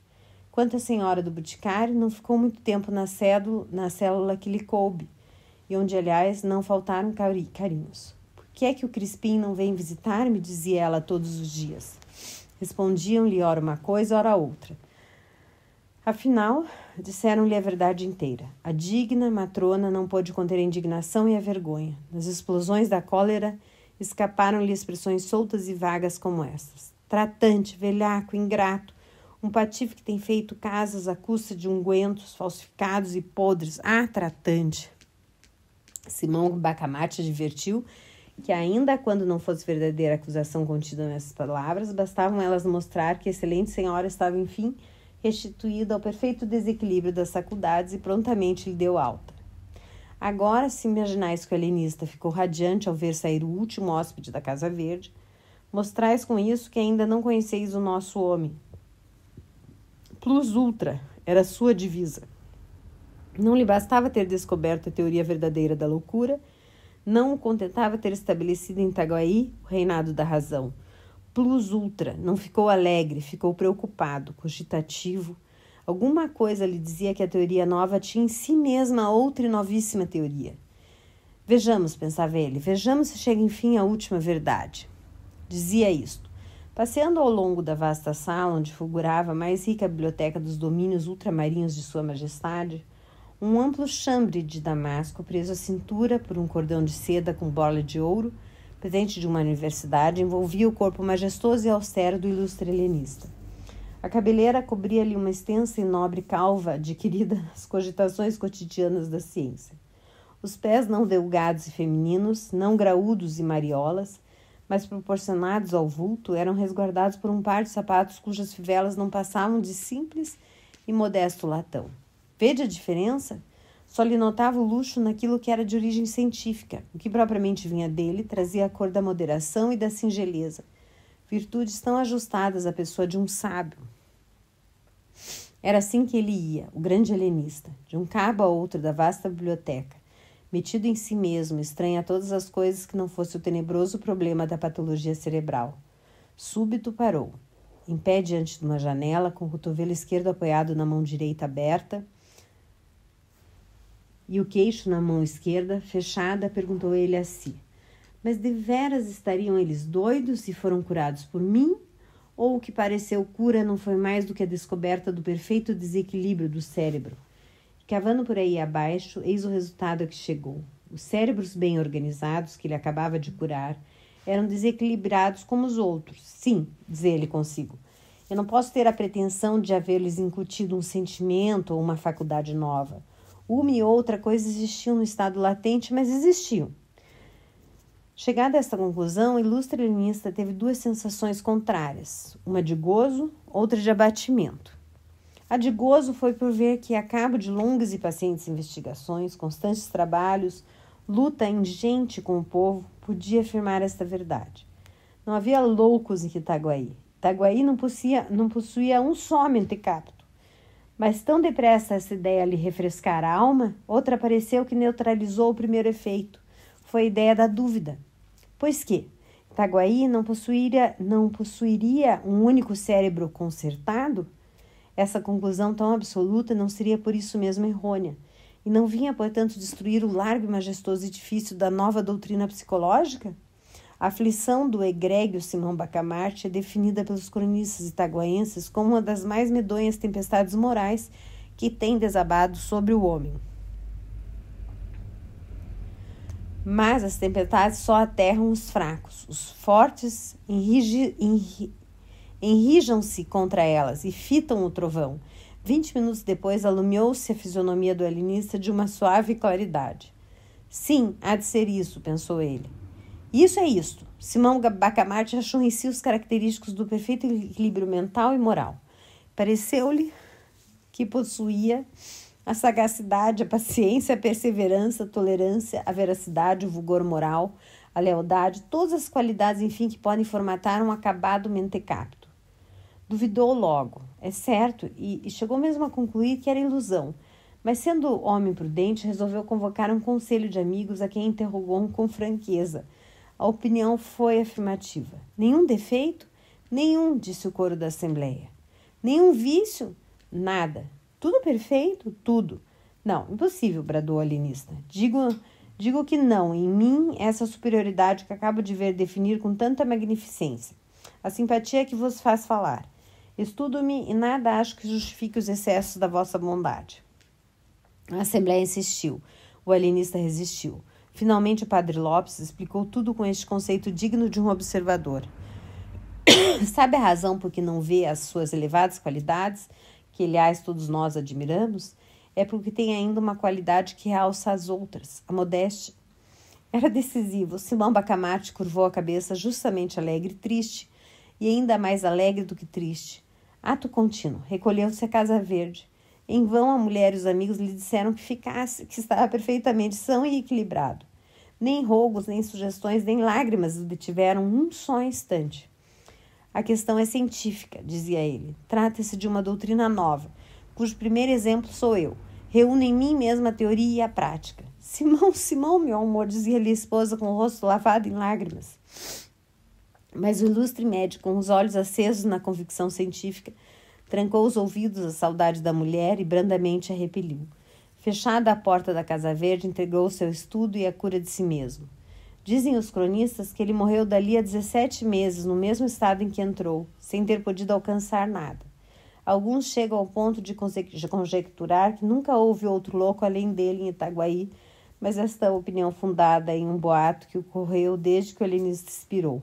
Quanto à senhora do Boticário, não ficou muito tempo na célula que lhe coube, e onde, aliás, não faltaram carinhos. Por que é que o Crispim não vem visitar-me? Dizia ela todos os dias. Respondiam-lhe ora uma coisa, ora outra. Afinal, disseram-lhe a verdade inteira. A digna matrona não pôde conter a indignação e a vergonha. Nas explosões da cólera, escaparam-lhe expressões soltas e vagas como estas. Tratante, velhaco, ingrato, um patife que tem feito casas à custa de ungüentos falsificados e podres. Ah, tratante! Simão Bacamarte advertiu que ainda quando não fosse verdadeira acusação contida nessas palavras, bastavam elas mostrar que a excelente senhora estava, enfim, restituída ao perfeito desequilíbrio das faculdades e prontamente lhe deu alta. Agora, se imaginais que o alienista ficou radiante ao ver sair o último hóspede da Casa Verde, mostrais com isso que ainda não conheceis o nosso homem. Plus ultra era sua divisa. Não lhe bastava ter descoberto a teoria verdadeira da loucura, não o contentava ter estabelecido em Itaguaí o reinado da razão. Plus ultra, não ficou alegre, ficou preocupado, cogitativo. Alguma coisa lhe dizia que a teoria nova tinha em si mesma outra e novíssima teoria. Vejamos, pensava ele, vejamos se chega enfim à última verdade. Dizia isto, passeando ao longo da vasta sala onde fulgurava a mais rica biblioteca dos domínios ultramarinhos de sua majestade, um amplo chambre de damasco preso à cintura por um cordão de seda com bola de ouro, presente de uma universidade, envolvia o corpo majestoso e austero do ilustre helenista. A cabeleira cobria-lhe uma extensa e nobre calva adquirida nas cogitações cotidianas da ciência. Os pés não delgados e femininos, não graúdos e mariolas, mas proporcionados ao vulto, eram resguardados por um par de sapatos cujas fivelas não passavam de simples e modesto latão. Vede a diferença? Só lhe notava o luxo naquilo que era de origem científica. O que propriamente vinha dele trazia a cor da moderação e da singeleza, virtudes tão ajustadas à pessoa de um sábio. Era assim que ele ia, o grande helenista, de um cabo a outro da vasta biblioteca, metido em si mesmo, estranho a todas as coisas que não fosse o tenebroso problema da patologia cerebral. Súbito parou, em pé diante de uma janela, com o cotovelo esquerdo apoiado na mão direita aberta, e o queixo na mão esquerda fechada, perguntou ele a si: mas deveras estariam eles doidos e foram curados por mim? Ou o que pareceu cura não foi mais do que a descoberta do perfeito desequilíbrio do cérebro? Cavando por aí abaixo, eis o resultado a que chegou. Os cérebros bem organizados que ele acabava de curar eram desequilibrados como os outros. Sim, dizia ele consigo, eu não posso ter a pretensão de haver-lhes incutido um sentimento ou uma faculdade nova. Uma e outra coisa existiam no estado latente, mas existiam. Chegada a esta conclusão, o ilustre helenista teve 2 sensações contrárias, uma de gozo, outra de abatimento. A de gozo foi por ver que, a cabo de longas e pacientes investigações, constantes trabalhos, luta ingente com o povo, podia afirmar esta verdade. Não havia loucos em Itaguaí. Itaguaí não possuía um só mentecapto. Mas tão depressa essa ideia lhe refrescar a alma, outra apareceu que neutralizou o primeiro efeito. Foi a ideia da dúvida. Pois que Itaguaí não possuiria um único cérebro consertado? Essa conclusão tão absoluta não seria por isso mesmo errônea, e não vinha, portanto, destruir o largo e majestoso edifício da nova doutrina psicológica? A aflição do egrégio Simão Bacamarte é definida pelos cronistas itaguaenses como uma das mais medonhas tempestades morais que tem desabado sobre o homem. Mas as tempestades só aterram os fracos. Os fortes enrijam-se contra elas e fitam o trovão. 20 minutos depois, alumiou-se a fisionomia do alienista de uma suave claridade. Sim, há de ser isso, pensou ele. Isso é isto. Simão Bacamarte achou em si os característicos do perfeito equilíbrio mental e moral. Pareceu-lhe que possuía a sagacidade, a paciência, a perseverança, a tolerância, a veracidade, o vigor moral, a lealdade, todas as qualidades, enfim, que podem formatar um acabado mentecapto. Duvidou logo, é certo, e chegou mesmo a concluir que era ilusão, mas sendo homem prudente, resolveu convocar um conselho de amigos a quem interrogou com franqueza. A opinião foi afirmativa. Nenhum defeito? Nenhum, disse o coro da assembleia. Nenhum vício? Nada. Tudo perfeito? Tudo. Não, impossível, bradou o alienista. Digo que não, em mim, essa superioridade que acabo de ver definir com tanta magnificência. A simpatia é que vos faz falar. Estudo-me e nada acho que justifique os excessos da vossa bondade. A assembleia insistiu. O alienista resistiu. Finalmente, o padre Lopes explicou tudo com este conceito digno de um observador. Sabe a razão por que não vê as suas elevadas qualidades, que, aliás, todos nós admiramos? É porque tem ainda uma qualidade que realça as outras, a modéstia. Era decisivo. Simão Bacamarte curvou a cabeça justamente alegre e triste, e ainda mais alegre do que triste. Ato contínuo. Recolheu-se à Casa Verde. Em vão a mulher e os amigos lhe disseram que ficasse, que estava perfeitamente são e equilibrado. Nem rogos, nem sugestões, nem lágrimas o detiveram um só instante. A questão é científica, dizia ele. Trata-se de uma doutrina nova, cujo primeiro exemplo sou eu. Reúno em mim mesma a teoria e a prática. Simão, meu amor, dizia-lhe a esposa com o rosto lavado em lágrimas. Mas o ilustre médico, com os olhos acesos na convicção científica, trancou os ouvidos à saudade da mulher e brandamente a repeliu. Fechada a porta da Casa Verde, entregou-se ao estudo e à cura de si mesmo. Dizem os cronistas que ele morreu dali a 17 meses, no mesmo estado em que entrou, sem ter podido alcançar nada. Alguns chegam ao ponto de conjecturar que nunca houve outro louco além dele em Itaguaí, mas esta opinião fundada em um boato que ocorreu desde que o alienista expirou.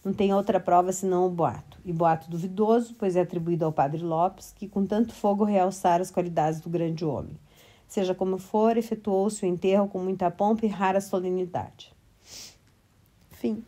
Não tem outra prova senão o boato. E boato duvidoso, pois é atribuído ao padre Lopes, que com tanto fogo realçara as qualidades do grande homem. Seja como for, efetuou-se o enterro com muita pompa e rara solenidade. Fim.